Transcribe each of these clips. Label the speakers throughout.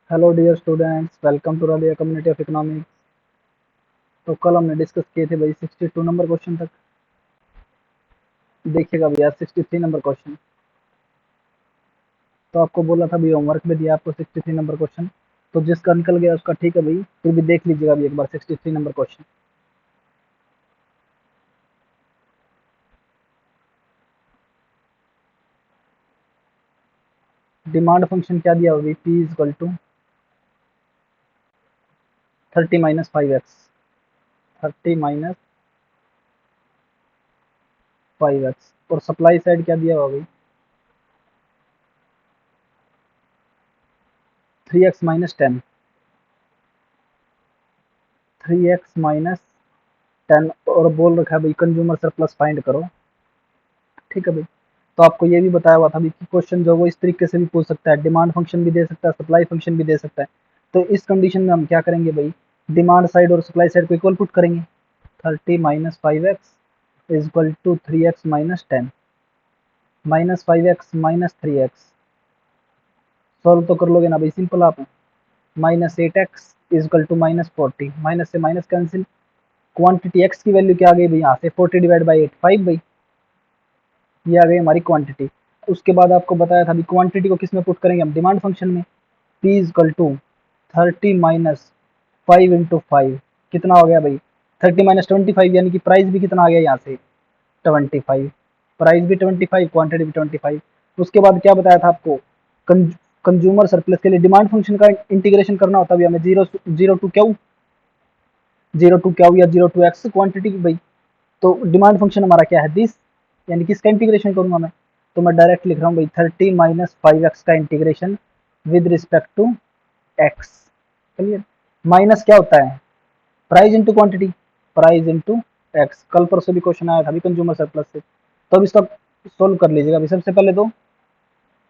Speaker 1: Hello dear students, welcome to रलिया community of economics. तो कल हमने डिस्कस किए थे भाई 62 नंबर क्वेश्चन तक। देखिएगा भैया 63 नंबर क्वेश्चन। तो आपको बोला था भाई, होमवर्क में दिया आपको 63 नंबर क्वेश्चन। तो जिसका निकल गया उसका ठीक है भाई, फिर भी देख लीजिएगा अभी एक बार 63 नंबर क्वेश्चन। डिमांड फंक्शन क्या दिया हुआ, P is equal to 30 - 5x। 30 - 5x। और सप्लाई साइड क्या दिया हुआ भाई, 3x - 10। 3x - 10। और बोल रखा है भाई कंज्यूमर सरप्लस फाइंड करो। ठीक है भाई। तो आपको ये भी बताया हुआ था अभी कि क्वेश्चन जो वो इस तरीके से भी पूछ सकता है, डिमांड फंक्शन भी दे सकता है, सप्लाई फंक्शन भी दे सकता है। तो इस कंडीशन में हम क्या करेंगे भाई, डिमांड साइड और सप्लाई साइड को इक्वल पुट करेंगे। 30 - 5x is equal to 3x - 10। -5x - 3x solve तो कर लोगे ना भाई, सिंपल आप। -8x is equal to -40। Minus से माइनस कैंसिल। क्वांटिटी x की वैल्यू क्या आ गई भाई, यहाँ से 40 डिवाइड बाई 8 5 भाई। ये आ गई हमारी क्वांटिटी। उसके बाद आपको बताया था अभी क्वांटिटी को किस में पुट करेंगे हम, डिमांड फंक्शन में। p इज इक्वल टू 30 - 5 × 5 कितना हो गया भाई, 30 - 25, यानी कि प्राइस भी कितना आ गया यहाँ से 25। प्राइस भी 25, क्वांटिटी भी 25। उसके बाद क्या बताया था आपको, कंज्यूमर सरप्लस के लिए डिमांड फंक्शन का इंटीग्रेशन करना होता है हमें, zero zero to Q, zero to Q या जीरो टू एक्स क्वांटिटी की भाई। तो डिमांड फंक्शन हमारा क्या है, दिस, यानी कि इसका इंटीग्रेशन करूंगा मैं। तो मैं डायरेक्ट लिख रहा हूँ भाई 30 - 5x का integration with respect to X. Clear. Minus क्या होता है, price into quantity, price into X. कल परसों भी क्वेश्चन आया था अभी कंज्यूमर सरप्लस से। तो अब इसका सोल्व कर लीजिएगा अभी। सबसे पहले तो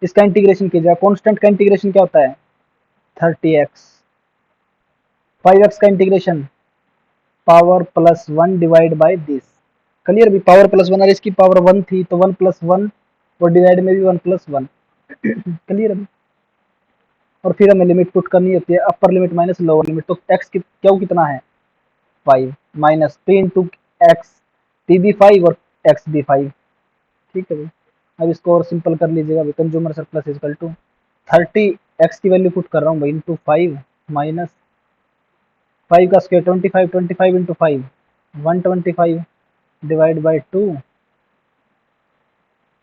Speaker 1: इसका इंटीग्रेशन कीजिएगा। कॉन्स्टेंट का इंटीग्रेशन क्या होता है, 30x। 5x का integration power +1 divide by this. Clear भी, पावर +1 और इसकी पावर 1 थी तो 1 + 1, और डिवाइड में भी 1 + 1। क्लियर अभी। और फिर हमें लिमिट पुट करनी होती है, upper limit minus lower limit. तो एक्स की क्यों कितना है 5, माइनस 3 × x, टी बी 5 और एक्स बी 5। ठीक है भाई। अब इसको और सिंपल कर लीजिएगा भाई, consumer surplus is equal to 30x की वैल्यू पुट कर रहा हूँ भाई इंटू 5, माइनस 5 का स्क्वायर 25, 25 इंटू 5 125 डिवाइड बाई 2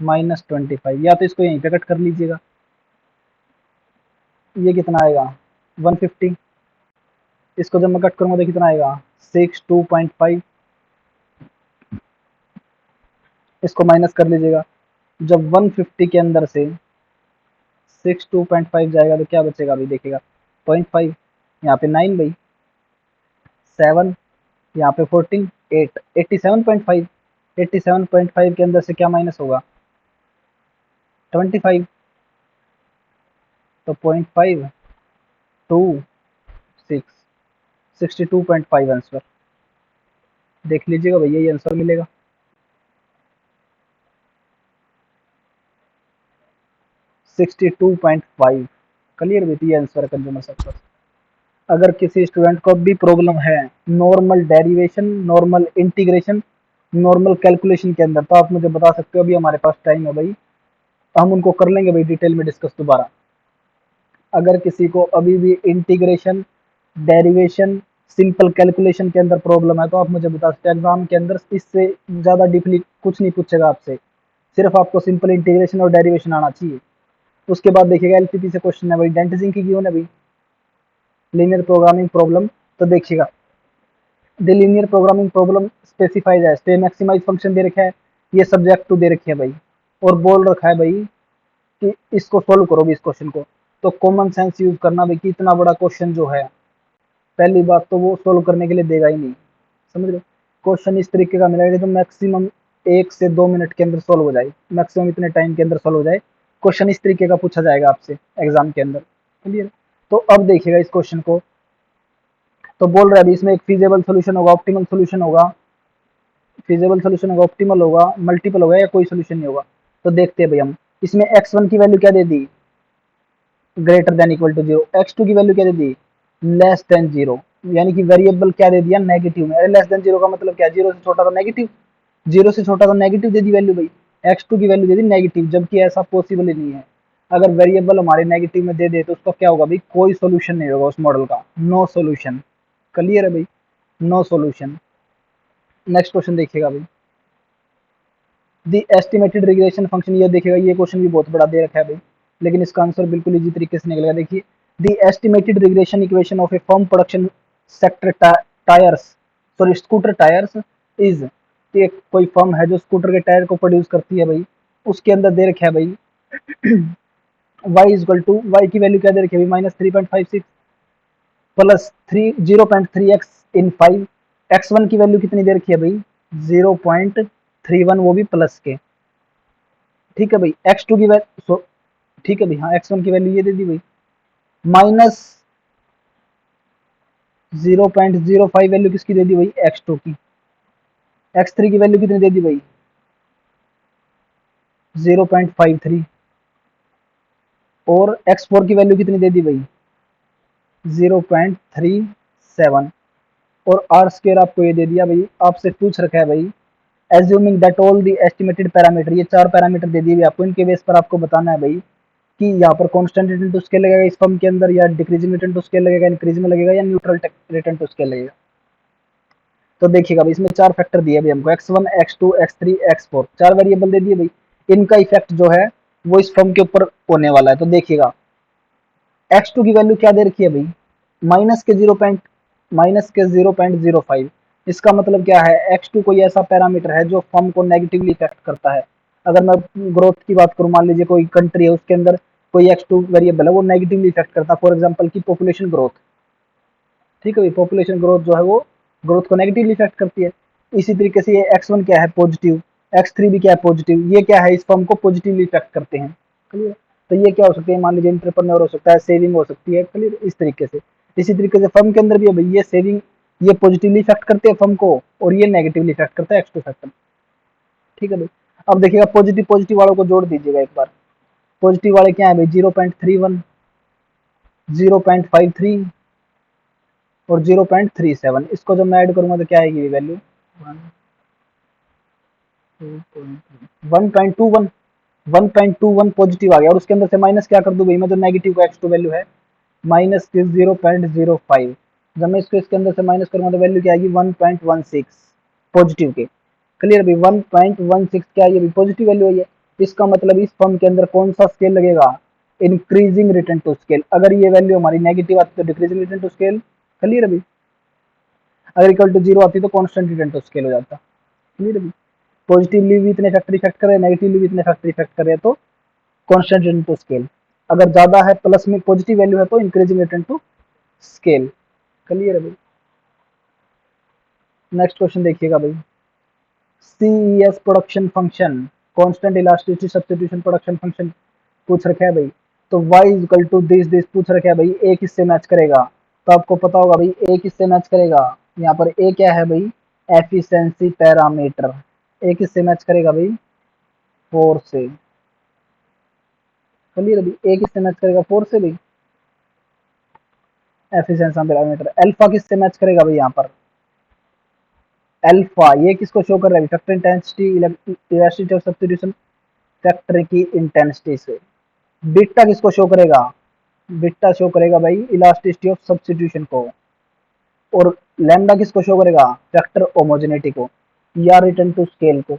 Speaker 1: -25। या तो इसको यहीं पे कट कर लीजिएगा, ये कितना आएगा 150। इसको जब मैं कट करूंगा तो कितना आएगा 62.5। इसको माइनस कर लीजिएगा। जब 150 के अंदर से 62.5 जाएगा तो क्या बचेगा भाई, देखिएगा 0.5, यहाँ पे 9 भाई, 7, यहाँ पे 14, 8, 87.5। 87.5 के अंदर से क्या माइनस होगा 25। तो 0.5 टू 6, 62.5 आंसर। देख लीजिएगा भैया, ये आंसर मिलेगा 62.5। क्लियर भी, ये आंसर है कंज्यूमर सक्सेस। अगर किसी स्टूडेंट को भी प्रॉब्लम है normal derivation, normal integration, normal calculation के अंदर, तो आप मुझे बता सकते हो, अभी हमारे पास टाइम है भाई, हम उनको कर लेंगे भाई डिटेल में डिस्कस दोबारा। अगर किसी को अभी भी इंटीग्रेशन, डेरिवेशन, सिंपल कैलकुलेशन के अंदर प्रॉब्लम है तो आप मुझे बता सकते हैं। एग्जाम के अंदर इससे ज़्यादा डीपली कुछ नहीं पूछेगा आपसे, सिर्फ आपको सिंपल इंटीग्रेशन और डेरिवेशन आना चाहिए। उसके बाद देखिएगा एलपीपी से क्वेश्चन है भाई, डेंटिजिंग की गिवन है भाई, लीनियर प्रोग्रामिंग प्रॉब्लम। तो देखिएगा, the linear programming problem specifies है, स्टे मैक्सिमाइज फंक्शन दे रखा है, ये सब्जेक्ट टू दे रखी है भाई, और बोल रखा है भाई कि इसको सोल्व करो भी इस क्वेश्चन को। तो कॉमन सेंस यूज करना भाई, कि इतना बड़ा क्वेश्चन जो है, पहली बात तो वो सोल्व करने के लिए देगा ही नहीं। समझ रहे, क्वेश्चन इस तरीके का मिलेगा तो मैक्सिमम 1 से 2 मिनट के अंदर सोल्व हो जाए, मैक्सिमम इतने टाइम के अंदर सोल्व हो जाए। क्वेश्चन इस तरीके का पूछा जाएगा आपसे एग्जाम के अंदर। क्लियर। तो अब देखिएगा इस क्वेश्चन को, तो बोल रहा है अभी इसमें एक फीजेबल सोल्यूशन होगा, ऑप्टिमल सोल्यूशन होगा, फीजेबल सोल्यूशन होगा, ऑप्टिमल होगा, मल्टीपल होगा, या कोई सोल्यूशन नहीं होगा। तो देखते हैं भाई हम, इसमें x1 की वैल्यू क्या दे दी greater than equal to zero. x2 की वैल्यू क्या दे दी, लेस देन जीरो, यानी कि वेरिएबल क्या दे दिया, नेगेटिव में। अरे लेस देन जीरो का मतलब क्या, जीरो से छोटा तो नेगेटिव, जीरो से छोटा तो नेगेटिव दे दी वैल्यू भाई, x2 की वैल्यू दे दी नेगेटिव, जबकि ऐसा पॉसिबल ही नहीं है। अगर वेरिएबल हमारे नेगेटिव में दे दे तो उसका क्या होगा भाई, कोई सोल्यूशन नहीं होगा उस मॉडल का, नो सोल्यूशन। क्लियर है भाई, नो सोल्यूशन। नेक्स्ट क्वेश्चन देखिएगा भाई, दी एस्टिमेटेड रिग्रेशन फंक्शन, ये देखिएगा, ये क्वेश्चन भी बहुत बड़ा दे रखा है भाई, लेकिन इसका आंसर बिल्कुल इजी तरीके से निकलेगा। देखिए, दी estimated regression equation of A firm production sector tyres, sorry scooter tyres is, एक कोई फर्म है जो स्कूटर के टायर को प्रोड्यूस करती है भाई, उसके अंदर दे रखा है भाई y इक्वल टू, वाई की वैल्यू क्या दे रखी है भाई, -3.56 प्लस 0.3x इन 5, x1 की वैल्यू कितनी दे रखी है भाई, 0.31, वो भी प्लस के। ठीक है भाई, x2 की वैल्यू, ठीक है भाई, हाँ x1 की वैल्यू ये दे दी भाई, माइनस 0.05 वैल्यू किसकी दे दी भाई, x2 की। x3 की वैल्यू कितनी दे दी भाई, 0.53, और x4 की वैल्यू कितनी दे दी भाई, 0.37, और आर स्क्वायर आपको ये दे दिया भाई, आपसे पूछ रखा है भाई, assuming that all the estimated parameter, ये चार पैरामीटर दे दिए आपको, इनके बेस पर आपको बताना है भाई कि यहाँ पर कांस्टेंट रिटर्न टू स्केल लगेगा इस फॉर्म के अंदर, या डिक्रीजिंग रिटर्न टू स्केल लगेगा, इंक्रीजिंग लगेगा, या न्यूट्रल रिटर्न टू स्केल लगेगा। तो देखिएगा भाई, इसमें चार फैक्टर दिए भाई हमको, x1 x2 x3 x4, चार वेरिएबल दे दिए भाई, इनका इफेक्ट जो है वो इस फॉर्म के ऊपर होने वाला है। तो देखिएगा, x2 की वैल्यू क्या दे रखी है भाई, -0.05, इसका मतलब क्या है, x2 कोई ऐसा पैरामीटर है जो फर्म को नेगेटिवली इफेक्ट करता है। अगर मैं ग्रोथ की बात करूं, मान लीजिए कोई कंट्री है, उसके अंदर कोई x2 वेरिएबल है, वो नेगेटिवली इफेक्ट करता है, फॉर एग्जांपल की पॉपुलेशन ग्रोथ। ठीक है भाई, पॉपुलेशन ग्रोथ जो है वो ग्रोथ को नेगेटिवली इफेक्ट करती है। इसी तरीके से ये x1 क्या है, पॉजिटिव, x3 भी क्या है, पॉजिटिव, ये क्या है, इस फर्म को पॉजिटिवली इफेक्ट करते हैं। क्लियर, तो ये क्या हो सकते हैं, मान लीजिए इंटरप्रेन्योर हो सकता है, सेविंग हो सकती है। क्लियर, इस तरीके से। इसी तरीके से फर्म के अंदर भी है भाई, ये सेविंग, ये पॉजिटिवली इफेक्ट करते हैं फर्म को, और ये नेगेटिवली इफेक्ट करता है x2 फैक्टर। ठीक है भाई, अब देखिएगा, पॉजिटिव पॉजिटिव वालों को जोड़ दीजिएगा एक बार। पॉजिटिव वाले क्या है भाई, 0.31, 0.53 और 0.37, इसको जब मैं ऐड करूंगा तो क्या आएगी वैल्यू, 1.21, 1.21 पॉजिटिव आ गया, और उसके अंदर से माइनस क्या कर दूं भाई मैं, जो नेगेटिव का x2 वैल्यू है, माइनस की 0.05, जब मैं इसको इसके अंदर से माइनस करूंगा तो वैल्यू क्या आएगी, 1.16 पॉजिटिव के। क्लियर भाई, 1.16 क्या है, ये भी पॉजिटिव वैल्यू है ये। इसका मतलब इस फर्म के अंदर कौन सा स्केल लगेगा, इंक्रीजिंग रिटर्न टू स्केल। अगर ये वैल्यू हमारी नेगेटिव आती तो decreasing return to scale. Clear अभी, अगर इक्वल टू जीरो आती तो कांस्टेंट रिटर्न टू स्केल हो जाता। क्लियर अभी, पॉजिटिवली भी इतने फैक्टर इफेक्ट कर रहे हैं, नेगेटिवली भी इतने फैक्टर इफेक्ट कर रहे हैं, तो कांस्टेंट रिटर्न टू स्केल। अगर ज्यादा है, प्लस में पॉजिटिव वैल्यू है, तो increasing return to scale. Clear है भाई, नेक्स्ट क्वेश्चन देखिएगा भाई, CES production function, constant elasticity substitution production function पूछ रखा है भाई। तो y equal to this this पूछ रखा है भाई, ए किससे मैच करेगा, तो आपको पता होगा भाई ए किससे मैच करेगा, यहाँ पर ए क्या है भाई, एफिशिएंसी पैरामीटर। ए किससे मैच करेगा भाई, 4 से। क्लियर अभी, ए किससे मैच करेगा, 4 से भाई, एफिशिएंसी पैरामीटर। अल्फा किससे मैच करेगा भाई, यहाँ पर अल्फा, ये किसको शो कर रहा है, factor intensity, elasticity of substitution factor की इंटेंसिटी से। बीटा किसको शो करेगा, बीटा शो करेगा भाई इलास्टिसिटी ऑफ सब्स्टिट्यूशन को। और लैम्डा किसको शो करेगा, फैक्टर होमोजेनिटी को, या रिटर्न टू स्केल को।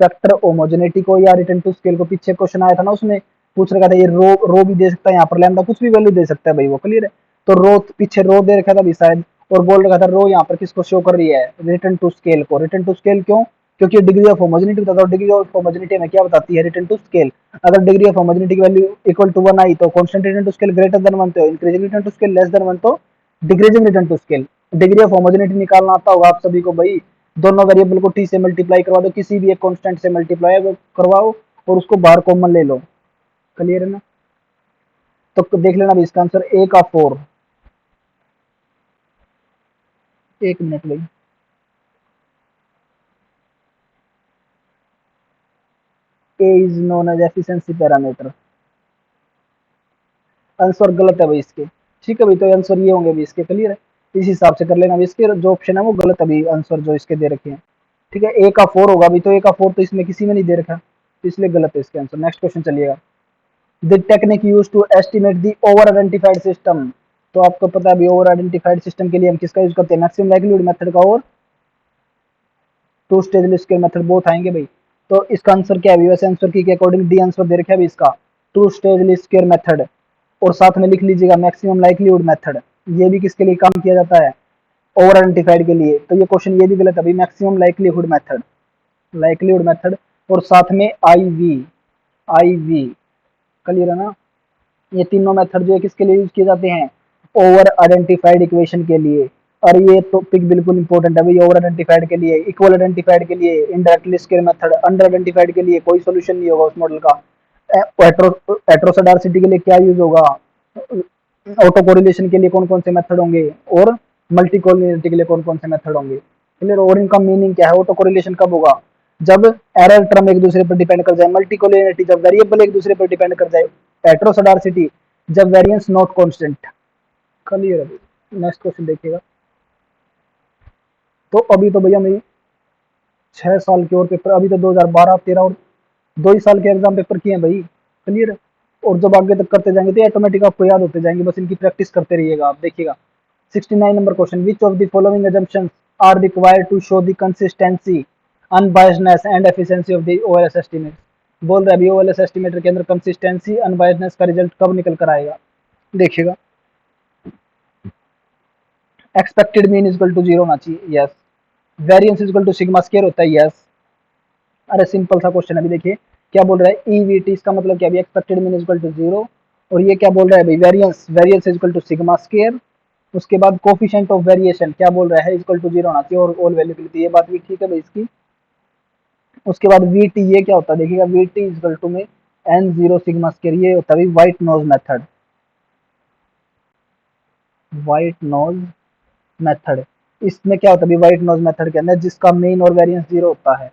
Speaker 1: फैक्टर होमोजेनिटी को या रिटर्न टू स्केल को, पीछे क्वेश्चन आया था ना, उसमें पूछ रखा था, ये रो रो भी दे सकता है, यहाँ पर लैम्डा कुछ भी वैल्यू दे सकता है भाई वो। क्लियर है, तो रो पीछे रो दे रखा था भी शायद, और बोल रखा था रो यहाँ पर किसको शो कर रही है, रिटर्न टू स्केल को। रिटर्न टू स्केल क्यों, क्योंकि डिग्री ऑफ होमोजेनिटी बताता है, डिग्री ऑफ होमोजेनिटी में क्या बताती है, रिटर्न टू स्केल। अगर डिग्री ऑफ होमोजेनिटी की वैल्यू इक्वल टू 1 आई तो constant return to scale, greater than 1 तो increasing return to scale, less than 1 तो decreasing return to scale. Degree of homogeneity निकालना आता होगा आप सभी को भाई, दोनों वेरिएबल को टी से मल्टीप्लाई करवा दो, किसी भी एक कांस्टेंट से मल्टीप्लाई करवाओ, और उसको बाहर कॉमन ले लो। क्लियर है ना, तो देख लेना भाई, इसका आंसर ए का 4। एक मिनट भाई, A is known as efficiency parameter. Answer गलत है भाई इसके। ठीक है भाई, तो आंसर ये होंगे भाई इसके। क्लियर है, इस हिसाब से कर लेना भाई। इसके जो ऑप्शन है वो गलत है भाई, आंसर जो इसके दे रखे हैं। ठीक है, ए का 4 होगा भाई, तो ए का 4 तो इसमें किसी में नहीं दे रखा, तो इसलिए गलत है इसके आंसर। नेक्स्ट क्वेश्चन चलिएगा। The technique use to estimate the over identified system. तो आपको पता है अभी ओवर आइडेंटिफाइड सिस्टम के लिए हम किसका यूज करते हैं, मैक्सिमम लाइक्लीहुड मेथड का और two stage least square method, both आएंगे भाई। तो इसका आंसर क्या है, वैसे आंसर की के अकॉर्डिंग डी आंसर दे रखा है इसका, two stage least square method. और साथ में लिख लीजिएगा मैक्सिमम लाइक्लीहुड मेथड। ये भी किसके लिए काम किया जाता है, ओवर आइडेंटिफाइड के लिए। तो ये क्वेश्चन ये भी गलत है भाई, maximum likelihood method, likelihood method. और साथ में आई वी। क्लियर है ना, ये तीनों मेथड जो है किसके लिए यूज किए जाते हैं, ओवर आइडेंटिफाइड इक्वेशन के लिए। और ये टॉपिक बिल्कुल इंपॉर्टेंट है भाई, ओवर आइडेंटिफाइड के लिए, इक्वल आइडेंटिफाइड के लिए, indirectly square method, under identified के लिए कोई सॉल्यूशन नहीं होगा उस मॉडल का। हेटेरोसेडार्सिटी के लिए क्या यूज होगा, ऑटो कोरिलेशन के लिए कौन कौन से मेथड होंगे, और मल्टी कोलिनियरिटी के लिए कौन कौन से मेथड होंगे। क्लियर, और इनका मीनिंग क्या है, ऑटो कोरिलेशन कब होगा, जब एरर टर्म एक दूसरे पर डिपेंड कर जाए, मल्टी कोलिनियरिटी जब वेरिएबल एक दूसरे पर डिपेंड कर जाए, हेटेरोसेडार्सिटी जब वेरिएंस नॉट कांस्टेंट। क्लियर है, नेक्स्ट क्वेश्चन देखिएगा। तो अभी तो भैया मेरी 6 साल के और पेपर, अभी तो 2012-13 और 2 ही साल के एग्जाम पेपर किए हैं भाई। क्लियर, और जब आगे तक करते जाएंगे तो ऑटोमेटिक आपको याद होते जाएंगे, बस इनकी प्रैक्टिस करते रहिएगा आप। देखिएगा 69 number question, which of the following assumptions are required to show the consistency, unbiasedness and efficiency of the OLS estimate. बोल रहा है अभी ओएलएस एस्टिमेटर के अंदर कंसिस्टेंसी अनबायसनेस का रिजल्ट कब निकल कर आएगा। देखिएगा, एक्सपेक्टेड मीन इक्वल टू 0 होना चाहिए, yes. Variance equal to sigma square होता है, यस। अरे सिंपल सा क्वेश्चन है, अभी देखिए क्या बोल रहा है, ईवीटी, इसका मतलब क्या, एक्सपेक्टेड मीन इक्वल टू 0। और ये क्या बोल रहा है भाई, variance, variance equal to sigma square. उसके बाद कोफिशिएंट ऑफ वेरिएशन क्या बोल रहा है, इक्वल टू 0 होना चाहिए, और ऑल वैल्यू के लिए, ये बात भी ठीक है भाई इसकी। उसके बाद वीटी, ये क्या होता है, देखिएगा वीटी इक्वल टू में n0 सिग्मा स्क्वायर, ये होता है white noise method, white noise method. इसमें क्या होता है व्हाइट नोज मेथड के अंदर, जिसका मेन और वेरिएंस 0 होता है,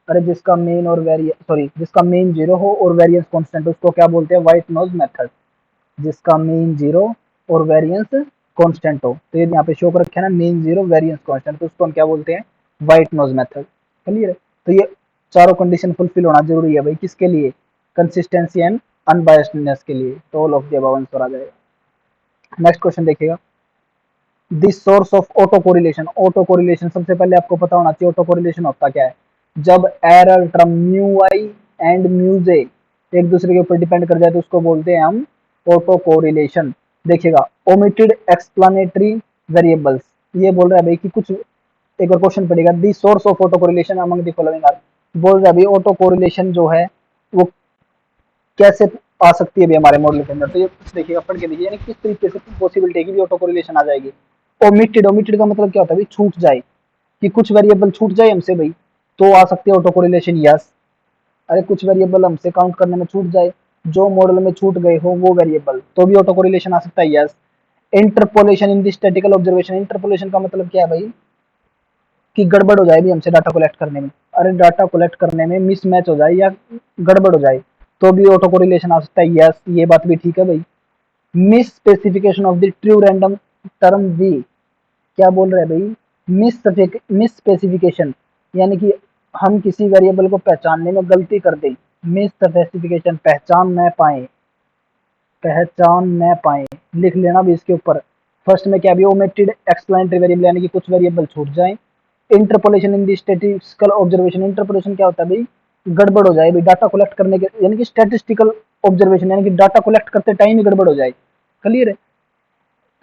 Speaker 1: अरे जिसका मेन और वेरिएंस, सॉरी, जिसका मेन 0 हो और वेरिएंस कांस्टेंट, उसको क्या बोलते हैं, व्हाइट नोज मेथड। जिसका मेन 0 और वेरिएंस कांस्टेंट हो, तो ये यहाँ पे शो कर रखे है ना, मेन 0 वेरिएंस कांस्टेंट, तो उसको हम क्या बोलते हैं, व्हाइट नोज मेथड। क्लियर है, तो ये चारों कंडीशन फुलफिल होना जरूरी है भाई, किसके लिए, कंसिस्टेंसी एंड अनबायस्डनेस के लिए। तो all of the above answer आ जाएगा। नेक्स्ट क्वेश्चन देखिएगा, this source of auto correlation. Auto correlation सबसे पहले आपको पता होना चाहिए ऑटो कोरिलेशन होता क्या है, जब error term mu I and mu J एक दूसरे के ऊपर डिपेंड कर जाए तो उसको बोलते हैं हम ऑटो कोरिलेशन। देखिएगा, ओमिटेड एक्सप्लेनेटरी वेरिएबल्स, ये बोल रहा है भाई कि कुछ, एक और क्वेश्चन पड़ेगा, the source of auto correlation among the following are. बोल रहा है भाई ऑटो कोरिलेशन जो है वो कैसे आ सकती है भी हमारे मॉडल के अंदर। तो ये देखिएगा, पढ़ के देखिए, यानी किस तरीके से पॉसिबिलिटी है कि ऑटो कोरिलेशन आ जाएगी। ओमिटेड, ओमिटेड का मतलब क्या होता है भाई, छूट जाए, कि कुछ वेरिएबल छूट जाए हमसे भाई, तो आ सकती है ऑटो कोरिलेशन, यस। अरे कुछ वेरिएबल हमसे काउंट करने में छूट जाए, जो मॉडल में छूट गए हो वो वेरिएबल, तो भी ऑटो कोरिलेशन आ सकता है, yes. Interpolation in the statistical observation, interpolation का मतलब क्या है भाई, कि गड़बड़ हो जाए भी हमसे डाटा कलेक्ट करने में, अरे डाटा कलेक्ट करने में मिसमैच हो जाए या गड़बड़ हो जाए, तो भी ऑटो कोरिलेशन आ सकता है, यस। ये बात भी ठीक है भाई। Misspecification of the true random term we, क्या बोल रहे हैं भाई, मिस स्पेसिफिकेशन, यानी कि हम किसी वेरिएबल को पहचानने में गलती कर दें, मिस स्पेसिफिकेशन, पहचान न पाए, लिख लेना भी इसके ऊपर। फर्स्ट में क्या भी, ओमिटेड एक्सप्लेनेटरी वेरिएबल, यानी कि कुछ वेरिएबल छूट जाए। इंटरपोलेशन इन दी स्टैटिस्टिकल ऑब्जर्वेशन, इंटरपोलेशन क्या होता है भाई, गड़बड़ हो जाए भाई डाटा कलेक्ट करने के, यानी कि स्टैटिस्टिकल ऑब्जर्वेशन, यानी कि डाटा कलेक्ट करते टाइम ही गड़बड़ हो जाए। क्लियर है,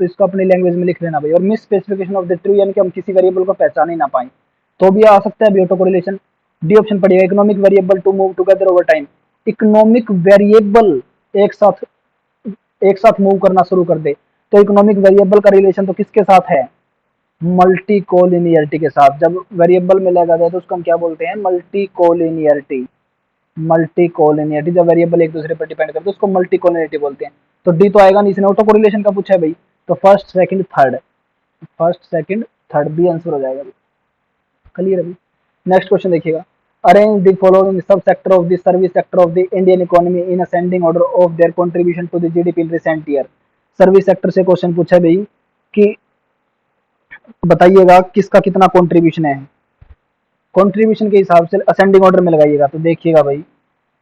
Speaker 1: तो इसको अपनी लैंग्वेज में लिख लेना भाई। और miss specification of the true, यानी कि हम किसी वेरिएबल को पहचान ही ना पाए, तो भी आ सकता है ऑटो कोरिलेशन। डी ऑप्शन पड़ेगा, economic variable to move together over time. Economic variable एक साथ मूव करना शुरू कर दे, तो इकोनॉमिक वेरिएबल का रिलेशन तो किसके साथ है, मल्टी कोलिनियरिटी के साथ। जब वेरिएबल में लगा जाए तो उसको हम क्या बोलते हैं, मल्टी कोलिनियरिटी। मल्टी कोलिनियरिटी, जब वेरिएबल एक दूसरे पर डिपेंड करते हैं उसको मल्टी कोलिनियरिटी बोलते हैं। तो डी तो आएगा नहीं, इसने ऑटो कोरिलेशन का पूछा है भाई, तो first second third, first second third B answer हो जाएगा। क्लियर है। नेक्स्ट क्वेश्चन देखिएगा, Arrange the following sub-sector of the service sector of the Indian economy in ascending order of their contribution to the GDP in recent year. Service sector से question पूछा भाई कि बताइएगा किसका कितना कंट्रीब्यूशन है। कंट्रीब्यूशन के हिसाब से असेंडिंग ऑर्डर में लगाइएगा। तो देखिएगा भाई,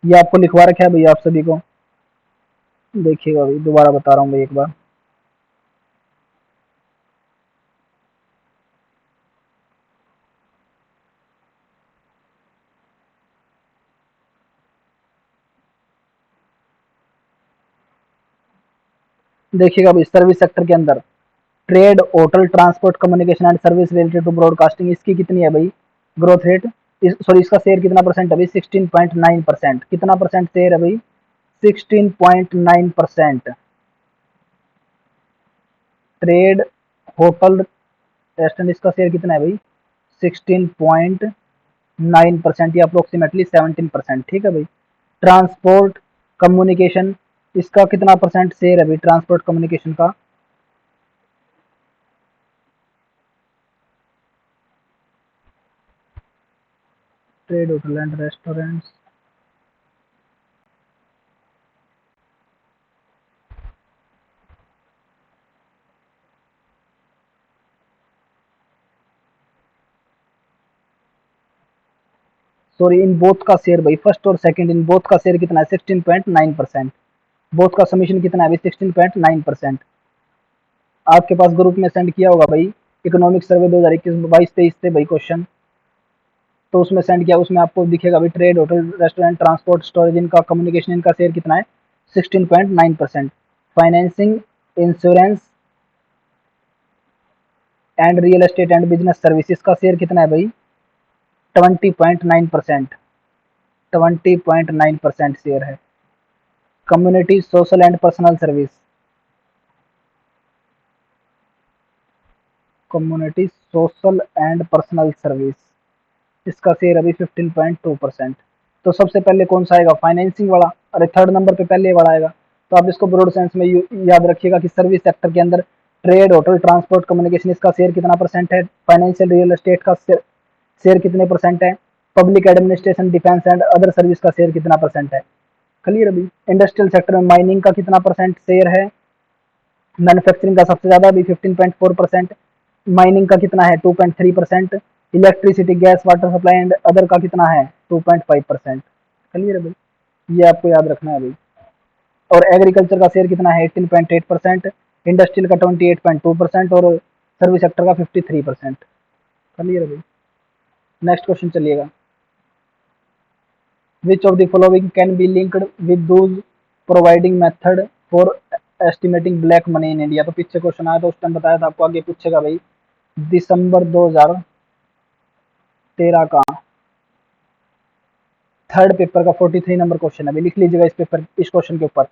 Speaker 1: ये आपको लिखवा रखा है भाई आप सभी को। देखिएगा भाई, दोबारा बता रहा हूँ भाई एक बार। देखिएगा भाई, सर्विस सेक्टर के अंदर trade, hotel, transport, communication and service related to broadcasting, इसकी कितनी है भाई ग्रोथ रेट, सॉरी इसका शेयर कितना परसेंट है भाई 16.9%। कितना परसेंट शेयर है भाई 16.9%। ट्रेड, होटल, रेस्टोरेंट, इसका शेयर कितना है भाई 16.9% या अप्रोक्सीमेटली 17%। ठीक है भाई। ट्रांसपोर्ट, कम्युनिकेशन, इसका कितना परसेंट शेयर है भाई ट्रांसपोर्ट कम्युनिकेशन का। Trade, hotel and restaurants, sorry in both का शेयर भाई, फर्स्ट और सेकंड इन बोथ का शेयर कितना है 16.9%। बोथ का समीशन कितना है भाई 16.9%। आपके पास ग्रुप में सेंड किया होगा भाई इकोनॉमिक सर्वे 2021-22-23 से भाई क्वेश्चन, तो उसमें सेंड किया, उसमें आपको दिखेगा भाई trade, hotel, restaurant, transport, storage, इनका कम्युनिकेशन, इनका शेयर कितना है 16.9%। Financing, insurance and real estate and business services का शेयर कितना है भाई 20.9%। 20.9% शेयर है। Community, social and personal service, community, social and personal service, इसका शेयर अभी 15.2%। तो सबसे पहले कौन सा आएगा फाइनेंसिंग वाला, अरे थर्ड नंबर पे पहले वाला आएगा। तो आप इसको ब्रॉड सेंस में याद रखिएगा कि सर्विस सेक्टर के अंदर ट्रेड, होटल, ट्रांसपोर्ट, कम्युनिकेशन, इसका शेयर कितना परसेंट है, फाइनेंशियल रियल एस्टेट का शेयर कितने परसेंट है, public administration, defence and other service का शेयर कितना परसेंट है। क्लियर अभी। इंडस्ट्रियल सेक्टर में माइनिंग का कितना परसेंट शेयर है, मैन्युफैक्चरिंग का सबसे ज्यादा अभी 15.4%, माइनिंग का कितना है 2.3%, electricity, gas, water supply and other का कितना है 2.5%। क्लियर है भाई, ये आपको याद रखना है भाई। और एग्रीकल्चर का शेयर कितना है 18.8%, इंडस्ट्रियल का 28.2% और सर्विस सेक्टर का 53%। क्लियर है भाई। नेक्स्ट क्वेश्चन चलिएगा। Which of the following can be linked with those providing method for estimating black money in India. तो पीछे क्वेश्चन आया था उस टाइम बताया था आपको, आगे पूछेगा भाई दिसंबर 2013 का थर्ड पेपर का 43 नंबर क्वेश्चन है। अभी लिख लीजिएगा इस पेपर, इस क्वेश्चन के ऊपर,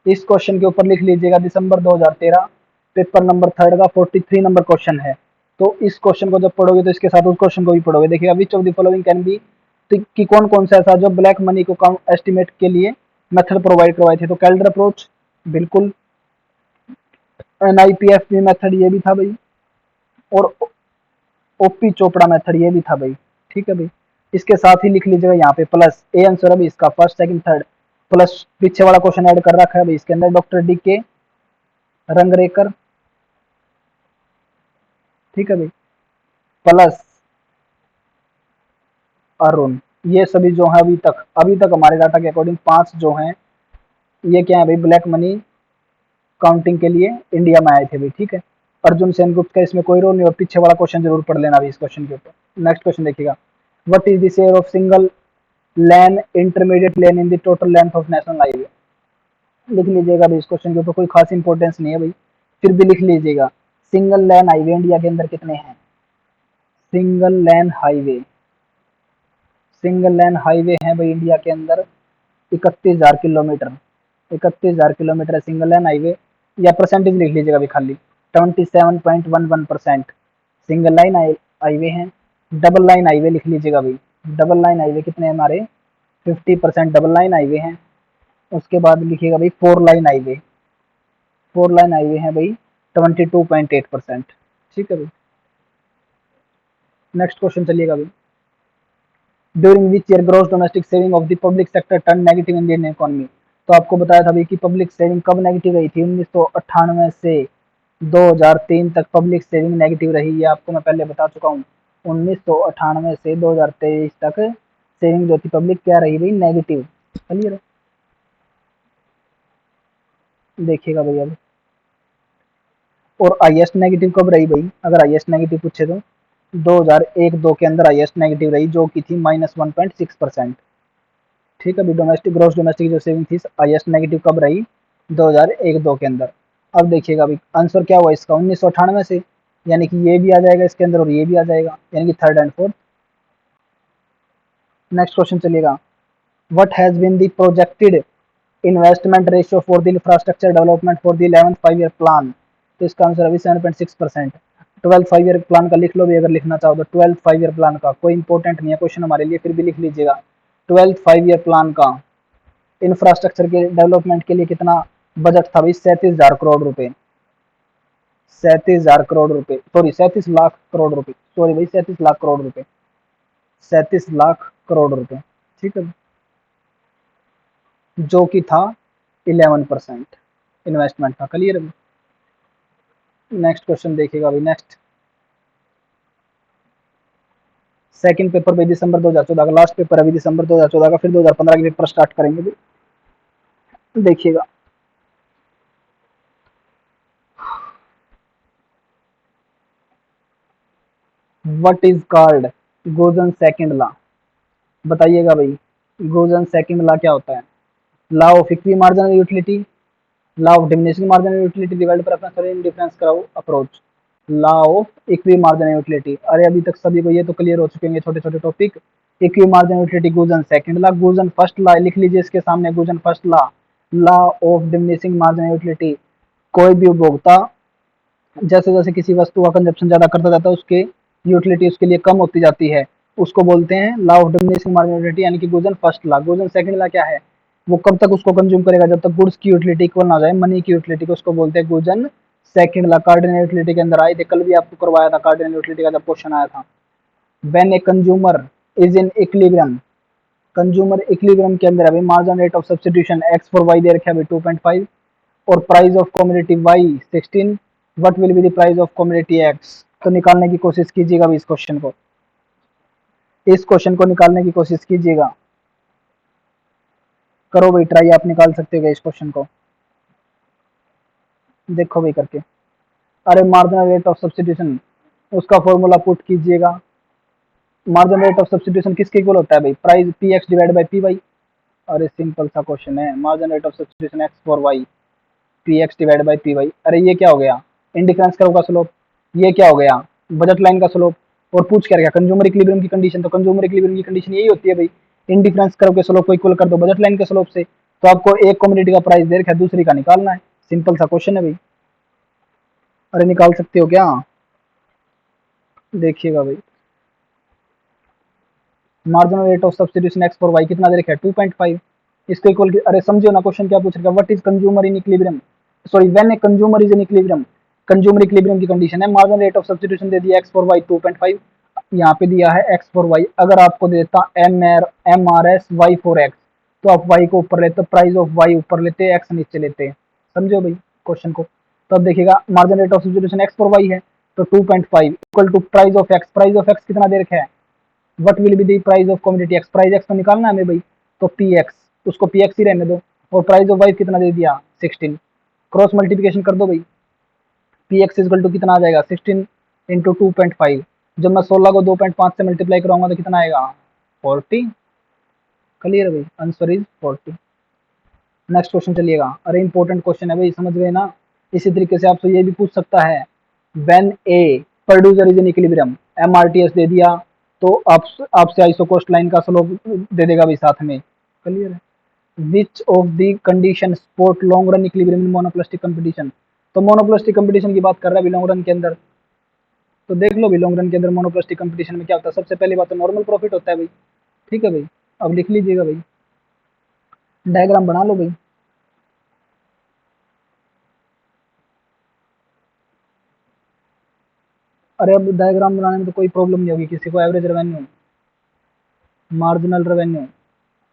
Speaker 1: इस क्वेश्चन के ऊपर लिख लीजिएगा दिसंबर 2013 पेपर नंबर थर्ड का 43 नंबर क्वेश्चन है। तो इस क्वेश्चन को जब पढ़ोगे तो इसके साथ उस क्वेश्चन को भी पढ़ोगे। देखिएगा विच of the following can be, कि कौन कौन सा ऐसा जो ब्लैक मनी को कम एस्टिमेट के लिए मेथड प्रोवाइड करवाए थे। तो कैल्डर अप्रोच बिल्कुल, एनआईपीएफ मेथड ये भी था भाई, और ओपी चोपड़ा मेथड ये भी था भाई। ठीक है भाई। इसके साथ ही लिख लीजिएगा यहाँ पे प्लस ए आंसर अभी इसका फर्स्ट सेकंड थर्ड, प्लस पीछे वाला क्वेश्चन ऐड कर रखा है भाई इसके अंदर डॉक्टर डी के रंगरेकर। ठीक है भाई। प्लस अरुण, ये सभी जो है अभी तक हमारे डाटा के अकॉर्डिंग 5 जो हैं ये क्या है भाई ब्लैक मनी काउंटिंग के लिए इंडिया में आए थे भाई। ठीक है। अर्जुन सेनगुप्त का इसमें कोई रोल नहीं, और पीछे वाला क्वेश्चन जरूर पढ़ लेना भाई इस क्वेश्चन के ऊपर। नेक्स्ट क्वेश्चन देखिएगा। What is the share of single lane intermediate lane in the total length of national highway. लिख लीजिएगा भाई इस क्वेश्चन के ऊपर, कोई खास इंपॉर्टेंस नहीं है भाई, फिर भी लिख लीजिएगा। सिंगल लेन हाईवे इंडिया के अंदर कितने हैं। Single lane highway, single lane highway है भाई इंडिया के अंदर 31,000 किलोमीटर। 31,000 किलोमीटर है सिंगल लाइन हाईवे, या परसेंटेज लिख लीजिएगा अभी खाली 27.11% सिंगल लाइन हाईवे है। डबल लाइन हाईवे लिख लीजिएगा भाई, डबल लाइन हाईवे कितने हैं हमारे 50% डबल लाइन हाईवे हैं। उसके बाद लिखिएगा भाई four lane highway, four lane highway है भाई 22.8%। ठीक है भाई। नेक्स्ट क्वेश्चन चलिएगा भाई। During which year gross domestic saving of the public sector turn negative Indian economy. तो आपको बताया था भाई कि पब्लिक सेविंग कब नेगेटिव रही थी, 1998 से 2003 तक पब्लिक सेविंग नेगेटिव रही। ये आपको मैं पहले बता चुका हूँ। 1998 से 2023 तक सेविंग जो थी पब्लिक क्या रही भाई, नेगेटिव। क्लियर है, देखिएगा भाई अब। और हाईएस्ट नेगेटिव कब रही भाई, अगर हाईएस्ट नेगेटिव पूछे तो 2001-2 के अंदर हाईएस्ट नेगेटिव रही, जो की थी -1.6%। ठीक है, अभी डोमेस्टिक ग्रॉस डोमेस्टिक जो सेविंग थी हाईएस्ट नेगेटिव कब रही, 2001-2 के अंदर। अब देखिएगा अभी आंसर क्या हुआ इसका, 1998 से, यानी कि ये भी आ जाएगा इसके अंदर और ये भी आ जाएगा, यानी कि third and fourth. Next question चलिएगा, what has been the projected investment ratio for the infrastructure development for the 11th 5 year plan. तो इसका आंसर अभी 7.6%। 12th 5 ईयर प्लान का लिख लो भी, अगर लिखना चाहो तो 12th 5 ईयर प्लान का कोई इंपॉर्टेंट नहीं है क्वेश्चन हमारे लिए, फिर भी लिख लीजिएगा। 12th 5 ईयर प्लान का इंफ्रास्ट्रक्चर के डेवलपमेंट के लिए कितना बजट था भाई, 37,000 करोड़ रुपए। 37,000 करोड़ रुपए, सॉरी 37 लाख करोड़ रुपए, सॉरी भाई 37 लाख करोड़ रुपए, 37 लाख करोड़ रुपए। ठीक है, जो कि था 11% इन्वेस्टमेंट था। क्लियर है। नेक्स्ट क्वेश्चन देखिएगा अभी, नेक्स्ट सेकंड पेपर भाई दिसंबर 2014 का लास्ट पेपर अभी, दिसंबर 2014 का, फिर 2015 के पेपर स्टार्ट करेंगे भी। देखिएगा, what is called Gossen second law. बताइएगा भाई, गोजन सेकंड लॉ क्या होता है। Law of equi marginal utility, law of diminishing marginal utility, divide preference और इंडिफरेंस कराओ approach. Law of equi marginal utility, अरे अभी तक सभी को ये तो क्लियर हो चुके होंगे छोटे छोटे topic. Equi marginal utility Gossen second law, Gossen first law लिख लीजिए इसके सामने, Gossen first law. Law of diminishing marginal utility, कोई भी उपभोक्ता जैसे जैसे किसी वस्तु का कंजप्शन ज्यादा करता जाता है उसके यूटिलिटी उसके लिए कम होती जाती है, उसको बोलते हैं law of diminishing marginal utility, यानी कि गुजन फर्स्ट लॉ। गुजन सेकंड लॉ क्या है, वो कब तक उसको कंज्यूम करेगा, जब तक गुड्स की यूटिलिटी इक्वल ना हो जाए मनी की यूटिलिटी को, उसको बोलते हैं गुजन सेकंड लॉ। कार्डिनल यूटिलिटी के अंदर आए थे, कल भी आपको करवाया था कार्डिनल यूटिलिटी का जब क्वेश्चन आया था। When a consumer is in equilibrium, consumer equilibrium के अंदर अभी margin rate of substitution X for Y दे रखे अभी 2.5, और price of commodity Y 16, what will be the price of commodity X. तो निकालने की कोशिश कीजिएगा अभी इस क्वेश्चन को, इस क्वेश्चन को निकालने की कोशिश कीजिएगा, करो भाई ट्राई, आप निकाल सकते हो इस क्वेश्चन को, देखो भाई करके। अरे मार्जिनल रेट ऑफ सब्स्टिट्यूशन, उसका फॉर्मूला पुट कीजिएगा। मार्जिनल रेट ऑफ सब्स्टिट्यूशन किसके इक्वल होता है भाई, price P X divide by P Y. अरे सिंपल सा क्वेश्चन है, marginal rate of substitution X for Y, P X divide by P Y. अरे ये क्या हो गया, इंडिफरेंस कर्व का स्लोप। ये क्या हो गया, बजट लाइन का स्लोप। और पूछ क्या गया, कंज्यूमर इक्विलिब्रियम की कंडीशन। तो कंज्यूमर इक्विलिब्रियम की कंडीशन यही होती है भाई, इंडिफरेंस कर्व के स्लोप को इक्वल कर दो बजट लाइन के स्लोप से। तो आपको एक कम्युनिटी का प्राइस दे रखा है, दूसरी का निकालना है, सिंपल सा क्वेश्चन है भाई। अरे निकाल सकते हो क्या, देखिएगा भाई। Marginal rate of substitution X for Y कितना दे रखा है, 2.5। इसको इक्वल, अरे समझो ना क्वेश्चन क्या पूछ रखा है, what is consumer in equilibrium, sorry when a consumer is in equilibrium. Consumer equilibrium की कंडीशन है, मार्जिनल रेट ऑफ सब्स्टिट्यूशन दे दिया एक्स फॉर वाई 2.5, यहाँ पे दिया है एक्स फॉर वाई। अगर आपको देता M R S Y for X, तो आप वाई को ऊपर लेते, प्राइस ऑफ वाई ऊपर लेते, एक्स नीचे लेते। समझो भाई क्वेश्चन को। तो अब देखिएगा marginal rate of substitution X for Y है, तो 2.5 equal to price of X, price of X कितना दे रखा है, what will be the price of commodity X, price X तो निकालना है हमें भाई, तो पी एक्स, उसको पी एक्स ही रहने दो। और प्राइस ऑफ वाई कितना दे दिया, 16, क्रॉस मल्टीप्लिकेशन कर दो भाई, पी एक्स इजकल टू कितना आ जाएगा, 16 इंटू 2.5। जब मैं 16 को 2.5 से मल्टीप्लाई कराऊंगा तो कितना आएगा, 40। क्लियर भाई, आंसर इज 40। नेक्स्ट क्वेश्चन चलिएगा, अरे इंपॉर्टेंट क्वेश्चन है भाई, समझ गए ना। इसी तरीके से आपसे ये भी पूछ सकता है, when a producer is in equilibrium, MRTS दे दिया, तो आप आपसे आइसोकोस्ट लाइन का स्लोप दे देगा भी साथ में। क्लियर है। Which of the condition support long run equilibrium in monopolistic competition. तो मोनोप्लास्टिक कंपटीशन की बात कर रहा है लॉन्ग रन के अंदर, तो देख लो भी लॉन्ग रन के अंदर मोनोप्लास्टिक कंपटीशन में क्या होता है, सबसे पहली बात तो नॉर्मल प्रॉफिट होता है भाई। ठीक है भाई, अब लिख लीजिएगा भाई, डायग्राम बना लो भाई। अरे अब डायग्राम बनाने में तो कोई प्रॉब्लम नहीं होगी किसी को, एवरेज रेवेन्यू मार्जिनल रेवेन्यू,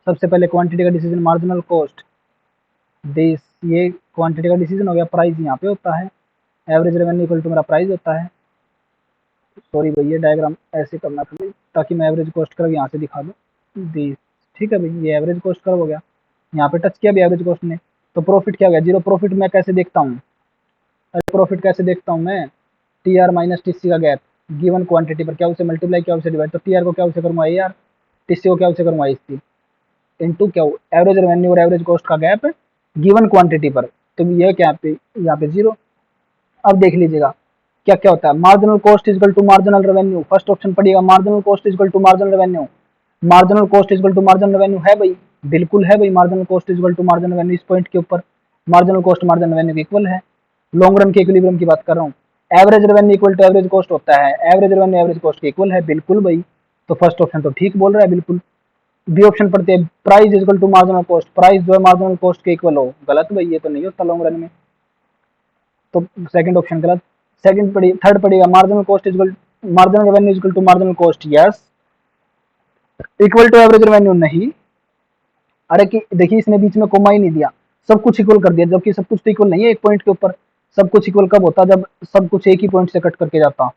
Speaker 1: सबसे पहले क्वांटिटी का डिसीजन मार्जिनल कॉस्ट, दिस ये क्वांटिटी का डिसीजन हो गया। प्राइस यहाँ पे होता है, एवरेज रेवेन्यू इक्वल टू मेरा प्राइस होता है। सॉरी भैया डायग्राम ऐसे करना था भाई, ताकि मैं एवरेज कॉस्ट कर्व यहाँ से दिखा दूँ दिस। ठीक है भाई, ये एवरेज कॉस्ट कर्व हो गया, यहाँ पे टच किया भी एवरेज कॉस्ट ने। तो प्रॉफिट क्या हो गया, जीरो। प्रॉफिट मैं कैसे देखता हूँ, अरे प्रॉफिट कैसे देखता हूँ मैं, T R minus T C का गैप गिवन क्वांटिटी पर, क्या उसे मल्टीप्लाई, क्या उसे डिवाइड। तो टी आर को क्या उसे करूँगा ए आर, टी सी को क्या उसे करूँगा ए सी, इंटू क्या एवरेज रेवेन्यू और एवरेज कॉस्ट का गैप गिवन क्वांटिटी पर। तो यह क्या पे यहाँ पे जीरो। अब देख लीजिएगा क्या क्या होता है, marginal cost equal to marginal revenue. First option पड़ेगा marginal cost equal to marginal revenue. Marginal cost equal to marginal revenue है भाई, बिल्कुल है भाई, marginal cost equal to marginal revenue. इस पॉइंट के ऊपर मार्जिनल कॉस्ट मार्जिनल रेवेन्यू के इक्वल है। लॉन्ग रन के इक्विलिब्रियम की बात कर रहा हूँ। Average revenue equal to average cost होता है, एवरेज रेवेन्यू एवरेज कॉस्ट के इक्वल है, बिल्कुल भाई। तो फर्स्ट ऑप्शन तो ठीक बोल रहा है बिल्कुल। बी ऑप्शन पढ़ते हैं, price is equal to marginal cost, price जो है मार्जिनल कॉस्ट के इक्वल हो, गलत भाई, ये तो नहीं होता लॉन्ग रन में, तो सेकंड ऑप्शन गलत। सेकंड पड़ी, थर्ड पड़ेगा marginal cost is equal, marginal revenue is equal to marginal cost, yes. Equal to average revenue नहीं, अरे कि देखिए इसने बीच में कोमा ही नहीं दिया, सब कुछ इक्वल कर दिया, जबकि सब कुछ तो इक्वल नहीं है एक पॉइंट के ऊपर। सब कुछ इक्वल कब होता, जब सब कुछ एक ही पॉइंट से कट करके जाता।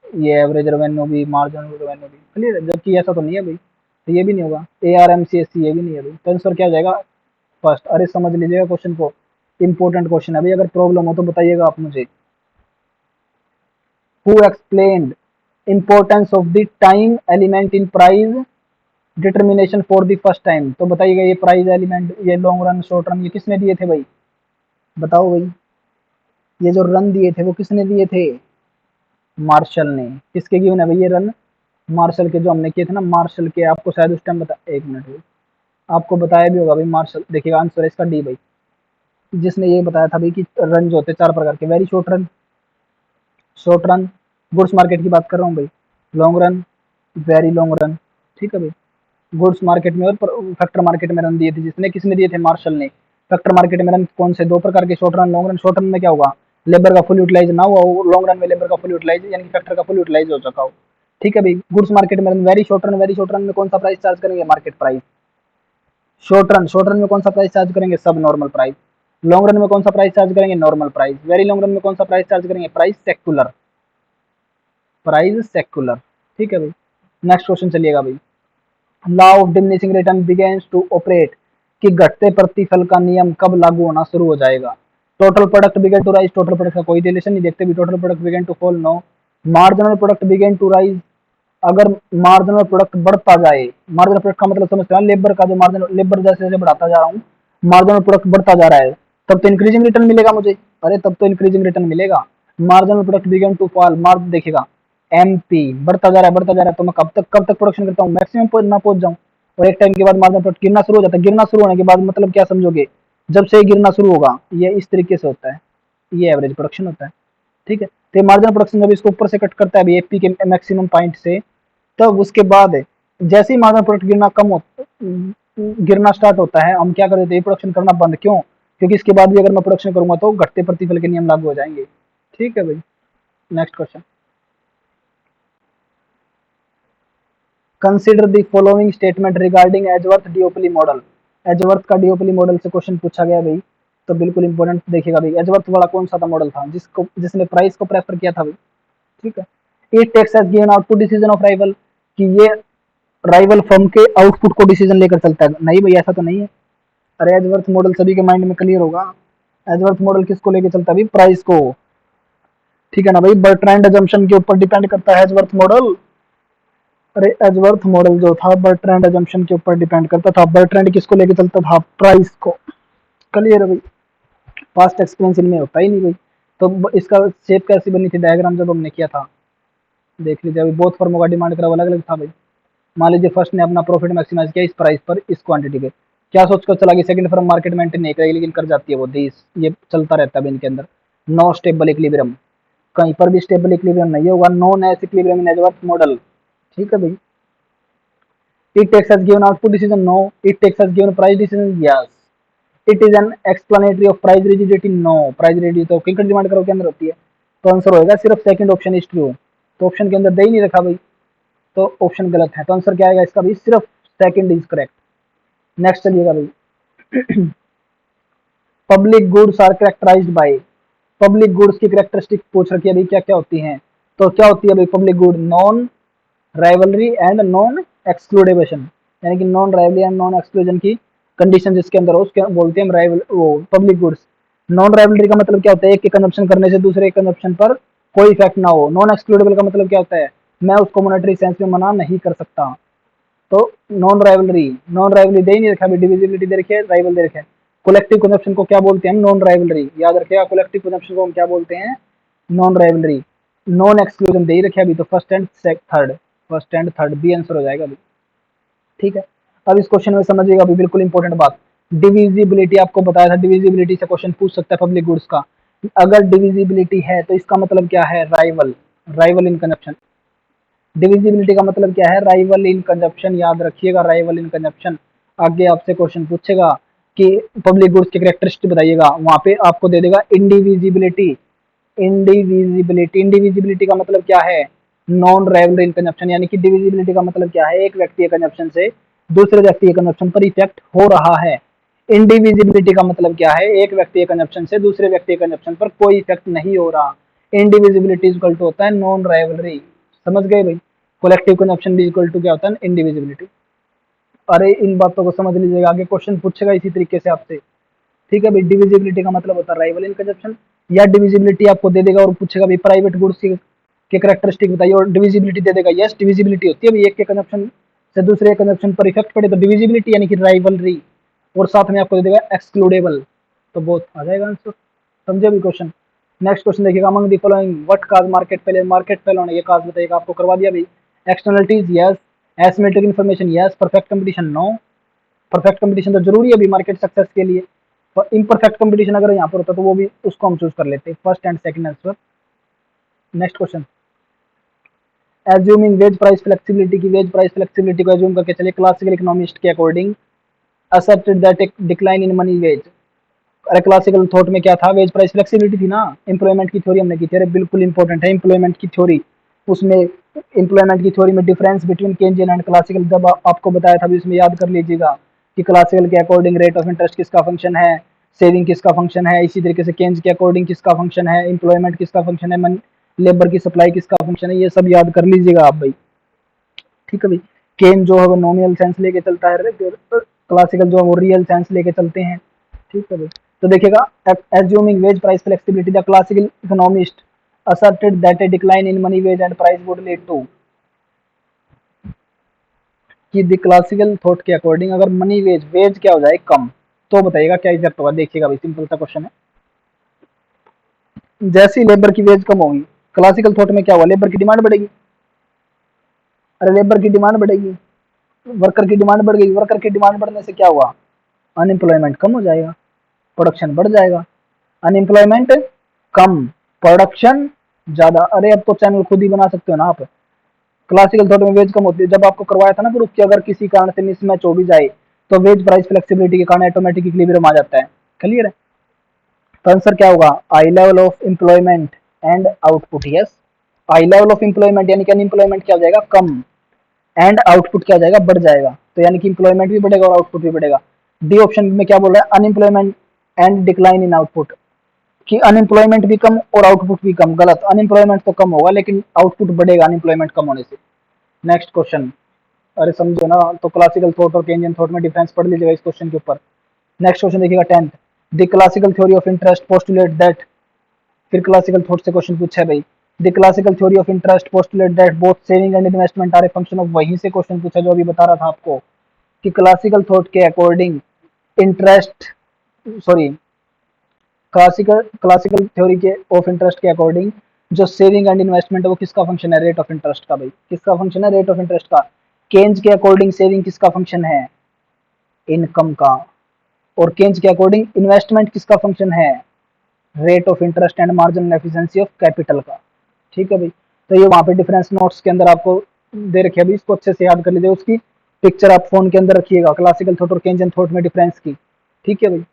Speaker 1: ये एवरेज रेवेन्यू भी मार्जिनल रेवेन्यू भी क्लियर है, जबकि ऐसा तो नहीं है भाई, तो ये भी नहीं होगा। A R M C S C ये भी नहीं है भाई, तो आंसर क्या हो जाएगा फर्स्ट। अरे समझ लीजिएगा क्वेश्चन को, इंपॉर्टेंट क्वेश्चन है भाई, अगर प्रॉब्लम हो तो बताइएगा आप मुझे। Who explained importance of the time element in price determination for the first time. तो बताइएगा ये प्राइस एलिमेंट, ये लॉन्ग रन शॉर्ट रन, ये किसने दिए थे भाई, बताओ भाई। ये जो रन दिए थे वो किसने दिए थे, मार्शल ने। किसके गिवन है भाई ये रन, मार्शल के, जो हमने किए थे ना मार्शल के, आपको शायद उस टाइम बता, एक मिनट भाई, आपको बताया भी होगा भाई मार्शल। देखिएगा आंसर है इसका डी भाई, जिसने ये बताया था भाई कि रन जो होते हैं चार प्रकार के, very short run, short run, goods market की बात कर रहा हूँ भाई, long run, very long run. ठीक है भाई, गुड्स मार्केट में और फैक्टर मार्केट में रन दिए थे, जिसने किसने दिए थे, मार्शल ने। फैक्टर मार्केट में रन कौन से, दो प्रकार के, short run long run. Short run में क्या होगा, लेबर का फुल यूटिलाइज ना हुआ हो, लॉन्ग रन में लेबर का फुल यूटिलाइज यानी कि फैक्टर का फुल यूटिलाइज हो चुका हो। ठीक है भाई, गुड्स मार्केट में run, very short run, very short run में कौन सा प्राइस चार्ज करेंगे, market price. Short run, short run में कौन सा प्राइस चार्ज करेंगे, सब नॉर्मल प्राइस। लॉन्ग रन में कौन सा प्राइस चार्ज करेंगे, normal price. Very long run में कौन सा प्राइस चार्ज करेंगे, प्राइस सेक्युलर, प्राइस सेक्युलर। ठीक है भाई, नेक्स्ट क्वेश्चन चलिएगा भाई। Law of diminishing return begins to operate, कि घटते प्रतिफल का नियम कब लागू होना शुरू हो जाएगा। Total product begin to rise, total product का कोई रिलेशन नहीं देखते भी, total product begin to fall, no. Marginal product begin to rise, अगर मार्जिनल प्रोडक्ट बढ़ता जाए, मार्जिनल प्रोडक्ट का मतलब समझते हैं, लेबर का जो मार्जिनल, लेबर जैसे जैसे बढ़ाता जा रहा हूँ, मार्जिनल प्रोडक्ट बढ़ता जा रहा है, तब तो इंक्रीजिंग रिटर्न मिलेगा मुझे। अरे तब तो इंक्रीजिंग रिटर्न मिलेगा। Marginal product begin to fall, margin देखिएगा एमपी बढ़ता जा रहा है, बढ़ता जा रहा है, तो मैं कब तक प्रोडक्शन करता हूँ, मैक्सिमम ना पहुंच जाऊँ, और एक टाइम के बाद मार्जिनल प्रोडक्ट गिरना शुरू हो जाता है। गिरना शुरू होने के बाद मतलब क्या समझोगे, जब से गिरना शुरू होगा, ये इस तरीके से होता है, ये एवरेज प्रोडक्शन होता है। ठीक है, तो मार्जिनल प्रोडक्शन जब इसको ऊपर से कट करता है एपी के मैक्सिमम पॉइंट से, तब उसके बाद जैसे ही मार्जिनल प्रोडक्ट गिरना कम हो, गिरना स्टार्ट होता है, हम क्या कर देते हैं, प्रोडक्शन करना बंद। क्यों, क्योंकि इसके बाद भी अगर मैं प्रोडक्शन करूंगा तो घटते प्रतिफल के नियम लागू हो जाएंगे। ठीक है भाई, next question. Consider the following statement regarding Edgeworth duopoly model. Edgeworth का डिओपली मॉडल से क्वेश्चन पूछा गया भाई, तो बिल्कुल इंपॉर्टेंट देखिएगा भाई। एजवर्थ वाला कौन सा था मॉडल था, जिसको जिसने प्राइस को प्रेफर किया था भाई। ठीक है, it takes as given output decision of rival, कि ये राइवल फर्म के आउटपुट को डिसीजन लेकर चलता है। नहीं भाई ऐसा तो नहीं है। अरे एजवर्थ मॉडल सभी के माइंड में क्लियर होगा। एजवर्थ मॉडल किसको लेकर चलता है भाई, प्राइस को। ठीक है ना भाई, बर्ट्रैंड अजम्पशन के ऊपर डिपेंड करता है एजवर्थ मॉडल। अरे एजवर्थ मॉडल जो था बर्ट्रैंड अजम्पशन के ऊपर डिपेंड करता था। बर्ट्रैंड किसको लेके चलता था, प्राइस को। क्लियर है भाई, पास्ट एक्सपीरियंस इनमें होता ही नहीं भाई। तो इसका शेप कैसी बनी थी, डायग्राम जब हमने किया था, देख लीजिए अभी, बहुत फर्मों का डिमांड करा अलग अलग था भाई। मान लीजिए फर्स्ट ने अपना प्रॉफिट मैक्सिमाइज किया इस प्राइस पर, इस क्वांटिटी पे, क्या सोच कर चला गया, सेकंड फर्म मार्केट मेंटेन नहीं करेगी लेकिन कर जाती है वो देश, ये चलता रहता है इनके अंदर। नो स्टेबल इक्विलिब्रियम, कहीं पर भी स्टेबल इक्विलिब्रियम नहीं होगा, no Nash equilibrium in Edgeworth model. ठीक है भाई, it takes as given output decision, no. It takes as given price decision, yes. It is an explanatory of price rigidity, no. Price rigidity तो clicker demand करो के अंदर होती है, तो आंसर होएगा सिर्फ सेकंड ऑप्शन इज ट्रू। तो ऑप्शन के अंदर दे ही नहीं रखा भाई, तो ऑप्शन गलत है। तो आंसर क्या आएगा इसका भी, सिर्फ सेकंड इज करेक्ट। नेक्स्ट चलिएगा भाई। Public goods are characterized by, public goods की कैरेक्टरिस्टिक पूछ रखी है भाई, क्या क्या होती हैं। तो क्या होती है भाई public good, non rivalry and non exclusion, यानी कि non rivalry and non exclusion की कंडीशन जिसके अंदर हो उसके बोलते हैं हम राइवल वो पब्लिक गुड्स। नॉन राइवलरी का मतलब क्या होता है, एक के कंजप्शन करने से दूसरे के कंजप्शन पर कोई इफेक्ट ना हो। नॉन एक्सक्लूडेबल का मतलब क्या होता है, मैं उसको मॉनेटरी सेंस में मना नहीं कर सकता। तो नॉन राइवलरी दे ही नहीं रखा, डिविजिबिलिटी दे रखी है, राइवल दे रखा है। कलेक्टिव कंजप्शन को क्या बोलते हैं हम, नॉन राइवलरी, याद रखेगा कलेक्टिव कंजप्शन को हम क्या बोलते हैं, नॉन राइवलरी। नॉन एक्सक्लूजन दे ही रखे अभी, तो first and third, first and third B answer हो जाएगा अभी। ठीक है, अब इस क्वेश्चन में समझिएगा अभी बिल्कुल इंपॉर्टेंट बात, डिविजिबिलिटी आपको बताया था, डिविजिबिलिटी से क्वेश्चन पूछ सकता है पब्लिक गुड्स का। अगर डिविजिबिलिटी है तो इसका मतलब क्या है, राइवल, राइवल इन कंजप्शन। डिविजिबिलिटी का मतलब क्या है, राइवल इन कंजप्शन, याद रखिएगा राइवल इन कंजप्शन। आगे आपसे क्वेश्चन पूछेगा कि पब्लिक गुड्स के कैरेक्टरिस्टिक बताइएगा, वहां पे आपको दे देगा इंडिविजिबिलिटी। इंडिविजिबिलिटी, इंडिविजिबिलिटी का मतलब क्या है, नॉन राइवल इन कंजप्शन, यानी कि डिविजिबिलिटी का मतलब क्या है, एक व्यक्ति के कंजप्शन से दूसरे व्यक्ति के कंजप्शन पर इफेक्ट हो रहा है। इंडिविजिबिलिटी का मतलब क्या है, एक व्यक्ति के कंजप्शन से दूसरे व्यक्ति के कंजप्शन पर कोई इफेक्ट नहीं हो रहा। इंडिविजिबिलिटी इक्वल टू होता है नॉन राइवलरी, समझ गए भाई। कलेक्टिव कंजप्शन भी इक्वल टू क्या होता है, इंडिविजिबिलिटी। अरे इन बातों को समझ लीजिएगा, आगे क्वेश्चन पूछेगा इसी तरीके से आपसे। ठीक है भाई, डिविजिबिलिटी का मतलब होता है राइवल इन कंजप्शन, या डिविजिबिलिटी आपको दे देगा और पूछेगा भाई प्राइवेट गुड्स के कैरेक्टरिस्टिक बताइए, और डिविजिबिलिटी दे देगा, यस डिविजिबिलिटी होती है भाई, एक के कंजप्शन से दूसरे कंजप्शन पर इफेक्ट पड़े तो डिविजिबिलिटी यानी कि राइवलरी, और साथ में आपको दे देगा एक्सक्लूडेबल, तो बहुत आ जाएगा आंसर। समझे भी क्वेश्चन। नेक्स्ट क्वेश्चन देखिएगा, among the following what cause market fail, market fail होने ये काज बताइएगा, आपको करवा दिया भाई। Externalities yes, asymmetric information yes, perfect competition no. Perfect competition तो जरूरी है अभी मार्केट सक्सेस के लिए, और इम्परफेक्ट कंपटीशन अगर यहाँ पर होता तो वो भी उसको हम चूज कर लेते, first and second answer. Next question, assuming wage price flexibility की, वेज प्राइस फ्लेक्सिबिलिटी को एज्यूम करके चलिए, क्लासिकल इकोनॉमिस्ट के अकॉर्डिंग एक्सेप्टेड दैट एक डिक्लाइन इन मनी वेज। अरे क्लासिकल थॉट में क्या था, वेज प्राइस फ्लेक्सिबिलिटी थी ना, एम्प्लॉयमेंट की थ्योरी हमने की थी, अरे बिल्कुल इंपॉर्टेंट है एम्प्लॉयमेंट की थ्योरी। उसमें एम्प्लॉयमेंट की थ्योरी में difference between Keynesian and classical जब आपको बताया था, इसमें याद कर लीजिएगा कि क्लासिकल के अकॉर्डिंग रेट ऑफ इंटरेस्ट किसका फंक्शन है, सेविंग किसका फंक्शन है, इसी तरीके से केंज के अकॉर्डिंग किसका फंक्शन है, एम्प्लॉयमेंट किसका फंक्शन है, लेबर की सप्लाई किसका फंक्शन है, ये सब याद कर लीजिएगा आप भाई। ठीक है भाई, केन जो है वो नॉमिनल सेंस लेके चलता है, क्लासिकल जो है वो रियल सेंस लेके चलते हैं। ठीक है भाई, तो देखिएगा, assuming wage price flexibility the classical economist asserted that a decline in money wage and price would lead to, कि द क्लासिकल थॉट के अकॉर्डिंग अगर मनी वेज, वेज क्या हो जाए कम, तो बताइएगा क्या इफेक्ट होगा। देखिएगा भाई सिंपल सा क्वेश्चन है, जैसी लेबर की वेज कम होगी, क्लासिकल थॉट में क्या हुआ, लेबर की डिमांड बढ़ेगी। अरे लेबर की डिमांड बढ़ेगी, वर्कर की डिमांड बढ़ गई, वर्कर की डिमांड बढ़ने से क्या हुआ, अनएम्प्लॉयमेंट कम हो जाएगा, प्रोडक्शन बढ़ जाएगा। अनएम्प्लॉयमेंट कम, प्रोडक्शन ज्यादा। अरे अब तो चैनल खुद ही बना सकते हो ना आप। क्लासिकल थॉट में वेज कम होती है, जब आपको करवाया था ना प्रूफ कि अगर किसी कारण से मिसमैच हो भी जाए तो वेज प्राइस फ्लेक्सिबिलिटी के कारण ऑटोमेटिक इक्विलिब्रियम आ जाता है। क्लियर है, तो आंसर क्या होगा, high level of employment and output. Yes, high level of employment यानी कि अनएम्प्लॉयमेंट क्या हो जाएगा, कम, एंड आउटपुट क्या हो जाएगा, बढ़ जाएगा। तो यानी कि एम्प्लॉयमेंट भी बढ़ेगा और आउटपुट भी बढ़ेगा। डी ऑप्शन में क्या बोल रहा है, unemployment and decline in output, कि अनएम्प्लॉयमेंट भी कम और आउटपुट भी कम। गलत, अनएम्प्लॉयमेंट तो कम होगा लेकिन आउटपुट बढ़ेगा अनएम्प्लॉयमेंट कम होने से। नेक्स्ट क्वेश्चन, अरे समझो ना, तो क्लासिकल थॉट और केंजियन थॉट में डिफरेंस पढ़ लीजिएगा इस क्वेश्चन के ऊपर। नेक्स्ट क्वेश्चन देखिएगा 10th, the classical theory of interest postulate that, फिर क्लासिकल थॉट से क्वेश्चन पूछा है भाई। The classical theory of interest postulate that both saving and investment are a function of, वहीं से क्वेश्चन पूछा जो अभी बता रहा था आपको, कि क्लासिकल थॉट के according interest, sorry, classical classical theory के ऑफ इंटरेस्ट के अकॉर्डिंग जो सेविंग एंड इन्वेस्टमेंट है वो किसका फंक्शन है, रेट ऑफ इंटरेस्ट का भाई। किसका फंक्शन है, रेट ऑफ इंटरेस्ट का। केन्स के अकॉर्डिंग सेविंग किसका फंक्शन है, इनकम का। और केन्स के अकॉर्डिंग इन्वेस्टमेंट किसका फंक्शन है, rate of interest and marginal efficiency of capital का। ठीक है भाई, तो ये वहां पे डिफरेंस नोट्स के अंदर आपको दे रखे है, इसको अच्छे से याद कर लीजिए, उसकी पिक्चर आप फोन के अंदर रखिएगा, क्लासिकल थॉट और केंजियन थॉट में डिफरेंस की। ठीक है भाई,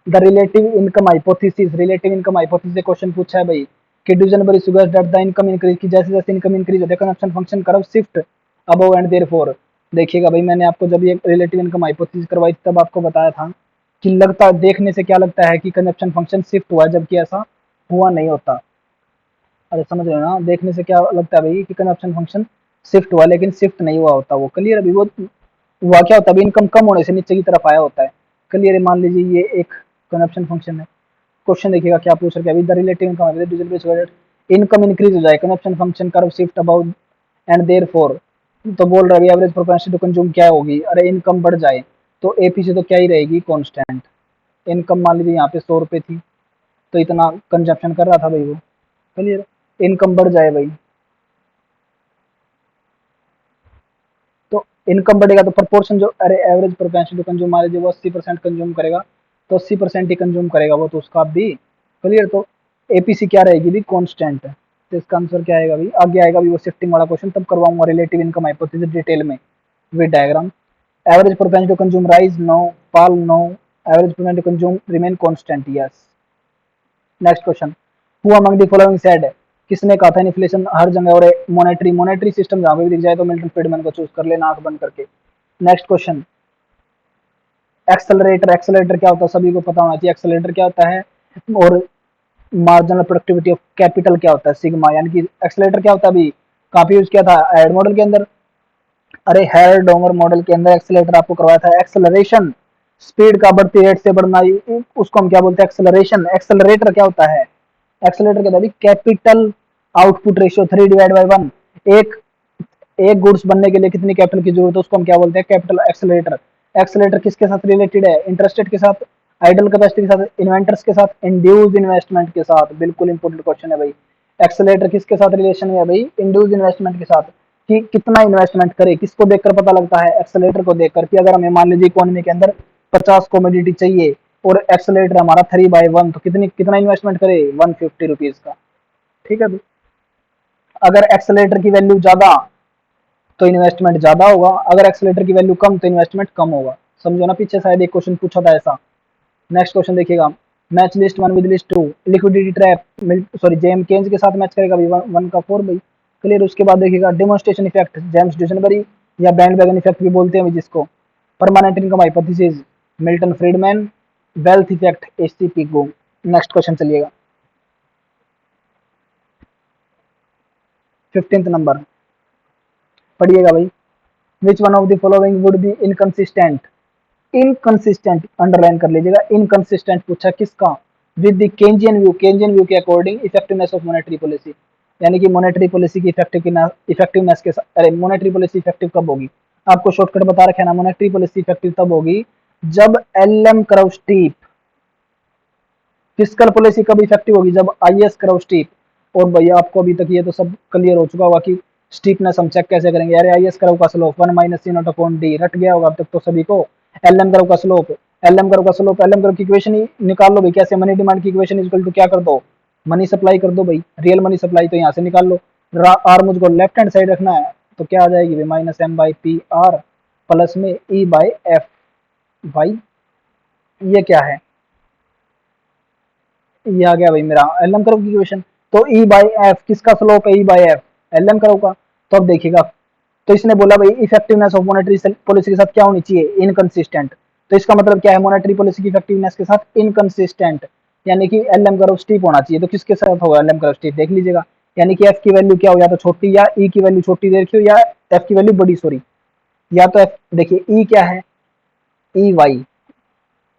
Speaker 1: the relative income hypothesis, relative income hypothesis से क्वेश्चन पूछा है भाई, कि डिवीजन बरी sugars that the income increase, की जैसे जैसे इनकम इंक्रीज होता है consumption function curve shift above and therefore. देखिएगा भाई, मैंने आपको जब ये रिलेटिव इनकम हाइपोथेसिस करवाई थी तब आपको बताया था कि लगता, देखने से क्या लगता है कि कंजप्शन फंक्शन शिफ्ट हुआ है, जबकि ऐसा हुआ नहीं होता। अरे समझ रहे हो ना, देखने से क्या लगता है भाई कि कंजप्शन फंक्शन शिफ्ट हुआ, लेकिन शिफ्ट नहीं हुआ होता वो। क्लियर? अभी वो हुआ क्या होता है, अभी इनकम कम होने से नीचे की तरफ आया होता है। क्लियर है? मान लीजिए ये एक कंजप्शन फंक्शन है। क्वेश्चन देखिएगा क्या पूछ रखा है, with the relative income income increase हो जाए, consumption function curve shift about and therefore. तो बोल रहा है एवरेज प्रोपेंसिटी टू कंज्यूम क्या होगी? अरे इनकम बढ़ जाए तो एपीसी तो क्या ही रहेगी, कांस्टेंट। इनकम मान लीजिए यहाँ पे 100 रुपए थी, तो इतना कंजप्शन कर रहा था भाई वो। क्लियर? इनकम बढ़ जाए भाई, तो इनकम बढ़ेगा तो प्रपोर्शन जो, अरे एवरेज प्रोपेंसिटी टू कंज्यूम मान लीजिए वो 80% कंज्यूम करेगा, तो 80% ही कंज्यूम करेगा वो, तो उसका भी। क्लियर? तो एपीसी क्या रहेगी भी, कांस्टेंट। तो इसका आंसर क्या आएगा भी, आगे आएगा भी वो शिफ्टिंग वाला क्वेश्चन, तब करवाऊंगा रिलेटिव इनकम हाइपोथेसिस डिटेल में with diagram. Average propensity to consume rise, no. Fall, no. Average propensity to consume remain constant, yes. Next question, who among the following said, किसने कहा था इन्फ्लेशन हर जगह और monetary monetary system जहां पे भी दिख जाए तो मिल्टन फ्रीडमैन को चूज कर लेना आंख बंद करके। Next question, accelerator. एक्सेलरेटर क्या होता है सभी को पता होना चाहिए, एक्सेलरेटर क्या होता है। और मार्जिनल प्रोडक्टिविटी ऑफ कैपिटल क्या होता है, सिग्मा। यानी कि एक्सेलरेटर क्या होता है, अभी कहाँ पे यूज किया था, एड मॉडल के अंदर। अरे हेयर डोंगर मॉडल के अंदर एक्सेलरेटर आपको करवाया था। एक्सेलरेशन स्पीड का बढ़ती रेट से बढ़ना, उसको हम क्या बोलते हैं, एक्सेलरेशन। एक्सेलरेटर क्या होता है, एक्सेलरेटर क्या होता है, कैपिटल आउटपुट रेशियो 3/1। एक एक गुड्स बनने के लिए कितनी कैपिटल की जरूरत है, उसको हम क्या बोलते हैं, कैपिटल। एक्सेलरेटर। एक्सेलरेटर किसके साथ रिलेटेड है, इंटरेस्ट रेट के साथ, आइडल कैपेसिटी के साथ, इन्वेंटर्स के साथ, इंड्यूस्ड इन्वेस्टमेंट के साथ। बिल्कुल इंपोर्टेंट क्वेश्चन है भाई। एक्सेलरेटर किसके साथ रिलेशन में है भाई, इंड्यूस्ड इन्वेस्टमेंट के साथ। कि कितना इन्वेस्टमेंट करे, किसको देखकर पता लगता है, एक्सेलरेटर को देखकर। कि अगर हमें मान लीजिए इकोनॉमी के अंदर 50 कॉमोडिटी चाहिए और एक्सेलरेटर हमारा 3/1, तो कितनी कितना इन्वेस्टमेंट करे, 150 रुपीज का। ठीक है भाई। अगर एक्सेलरेटर की वैल्यू ज्यादा तो इन्वेस्टमेंट ज्यादा होगा, अगर एक्सेलेटर की वैल्यू कम तो इन्वेस्टमेंट कम होगा। समझो ना, पीछे शायद एक क्वेश्चन पूछा था ऐसा। नेक्स्ट क्वेश्चन देखिएगा, match list one with list two, liquidity trap sorry James Keynes के साथ मैच करेगा, वन का 4 भाई। क्लियर? उसके बाद देखिएगा डेमोन्स्ट्रेशन इफेक्ट, जेम्स ड्यूसनबरी या बैंड वैगन इफेक्ट भी बोलते हैं जिसको। Permanent income hypothesis, Milton Friedman. Wealth effect, HCP go. Next question चलिएगा, 15th नंबर पढ़िएगा भाई। Which one of the following would be inconsistent. Inconsistent underline कर लीजिएगा, इनकंसिस्टेंट पूछा किसका, with the Keynesian view. Keynesian view के according effectiveness of monetary policy. यानी कि मॉनेटरी पॉलिसी की इफेक्टिवनेस के साथ, अरे मॉनेटरी पॉलिसी इफेक्टिव कब होगी, आपको शॉर्टकट बता रखे ना, मॉनेटरी पॉलिसी इफेक्टिव तब होगी जब LM curve steep. Fiscal policy कब इफेक्टिव होगी, जब आईएस कर्व स्टीप। और भैया आपको अभी तक ये तो सब क्लियर हो चुका होगा कि स्टीपनेस हम चेक कैसे करेंगे। अरे आईएस कर्व का slope 1 minus C not upon D, रट गया होगा अब तक तो सभी को। एलएम कर्व का स्लोप, एलएम कर्व का स्लोप, एलएम कर्व की इक्वेशन ही निकाल लो भाई, कैसे, मनी डिमांड की इक्वेशन इक्वल टू क्या कर दो, मनी सप्लाई कर दो भाई, रियल मनी सप्लाई, तो यहाँ से निकाल लो। आर मुझको लेफ्ट हैंड साइड रखना है, तो क्या आ जाएगी भाई, minus M by P R plus में ई बाई एफ। भाई ये क्या है, ये आ गया भाई मेरा एलएम कर्व की इक्वेशन। तो ई बाई एफ किसका स्लोप है, ई बाई एफ एलएम कर्व का। तो अब देखिएगा, तो इसने बोला भाई इफेक्टिवनेस ऑफ मॉनेटरी पॉलिसी के साथ क्या होनी चाहिए, इनकंसिस्टेंट। तो इसका मतलब क्या है, मॉनेटरी पॉलिसी की इफेक्टिवनेस के साथ इनकंसिस्टेंट, यानी कि एलएम कर्व स्टीप होना चाहिए। तो किसके साथ होगा एलएम कर्व स्टीप, देख लीजिएगा। यानी कि एफ की वैल्यू क्या हो, या तो छोटी, या ई की वैल्यू छोटी दे रखी हो, या एफ की वैल्यू बड़ी, सॉरी। या तो एफ देखिए, ई क्या है, ई वाई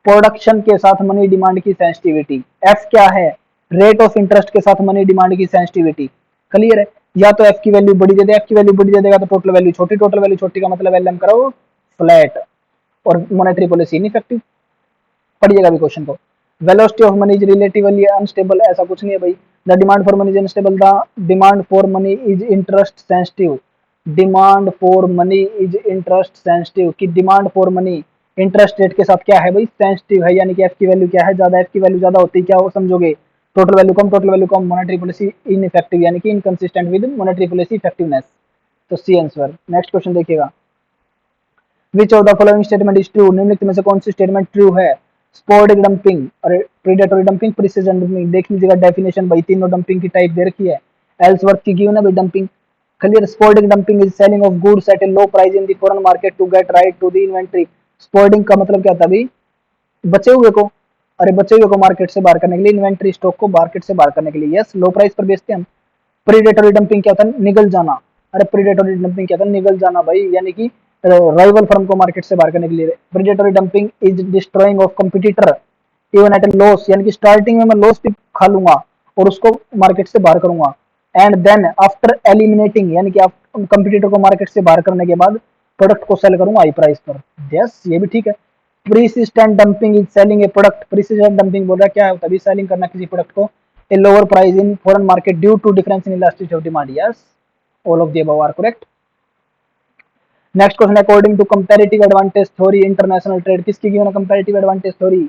Speaker 1: प्रोडक्शन के साथ मनी डिमांड की सेंसिटिविटी। एफ क्या है, रेट ऑफ इंटरेस्ट के साथ मनी डिमांड की सेंसिटिविटी। क्लियर है? या तो एफ की वैल्यू बड़ी दे दे, एफ की वैल्यू बड़ी दे देगा तो टोटल वैल्यू छोटी, टोटल वैल्यू छोटी का मतलब एलएम करो फ्लैट, और मॉनेटरी पॉलिसी इनइफेक्टिव। पढ़िएगा भी क्वेश्चन को। Velocity of money is relatively unstable, ऐसा कुछ नहीं है भाई। The demand for money is unstable, the demand for money is interest sensitive. Demand for money is interest sensitive, की demand for money interest rate के साथ क्या है भाई, सेंसिटिव है। यानी कि एफ की वैल्यू क्या है, ज्यादा, एफ की वैल्यू ज्यादा होती है क्या हो समझोगे, टोटल वैल्यू कम, टोटल वैल्यू कम, मॉनेटरी पॉलिसी इनइफेक्टिव, यानी कि inconsistent with monetary policy effectiveness. तो सी आंसर। नेक्स्ट क्वेश्चन देखिएगा, विच of the following statement is true, निम्नलिखित में से कौन सी स्टेटमेंट ट्रू है। स्पोर्डिक डंपिंग, अरे प्रीडेटरी डंपिंग, प्रिसिजन डंपिंग, देख लीजिएगा डेफिनेशन भाई, तीनों डंपिंग की टाइप दे रखी है। एल्सवर्थ की गिवन है भाई dumping. Clear. Sporting dumping is selling of goods at a low price in the foreign market to get right to the inventory. Sporting का मतलब क्या था भाई, बचे हुए को, अरे बचे हुए को मार्केट से बाहर करने के लिए, इन्वेंट्री स्टॉक को मार्केट से बाहर करने के लिए। यस, लो प्राइस पर बेचते हैं हम। प्रीडेटरी डंपिंग क्या था, निगल जाना। अरे प्रीडेटरी डंपिंग क्या था, निगल जाना भाई, यानी कि राइवल फर्म को मार्केट से बाहर करने के लिए। Predatory dumping is destroying of competitor even at A loss, यानी कि स्टार्टिंग में मैं लॉस भी खा लूंगा और उसको मार्केट से बाहर करूंगा। एंड देन आफ्टर एलिमिनेटिंग, यानी कि आप कंपटीटर को मार्केट से बाहर करने के बाद प्रोडक्ट को सेल करूंगा हाई प्राइस पर। यस, ये भी ठीक है। Persistent dumping is selling a product. Persistent dumping बोल रहा है क्या होता है, सेलिंग करना किसी प्रोडक्ट को a lower price in foreign market due to difference in elasticity of demand. Yes, all of the above are correct. Next question, according to comparative advantage theory international trade, किसकी given है comparative advantage theory?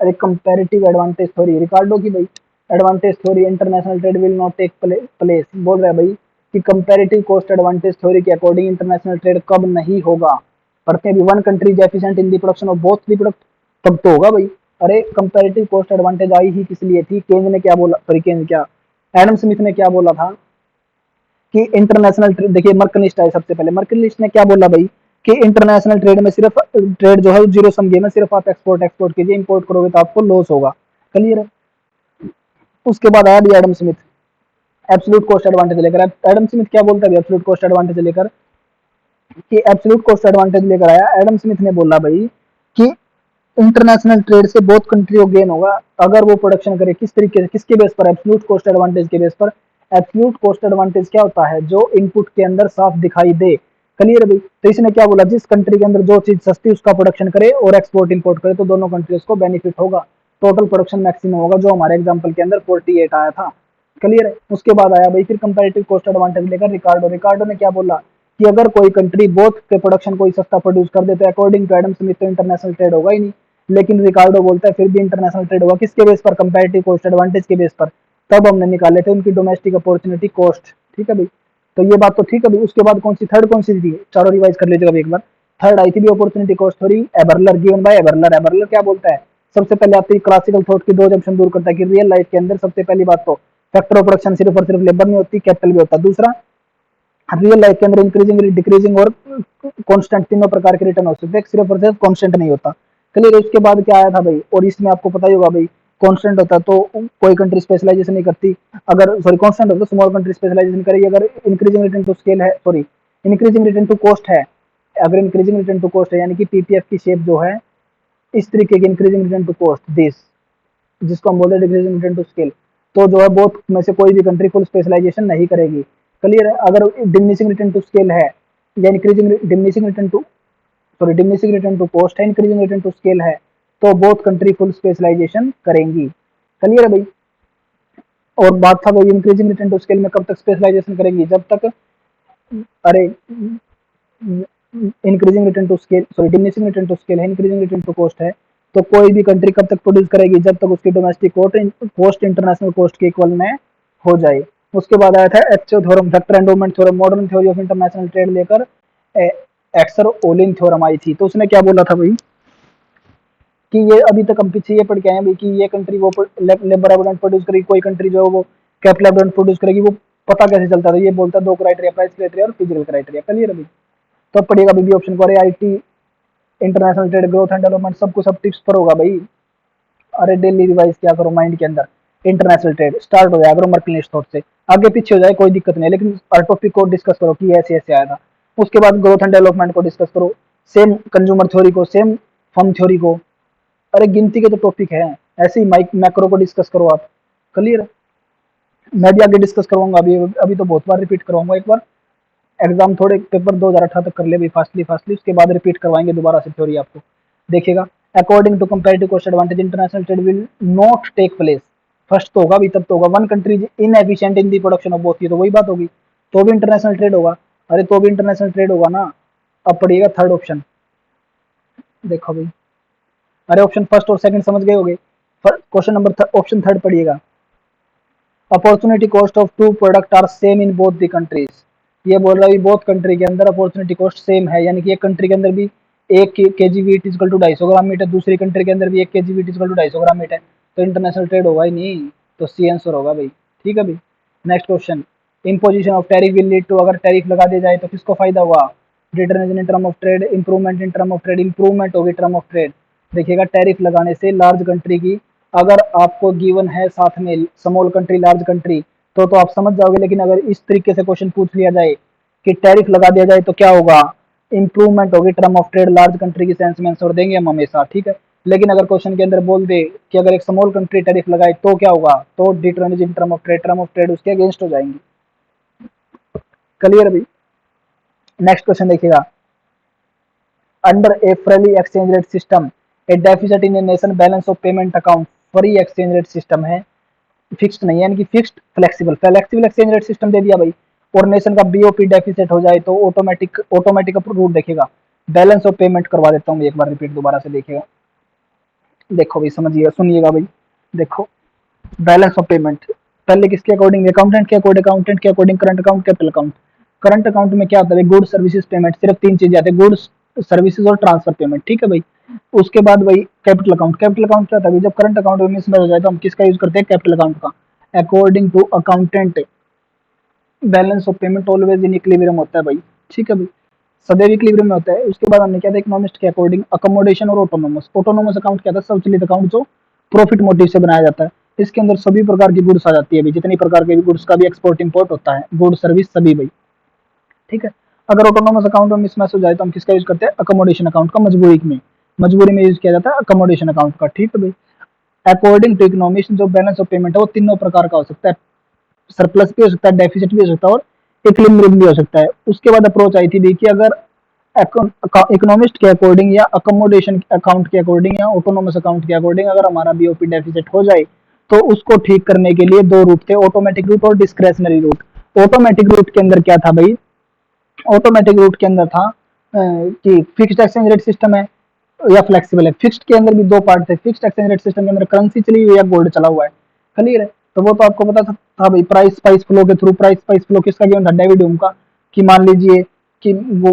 Speaker 1: अरे comparative advantage theory Ricardo की भाई। Advantage theory international trade will not take place, बोल रहा है भाई कि कंपैरेटिव कॉस्ट एडवांटेज थ्योरी के अकॉर्डिंग इंटरनेशनल ट्रेड कब नहीं होगा? पढ़ते हैं भी, one country is efficient in the production of both the product, तब तो होगा भाई। अरे कंपैरेटिव कॉस्ट एडवांटेज आई ही किस लिए थी? केंज ने क्या बोला, सॉरी केंज क्या, एडम स्मिथ ने क्या बोला था कि इंटरनेशनल ट्रेड, देखिए मर्कलिस्ट है सबसे पहले, मर्कलिस्ट ने क्या बोला भाई कि इंटरनेशनल ट्रेड में सिर्फ ट्रेड जो है जीरो सम गेम है, सिर्फ आप एक्सपोर्ट एक्सपोर्ट कीजिए, इंपोर्ट करोगे तो आपको लॉस होगा। क्लियर है। उसके बाद आया भी Adam Smith absolute cost advantage लेकर। एडम स्मिथ क्या बोलता है एब्सोल्यूट कॉस्ट एडवांटेज लेकर, कि एब्सोल्यूट कॉस्ट एडवांटेज लेकर आया एडम स्मिथ ने बोला भाई कि इंटरनेशनल ट्रेड से बहुत कंट्री को गेन होगा अगर वो प्रोडक्शन करे किस तरीके से, किसके बेस पर, एब्सोल्यूट कॉस्ट एडवांटेज के बेस पर। एब्सोल्यूट कॉस्ट एडवांटेज क्या होता है? जो इनपुट के अंदर साफ दिखाई दे। क्लियर भाई। तो इसने क्या बोला, जिस कंट्री के अंदर जो चीज सस्ती उसका प्रोडक्शन करे और एक्सपोर्ट इंपोर्ट करे तो दोनों कंट्रीज को बेनिफिट होगा, टोटल प्रोडक्शन मैक्सिमम होगा, जो हमारे एग्जांपल के अंदर 48 आया था। क्लियर है। उसके बाद आया भाई फिर कंपैरेटिव कॉस्ट एडवांटेज लेकर रिकार्डो। रिकार्डो ने क्या बोला कि अगर कोई कंट्री बोथ के प्रोडक्शन कोई सस्ता प्रोड्यूस कर दे तो अकॉर्डिंग टू एडम स्मिथ तो इंटरनेशनल ट्रेड होगा ही नहीं। लेकिन रिकार्डो बोलता है फिर भी इंटरनेशनल ट्रेड होगा, किसके बेस पर? कंपैरेटिव कॉस्ट एडवांटेज के बेस पर। तब हमने निकाले थे उनकी डोमेस्टिक अपॉर्चुनिटी कॉस्ट। ठीक है भाई, तो ये बात तो ठीक है भाई। उसके बाद कौन सी, थर्ड कौन सी थी, चारों रिवाइज कर लीजिएगा एक बार। थर्ड आई थी भी opportunity cost theory, Haberler, given by Haberler. Haberler क्या बोलता है? सबसे पहले आती है क्लासिकल थॉट की दो जंक्शन दूर करता है कि रियल लाइफ के अंदर सबसे पहली बात तो फैक्टर ऑफ प्रोडक्शन सिर्फ और सिर्फ लेबर नहीं होती, कैपिटल भी होता है। दूसरा, रियल लाइफ के अंदर इंक्रीजिंग, डिक्रीजिंग और कांस्टेंट तीनों प्रकार के रिटर्न हो सकते हैं, सिर्फ और सिर्फ कांस्टेंट नहीं होता। क्लियर। उसके बाद क्या आया था भाई, और इसमें आपको पता ही होगा भाई, कांस्टेंट होता तो कोई कंट्री स्पेशलाइजेशन नहीं करती, अगर सॉरी कांस्टेंट होता तो स्मॉल कंट्री स्पेशलाइजेशन करेगी। अगर इंक्रीजिंग रिटर्न टू स्केल है, sorry increasing return to cost है, अगर इंक्रीजिंग रिटर्न टू कॉस्ट है यानी कि पीपीएफ की शेप जो है इस तरीके की, increasing return to cost this, जिसको हम बोलते हैं डिक्रीजिंग रिटर्न टू स्केल, तो जो है बोथ में से कोई भी कंट्री फुल स्पेशलाइजेशन नहीं करेगी। क्लियर है। अगर डिमिनिशिंग रिटर्न टू स्केल है या increasing diminishing return to, sorry diminishing return to cost है, इंक्रीजिंग रिटर्न टू स्केल है, तो बोथ कंट्री फुल स्पेशलाइजेशन करेंगी। क्लियर है भाई। और बात था भाई इंक्रीजिंग रिटर्न टू स्केल में कब तक स्पेशलाइजेशन करेंगी, जब तक, अरे increasing return to scale, sorry diminishing return to scale है, इंक्रीजिंग रिटर्न टू कॉस्ट है, तो कोई भी कंट्री कब तक प्रोड्यूस करेगी, जब तक उसकी डोमेस्टिक कॉस्ट इंटरनेशनल कॉस्ट के इक्वल में हो जाए। उसके बाद आया था HO theorem, factor endowment theorem, modern theory of international trade लेकर एक्सर ओलिन थ्योरम आई थी। तो उसने क्या बोला था भाई कि ये अभी तक हम पीछे ये पढ़ के आए हैं भाई कि ये कंट्री वो लेबर एविडेंट प्रोड्यूस करेगी, कोई कंट्री जो है वो कैपिटल एविडेंट प्रोड्यूस करेगी, वो पता कैसे चलता था? ये बोलता है दो क्राइटेरिया, प्राइस क्राइटेरिया और फिजिकल क्राइटेरिया। क्लियर अभी। तो पढ़िएगा अभी भी ऑप्शन को, अरे IT, international trade, growth and development, सब कुछ सब टिप्स पर होगा भाई। अरे डेली रिवाइज क्या करो माइंड के अंदर, इंटरनेशनल ट्रेड स्टार्ट हो जाए करो मर्कलिस्ट थॉट से, आगे पीछे हो जाए कोई दिक्कत नहीं, लेकिन हर टॉपिक को डिस्कस करो कि ऐसे ऐसे आया था। उसके बाद ग्रोथ एंड डेवलपमेंट को डिस्कस करो, सेम कंज्यूमर थ्योरी को, सेम फर्म थ्योरी को। अरे गिनती के तो टॉपिक है, ऐसे ही माइक मैक्रो को डिस्कस करो आप। क्लियर। मैं भी आगे डिस्कस करवाऊंगा, अभी अभी तो बहुत बार रिपीट करवाऊंगा। एक बार एग्जाम थोड़े पेपर 2018 तक कर ले भाई फास्टली फास्टली, उसके बाद रिपीट करवाएंगे दोबारा से थ्योरी आपको। देखिएगा, according to comparative cost advantage international trade will not take place. First तो होगा भी, तब तो होगा one country in efficient in the production of both, ये तो वही बात होगी, तो भी इंटरनेशनल ट्रेड होगा। अरे तो भी इंटरनेशनल ट्रेड होगा ना। अब पढ़िएगा थर्ड ऑप्शन, देखो भाई, अरे ऑप्शन फर्स्ट और सेकंड समझ गए होगे, क्वेश्चन नंबर ऑप्शन थर्ड पढ़िएगा, opportunity cost of two product are same in both the countries. ये बोल रहा है बोथ कंट्री के अंदर अपॉर्चुनिटी कॉस्ट सेम है, यानी कि एक कंट्री के अंदर भी एक K G wheat equal to 250 gram meat है, दूसरी कंट्री के अंदर भी एक K G wheat equal to 250 gram meat है, तो इंटरनेशनल ट्रेड होगा ही नहीं, तो सी आंसर होगा भाई। ठीक है भाई। Next question, imposition of tariff will lead to, अगर टैरिफ लगा दिया जाए तो किसको फायदा हुआ, determination in term of trade, improvement in term of trade, improvement होगी टर्म ऑफ ट्रेड। देखिएगा टैरिफ लगाने से लार्ज कंट्री की, अगर आपको गिवन है साथ में स्मॉल कंट्री लार्ज कंट्री तो आप समझ जाओगे, लेकिन अगर इस तरीके से क्वेश्चन पूछ लिया जाए कि टैरिफ लगा दिया जाए तो क्या होगा, इंप्रूवमेंट होगी term of trade, large country की सेंस में आंसर देंगे हम हमेशा, ठीक है। लेकिन अगर क्वेश्चन के अंदर बोल दे कि अगर एक स्मॉल कंट्री टैरिफ लगाए तो क्या होगा, तो determination in term of trade उसके अगेंस्ट हो जाएंगी। क्लियर अभी। नेक्स्ट क्वेश्चन देखिएगा, under a freely exchange rate system a deficit in a nation balance of payment account, free exchange rate system है, फिक्स्ड नहीं है, यानी कि fixed flexible, flexible exchange rate system दे दिया भाई, और नेशन का बीओपी डेफिसिट हो जाए तो ऑटोमेटिक रूट देखिएगा, बैलेंस ऑफ पेमेंट करवा देता हूँ एक बार रिपीट दोबारा से देखिएगा, देखो भाई समझिएगा सुनिएगा भाई, देखो बैलेंस ऑफ पेमेंट पहले किसके अकॉर्डिंग, अकाउंटेंट के according current account capital account. Current account में क्या होता है, गुड्स सर्विसेज पेमेंट, सिर्फ तीन चीजें आती है, गुड्स सर्विसेज और ट्रांसफर पेमेंट, ठीक है भाई। उसके बाद भाई कैपिटल अकाउंट, कैपिटल अकाउंट क्या होता है, जब करंट अकाउंट में मिसमैच हो जाए तो हम किसका यूज करते हैं, कैपिटल अकाउंट का। According to accountant balance of payment always in equilibrium होता है भाई, ठीक है भाई, सदैव इक्विलिब्रियम में होता है। उसके बाद हमने क्या था, इकोनॉमिस्ट के अकॉर्डिंग अकोमोडेशन और ऑटोनोमस। ऑटोनोमस अकाउंट क्या था, स्वचालित अकाउंट जो प्रॉफिट मोटिव से बनाया जाता है, इसके अंदर सभी प्रकार की गुड्स आ जाती है भाई, जितनी प्रकार के गुड्स का भी एक्सपोर्ट इंपोर्ट होता है, गुड सर्विस सभी भाई, ठीक है। अगर ऑटोनोमस अकाउंट में मिसमैच हो जाए तो हम किसका यूज करते हैं, अकोमोडेशन अकाउंट का, मजबूरी में यूज किया जाता है अकोमोडेशन अकाउंट का, ठीक है भाई। अकॉर्डिंग टू इकोनॉमिक्स जो बैलेंस ऑफ पेमेंट है वो तीनों प्रकार का हो सकता है, सरप्लस भी हो सकता है, डेफिसिट भी हो सकता है और इक्विलिब्रियम भी हो सकता है। उसके बाद अप्रोच आई थी कि अगर इकोनॉमिस्ट के अकॉर्डिंग या अकोमोडेशन अकाउंट के अकॉर्डिंग या ऑटोनोमस अकाउंट के अकॉर्डिंग अगर हमारा बीओपी डेफिसिट हो जाए तो उसको ठीक करने के लिए दो रूट थे, ऑटोमेटिक रूट और डिस्क्रेशनरी रूट। ऑटोमेटिक रूट के अंदर क्या था भाई, ऑटोमेटिक रूट के अंदर था कि फिक्स्ड एक्सचेंज रेट सिस्टम है या फ्लेक्सिबल है। फिक्स्ड के अंदर भी दो पार्ट थे, फिक्स्ड एक्सचेंज रेट सिस्टम के अंदर करेंसी चली हुई है या गोल्ड चला हुआ है, क्लियर है। तो वो तो आपको पता था भाई, प्राइस स्पाइस फ्लो के थ्रू, प्राइस स्पाइस फ्लो किसका गिवन था, डेविड ह्यूम का, कि मान लीजिए कि वो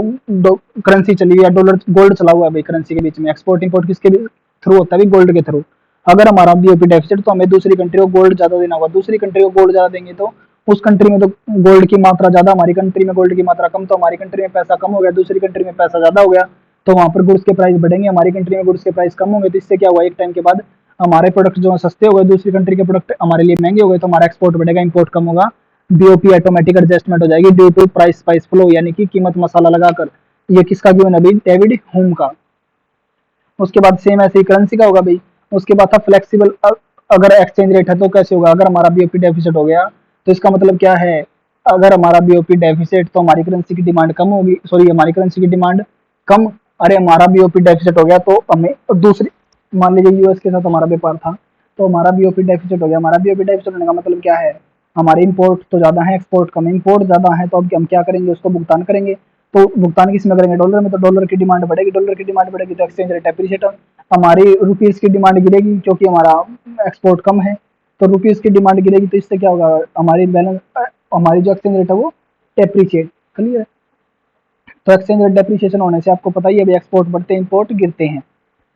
Speaker 1: करेंसी चली हुई है, डॉलर गोल्ड चला हुआ है भाई, करेंसी के बीच में एक्सपोर्ट इंपोर्ट किसके थ्रू होता है भाई, गोल्ड के थ्रू। अगर हमारा बीओपी डेफिसिट तो हमें दूसरी कंट्री को गोल्ड ज्यादा देना होगा, दूसरी कंट्री को गोल्ड ज्यादा देंगे तो उस कंट्री में तो गोल्ड की मात्रा ज्यादा, हमारी कंट्री में गोल्ड की मात्रा कम, तो हमारी कंट्री में पैसा कम हो गया, दूसरी कंट्री में पैसा ज्यादा हो गया, तो वहां पर गुड्स के प्राइस बढ़ेंगे, हमारी कंट्री में गुड्स के प्राइस कम होंगे, तो इससे क्या हुआ, एक टाइम के बाद हमारे प्रोडक्ट जो सस्ते हो गए, दूसरी कंट्री के प्रोडक्ट हमारे लिए महंगे हो गए, तो हमारा एक्सपोर्ट बढ़ेगा, इंपोर्ट कम होगा, बीओपी ऑटोमेटिक एडजस्टमेंट हो जाएगी due to price specie flow, यानी कि कीमत मसाला लगाकर। ये किसका गिवन अभी, डेविड ह्यूम का। उसके बाद सेम ऐसे ही करेंसी का होगा भाई। उसके बाद था फ्लेक्सिबल, अगर एक्सचेंज रेट है तो कैसे होगा, अगर हमारा बीओपी डेफिसिट हो गया तो इसका मतलब क्या है, अगर हमारा बीओपी डेफिसिट तो हमारी करेंसी की डिमांड कम होगी, सॉरी हमारी करेंसी की डिमांड कम, अरे हमारा बीओपी डेफिसिट हो गया तो हमें दूसरी, मान लीजिए यूएस के साथ हमारा व्यापार था तो हमारा बीओपी डेफिसिट हो गया, हमारा बीओपी डेफिसिट होने का मतलब क्या है, हमारे इंपोर्ट तो ज्यादा है, एक्सपोर्ट कम, इंपोर्ट ज्यादा है तो अब हम क्या करेंगे, उसको भुगतान करेंगे, तो भुगतान किस में करेंगे, डॉलर में, तो डॉलर की डिमांड बढ़ेगी, डॉलर की डिमांड बढ़ेगी तो एक्सचेंज रेट एप्रिशिएट, हमारी रुपीज की डिमांड गिरेगी क्योंकि हमारा एक्सपोर्ट कम है, तो रुपीज की डिमांड गिरेगी तो इससे क्या होगा, हमारी बैलेंस, हमारी जो एक्सचेंज रेट है वो डेप्रिशिएट, क्लियर है। तो एक्सचेंज रेट डेप्रिसिएशन होने से आपको पता ही है भाई, एक्सपोर्ट बढ़ते हैं इंपोर्ट गिरते हैं,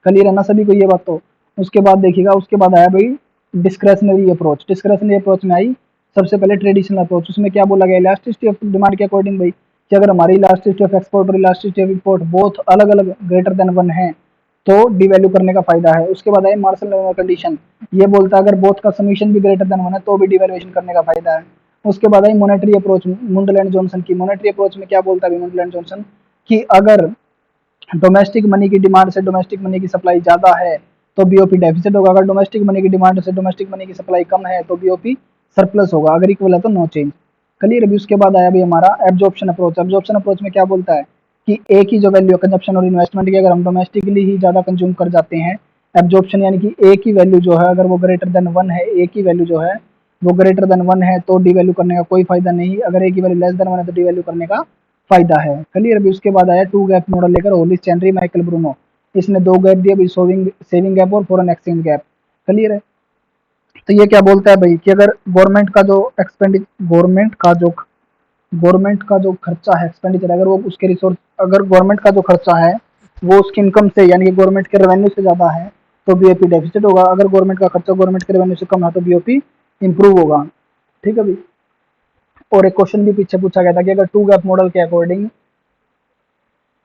Speaker 1: क्लियर है ना सभी को ये बात। तो उसके बाद देखिएगा, उसके बाद आया भाई डिस्क्रेशनरी अप्रोच। डिस्क्रेशनरी अप्रोच में आई सबसे पहले ट्रेडिशनल अप्रोच, उसमें क्या बोला गया, इलास्टिसिटी ऑफ डिमांड के अकॉर्डिंग भाई, कि अगर हमारी इलास्टिसिटी ऑफ एक्सपोर्ट और इलास्टिसिटी ऑफ इंपोर्ट बोथ अलग अलग ग्रेटर देन वन है तो डिवैल्यू करने का फायदा है। उसके बाद आई मार्शल कंडीशन, ये बोलता है अगर बोथ का समीशन भी ग्रेटर देन वन है तो भी डिवैल्यूएशन करने का फायदा है। उसके बाद आई monetary approach, Mundell and Johnson की। मॉनेटरी अप्रोच में क्या बोलता है मुंडल एंड जॉनसन, कि अगर डोमेस्टिक मनी की डिमांड से डोमेस्टिक मनी की सप्लाई ज्यादा है तो बीओपी डेफिसिट होगा, अगर डोमेस्टिक मनी की डिमांड से डोमेस्टिक मनी की सप्लाई कम है तो बीओपी सरप्लस होगा, अगर इक्वल है तो नो चेंज, क्लियर। अभी उसके बाद आया भी हमारा एब्जॉर्प्शन अप्रोच। एब्जॉर्प्शन अप्रोच में क्या बोलता है कि एक ही जो वैल्यू कंजप्शन और इन्वेस्टमेंट की अगर हम डोमेस्टिकली ही ज्यादा कंज्यूम कर जाते हैं, एब्जॉर्प्शन यानी कि एक ही वैल्यू जो है अगर वो ग्रेटर देन वन है, एक ही वैल्यू जो है वो ग्रेटर देन वन है तो डिवैल्यू करने का कोई फायदा नहीं, अगर एक ही वैल्यू लेस देन वन है तो डिवैल्यू करने का फायदा है, क्लियर। अभी उसके बाद आया टू गैप मॉडल लेकर होलिस चेनरी माइकल ब्रूनो, इसने दो गैप दिए अभी, सेविंग गैप और फॉरेन एक्सचेंज गैप, क्लियर है। तो ये क्या बोलता है भाई कि अगर गवर्नमेंट का जो खर्चा है एक्सपेंडिचर, अगर वो उसके रिसोर्स, अगर गवर्नमेंट का जो खर्चा है वो उसकी इनकम से यानी कि गवर्नमेंट के रेवेन्यू से ज्यादा है तो बीओपी डेफिसिट होगा, अगर गवर्नमेंट का खर्चा गवर्नमेंट के रेवेन्यू से कम है तो बीओपी इंप्रूव होगा, ठीक है भाई। और एक क्वेश्चन भी पीछे पूछा गया था कि अगर टू गैप मॉडल के अकॉर्डिंग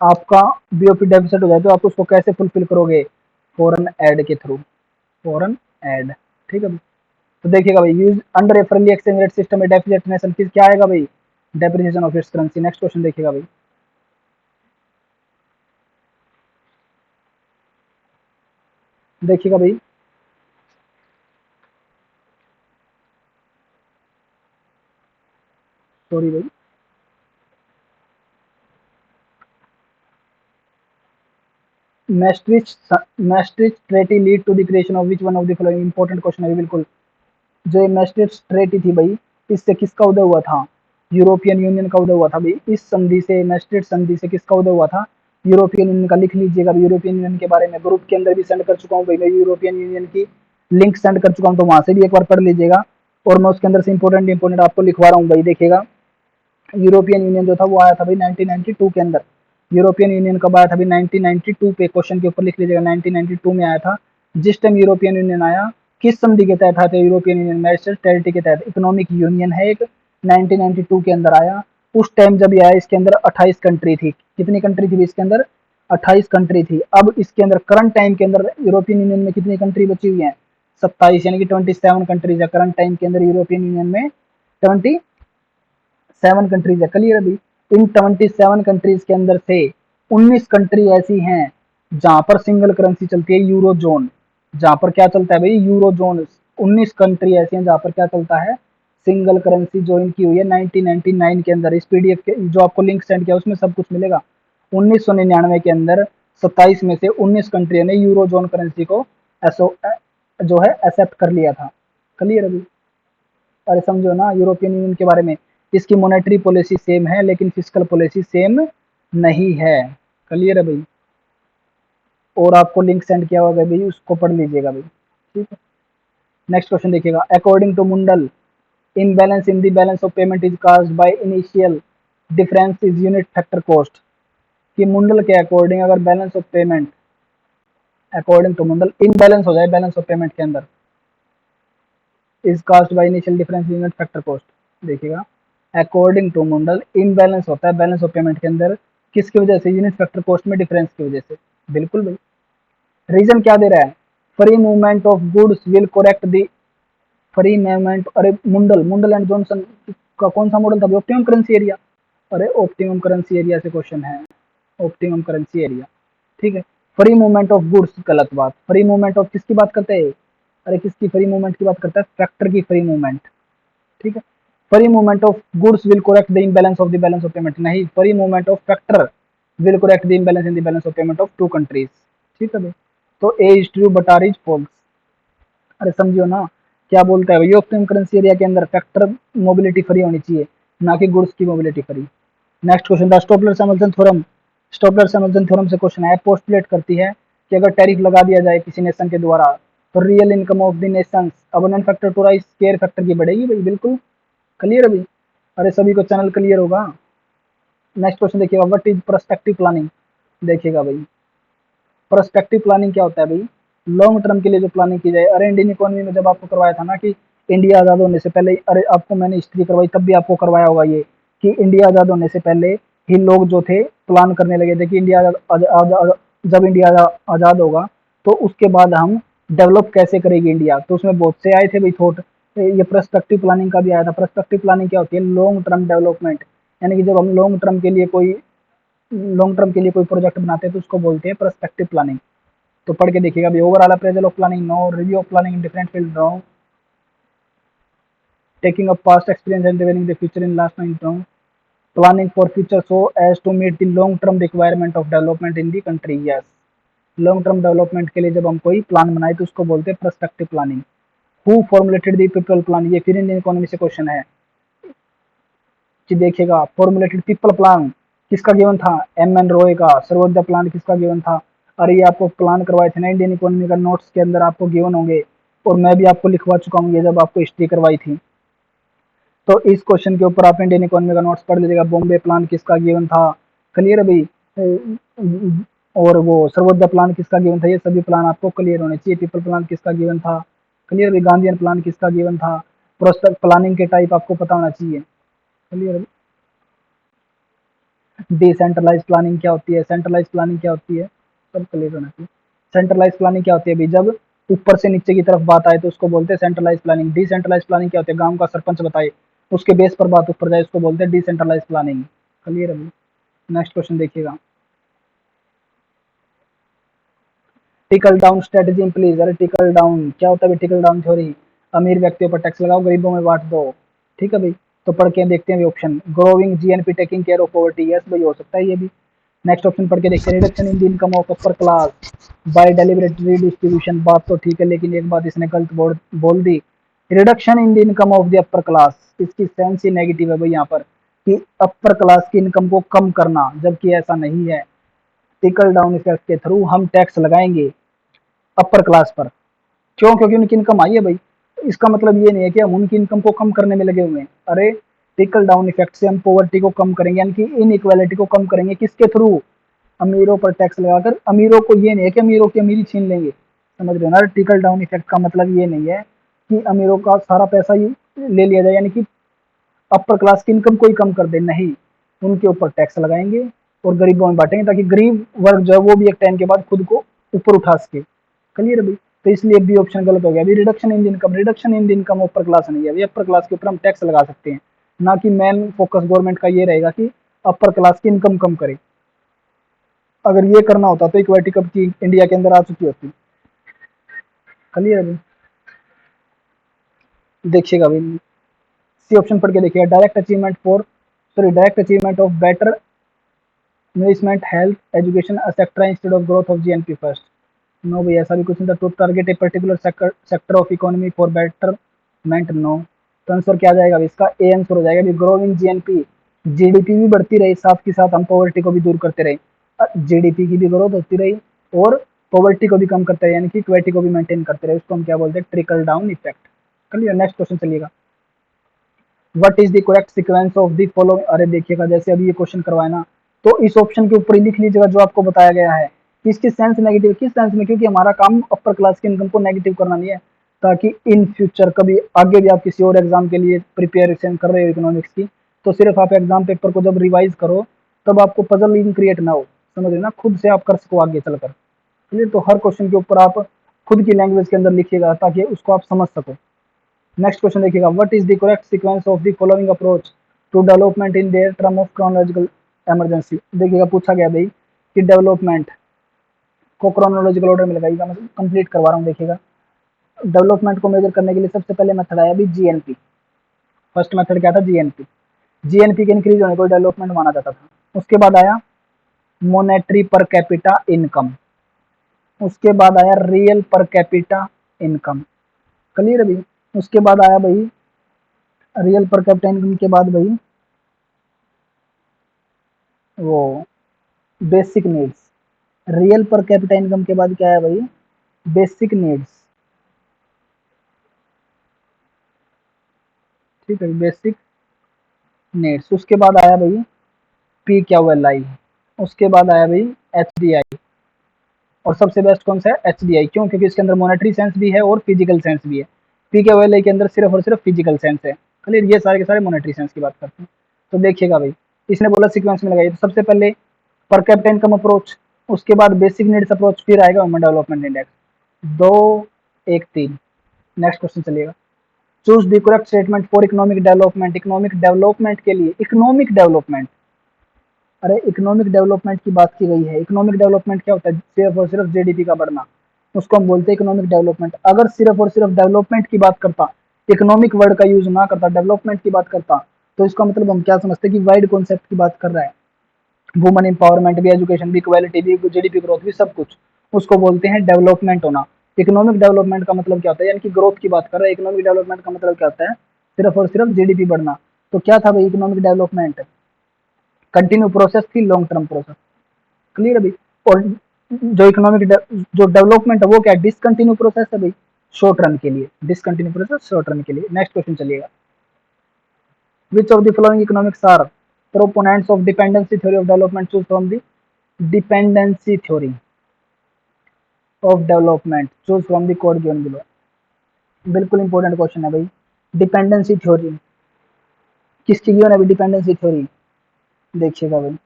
Speaker 1: आपका बीओपी डेफिसिट हो जाए तो आप उसको कैसे फुलफिल करोगे? फॉरेन ऐड के थ्रू, फॉरेन ऐड। ठीक है भाई। तो देखिएगा भाई, use under a friendly exchange rate system में डेफिसिट नेशन की क्या आएगा भाई? Depreciation of its currency. Next question देखिएगा भाई, देखिएगा भाई, सॉरी भाई, Maastricht treaty lead to the creation of which one of the following? Important question है बिल्कुल। जो ये मैस्ट्रिच ट्रेटी थी भाई, इससे किसका उदय हुआ था? यूरोपियन यूनियन का उदय हुआ था भाई। इस संधि से, मैस्ट्रिच संधि से किसका उदय हुआ था? यूरोपियन यूनियन का। लिख लीजिएगा यूरोपियन यूनियन के बारे में, ग्रुप के अंदर भी सेंड कर चुका हूँ भाई मैं, यूरोपियन यूनियन की लिंक सेंड कर चुका हूँ, तो वहां से भी एक बार पढ़ लीजिएगा। और मैं उसके अंदर से इंपोर्टेंट आपको लिखवा रहा हूँ भाई। देखिएगा, यूरोपियन यूनियन जो था वो आया था भाई 1992 के अंदर। यूरोपियन यूनियन कब आया था भाई? 1992 पे, क्वेश्चन के ऊपर लिख लीजिएगा 1992 में आया था। जिस टाइम यूरोपियन यूनियन आया, किस संधि के तहत आया था यूरोपियन यूनियन? मैस्ट्रिक्ट ट्रीटी के तहत। इकोनॉमिक यूनियन है एक, 1992 के अंदर आया। उस टाइम जब ये आया, इसके अंदर 28 कंट्री थी। कितनी कंट्री थी इसके अंदर? 28 कंट्री थी। अब इसके अंदर करंट टाइम के अंदर यूरोपियन यूनियन में कितनी कंट्री बची हुई है? 27, यानी कि 27 कंट्रीज है करंट टाइम के अंदर यूरोपियन यूनियन में। 27 कंट्रीज है। क्लियर अभी? इन 27 कंट्रीज के अंदर से 19 कंट्री ऐसी हैं जहां पर सिंगल करेंसी चलती है, यूरो जोन। जहां पर क्या चलता है भाई? Euro zone. 19 कंट्री ऐसी हैं जहां पर क्या चलता है? सिंगल करेंसी ज्वाइन की हुई है 1999 के अंदर। इस पीडीएफ के जो आपको लिंक सेंड किया उसमें सब कुछ मिलेगा। 1999 के अंदर 27 में से 19 कंट्रियों ने यूरो जोन करेंसी को एसो जो है एक्सेप्ट कर लिया था। क्लियर अभी? अरे समझो ना यूरोपियन यूनियन के बारे में। इसकी मॉनेटरी पॉलिसी सेम है लेकिन फिजिकल पॉलिसी सेम नहीं है। क्लियर है भाई? और आपको लिंक सेंड किया होगा भाई, उसको पढ़ लीजिएगा भाई। ठीक है। नेक्स्ट क्वेश्चन देखिएगा, according to Mundell imbalance in the balance of payment is caused by initial difference is unit factor cost। कि मुंडल के अकॉर्डिंग अगर balance of payment, according to Mundell imbalance हो जाए बैलेंस ऑफ पेमेंट के अंदर, is caused by initial difference unit factor cost. देखिएगा, according to Mundell imbalance होता है बैलेंस ऑफ पेमेंट के अंदर किसकी वजह से? यूनिट फैक्टर कॉस्ट में डिफरेंस की वजह से। बिल्कुल भाई। रीजन क्या दे रहा है? Free movement of goods will correct the free movement. अरे मुंडल, मुंडल एंड जॉनसन का कौन सा मॉडल था? Optimum currency area. अरे ऑप्टिमम करेंसी एरिया से क्वेश्चन है, ऑप्टिमम करेंसी एरिया। ठीक है। फ्री मूवमेंट ऑफ गुड्स गलत बात। फ्री मूवमेंट ऑफ किसकी बात करते हैं? अरे किसकी फ्री मूवमेंट की बात करता है? फैक्टर की फ्री मूवमेंट। ठीक है। Free movement of goods will correct the imbalance of the balance of payment. नहीं, free movement of factor will correct the imbalance in the balance of payment of two countries. ठीक है भाई। तो A is true but R is false. अरे समझियो ना, क्या बोलता है भाई? ऑप्टिमम करेंसी एरिया के अंदर फैक्टर मोबिलिटी फ्री होनी चाहिए, ना कि गुड्स की मोबिलिटी फ्री। नेक्स्ट क्वेश्चन था स्टोपलर सैमुअल्सन थ्योरम। स्टोपलर सैमुअल्सन थ्योरम से क्वेश्चन है, पोस्टुलेट करती है कि अगर टैरिफ लगा दिया जाए किसी नेशन के द्वारा तो real income of the nation's abundant factor to rise scarce factor की बढ़ेगी भाई। बिल्कुल क्लियर है भाई। अरे सभी को चैनल क्लियर होगा। नेक्स्ट क्वेश्चन देखिएगा, व्हाट इज प्रोस्पेक्टिव प्लानिंग। देखिएगा भाई, प्रोस्पेक्टिव प्लानिंग क्या होता है भाई? लॉन्ग टर्म के लिए जो प्लानिंग की जाए। अरे इंडियन इकोनॉमी में जब आपको करवाया था ना कि इंडिया आज़ाद होने से पहले, अरे आपको मैंने हिस्ट्री करवाई तब भी आपको करवाया होगा ये, कि इंडिया आज़ाद होने से पहले ही लोग जो थे प्लान करने लगे थे कि इंडिया जब इंडिया आज़ाद होगा तो उसके बाद हम डेवलप कैसे करेगी इंडिया। तो उसमें बहुत से आए थे भाई थॉट। ये प्रोस्पेक्टिव प्लानिंग का भी आया था। प्रोस्पेक्टिव प्लानिंग क्या होती है? Long term development. यानी कि जब हम लॉन्ग टर्म के लिए कोई प्रोजेक्ट बनाते हैं तो उसको बोलते हैं प्रोस्पेक्टिव प्लानिंग। तो पढ़ के देखिएगा अभी, overall appraisal of planning no, review of planning in different field no, taking up past experience and developing the future in last nine no, planning for future so as to meet the long term requirement of development in the country. Yes, long term development के लिए जब हम कोई plan बनाए तो उसको बोलते हैं prospective planning. Who formulated the people plan, ये फिर इंडियन इकोनॉमी से क्वेश्चन है कि देखिएगा, फॉर्मुलेटेड पीपल प्लान किसका गिवन था? एम एन रॉय का। सर्वोदय प्लान किसका गिवन था? अरे ये आपको प्लान करवाए थे ना इंडियन इकोनॉमी का, नोट्स के अंदर आपको गिवन होंगे, और मैं भी आपको लिखवा चुका हूँ ये जब आपको हिस्ट्री करवाई थी। तो इस क्वेश्चन के ऊपर आप इंडियन इकोनॉमी का नोट्स पढ़ लीजिएगा। बॉम्बे प्लान किसका गिवन था? क्लियर है भाई? और वो सर्वोदय प्लान किसका गिवन था? ये सभी प्लान आपको क्लियर होने चाहिए। पीपल प्लान किसका गिवन था? क्लियर भाई? गांधीयन प्लान किसका गिवन था? प्रोस्पेक्ट प्लानिंग के टाइप आपको पता होना चाहिए। क्लियर। डिसेंट्रलाइज प्लानिंग क्या होती है, सेंट्रलाइज प्लानिंग क्या होती है, सब क्लियर होना चाहिए। सेंट्रलाइज प्लानिंग क्या होती है भाई, जब ऊपर से नीचे की तरफ बात आए तो उसको बोलते हैं सेंट्रलाइज प्लानिंग। डिसेंट्रलाइज प्लानिंग क्या होती है, गांव का सरपंच बताए उसके बेस पर बात ऊपर जाए, उसको बोलते हैं डिसेंट्रलाइज प्लानिंग। क्लियर है भाई। नेक्स्ट क्वेश्चन देखिएगा। Tackle down strategy please. अरे टिकल डाउन क्या होता है भाई, टिकल डाउन थ्योरी, अमीर व्यक्तियों पर टैक्स लगाओ, गरीबों में बांट दो। ठीक है भाई। तो पढ़ के देखते हैं option. Growing GNP taking care of poverty, yes भाई हो सकता है ये भी। नेक्स्ट ऑप्शन पढ़ के देखते हैं। Reduction in the income of upper class by deliberate redistribution, बात तो ठीक है लेकिन एक बात इसने गलत बोल दी। Reduction in the income of the upper class, इसकी सेंस ही नेगेटिव है भाई यहाँ पर, कि अपर क्लास की इनकम को कम करना, जबकि ऐसा नहीं है। टिकल डाउन इफेक्ट के थ्रू हम टैक्स लगाएंगे अपर क्लास पर। क्यों? क्योंकि उनकी इनकम आई है भाई। इसका मतलब ये नहीं है कि हम उनकी इनकम को कम करने में लगे हुए हैं। अरे टिकल डाउन इफेक्ट से हम पॉवर्टी को कम करेंगे, यानी कि इनइक्वालिटी को कम करेंगे। किसके थ्रू? अमीरों पर टैक्स लगाकर। अमीरों को ये नहीं है कि अमीरों की अमीरी छीन लेंगे, समझ रहे हो ना। टिकल डाउन इफेक्ट का मतलब ये नहीं है कि अमीरों का सारा पैसा ही ले लिया जाए, यानी कि अपर क्लास की इनकम को ही कम कर दे, नहीं। उनके ऊपर टैक्स लगाएंगे और गरीबों में बांटेंगे, ताकि गरीब वर्ग जो है वो भी एक टाइम के बाद खुद को ऊपर उठा सके। क्लियर है भाई। तो इसलिए बी ऑप्शन गलत हो गया अभी। Reduction in income, reduction in income upper class नहीं है अभी। अपर क्लास के ऊपर हम टैक्स लगा सकते हैं, ना कि मेन फोकस गवर्नमेंट का ये रहेगा कि अपर क्लास की इनकम कम करे। अगर ये करना होता तो इक्वालिटी कब की इंडिया के अंदर आ चुकी होती। क्लियर है। देखिएगा भाई, सी ऑप्शन पढ़ के देखिएगा। Direct achievement for, sorry, direct achievement of better nourishment health education etcetera instead of growth of GNP first. No भाई, ऐसा भी कुछ नहीं था। To target a particular sector of economy for betterment, no. तो आंसर क्या आ जाएगा इसका? ए आंसर हो जाएगा। ग्रोइंग जीएनपी, जीडीपी भी बढ़ती रही, साथ के साथ हम पॉवर्टी को भी दूर करते रहे। जीडीपी की भी ग्रोथ होती रही और पॉवर्टी को भी कम करते रहे, यानी कि इक्विटी को भी मेंटेन करते रहे। उसको हम क्या बोलते हैं? Trickle down effect. Clear. Next question चलिएगा। What is the correct sequence of the following. अरे देखिएगा, जैसे अभी ये क्वेश्चन करवाए ना, तो इस ऑप्शन के ऊपर ही लिख लीजिएगा जो आपको बताया गया है। इसकी सेंस नेगेटिव, किस सेंस में? क्योंकि हमारा काम अपर क्लास की इनकम को नेगेटिव करना नहीं है, ताकि इन फ्यूचर कभी आगे भी आप किसी और एग्जाम के लिए प्रिपेरेशन कर रहे हो इकोनॉमिक्स की, तो सिर्फ आप एग्जाम पेपर को जब रिवाइज करो तब आपको पजल क्रिएट ना हो, समझ रहे ना, खुद से आप कर सको आगे चलकर। ठीक, तो हर क्वेश्चन के ऊपर आप खुद की लैंग्वेज के अंदर लिखिएगा ताकि उसको आप समझ सको। नेक्स्ट क्वेश्चन देखिएगा। What is the correct sequence of the following approach to development in their term of chronological emergency. देखिएगा, पूछा गया भाई कि डेवलपमेंट को क्रोनोलॉजिकल ऑर्डर में लगाइएगा। मैं कंप्लीट करवा रहा हूँ, देखिएगा। डेवलपमेंट को मेजर करने के लिए सबसे पहले मेथड आया भी जीएनपी। फर्स्ट मेथड क्या था? जीएनपी। जीएनपी के इंक्रीज होने को डेवलपमेंट माना जाता था। उसके बाद आया मोनेटरी पर कैपिटा इनकम। उसके बाद आया real per capita income. Clear है भाई। उसके बाद आया भाई रियल पर कैपिटा इनकम के बाद भाई वो basic needs. Real per capita income के बाद क्या है भाई? Basic needs. ठीक है, बेसिक नीड्स। उसके बाद आया भाई पी क्यू एल आई। उसके बाद आया भाई एच डी आई। और सबसे बेस्ट कौन सा है? H D I. क्यों? क्योंकि इसके अंदर मॉनेटरी सेंस भी है और फिजिकल सेंस भी है। पी क्यू एल आई के अंदर सिर्फ और सिर्फ फिजिकल सेंस है। क्लियर। ये सारे के सारे मॉनेटरी सेंस की बात करते हैं। तो देखिएगा भाई, इसने बोला सीक्वेंस में लगाइए, तो सबसे पहले पर कैपिटा इनकम अप्रोच, उसके बाद बेसिक नीड्स अप्रोच, फिर आएगा human development index. 2 1 3। Next question चलिएगा। Choose the correct statement for economic development. Economic development के लिए, इकोनॉमिक डेवलपमेंट, अरे इकोनॉमिक डेवलपमेंट की बात की गई है। इकोनॉमिक डेवलपमेंट क्या होता है? सिर्फ और सिर्फ जीडीपी का बढ़ना, उसको हम बोलते हैं इकोनॉमिक डेवलपमेंट। अगर सिर्फ और सिर्फ डेवलपमेंट की बात करता, इकोनॉमिक वर्ड का यूज ना करता, डेवलपमेंट की बात करता, तो इसका मतलब हम क्या समझते हैं कि वाइड कॉन्सेप्ट की बात कर रहा है। वुमन एम्पावरमेंट भी, एजुकेशन भी, इक्वालिटी भी, जीडीपी ग्रोथ भी, सब कुछ, उसको बोलते हैं डेवलपमेंट होना। इकोनॉमिक डेवलपमेंट का मतलब क्या होता है? यानी कि ग्रोथ की बात कर रहा है। इकोनॉमिक डेवलपमेंट का मतलब क्या होता है? सिर्फ और सिर्फ जीडीपी बढ़ना। तो क्या था भाई इकोनॉमिक डेवलपमेंट? कंटिन्यू प्रोसेस थी, लॉन्ग टर्म प्रोसेस। क्लियर अभी। और जो इकोनॉमिक जो डेवलपमेंट है वो क्या है? डिसकंटिन्यू प्रोसेस है भाई, शॉर्ट रन के लिए। डिसकंटिन्यू प्रोसेस शॉर्ट रन के लिए। नेक्स्ट क्वेश्चन चलिएगा। Which of the following economics are proponents of dependency theory of development? Choose from the dependency theory of development, choose from the code given below. बिल्कुल important question है भाई, dependency theory. किसकी given है dependency theory, देखिएगा भाई।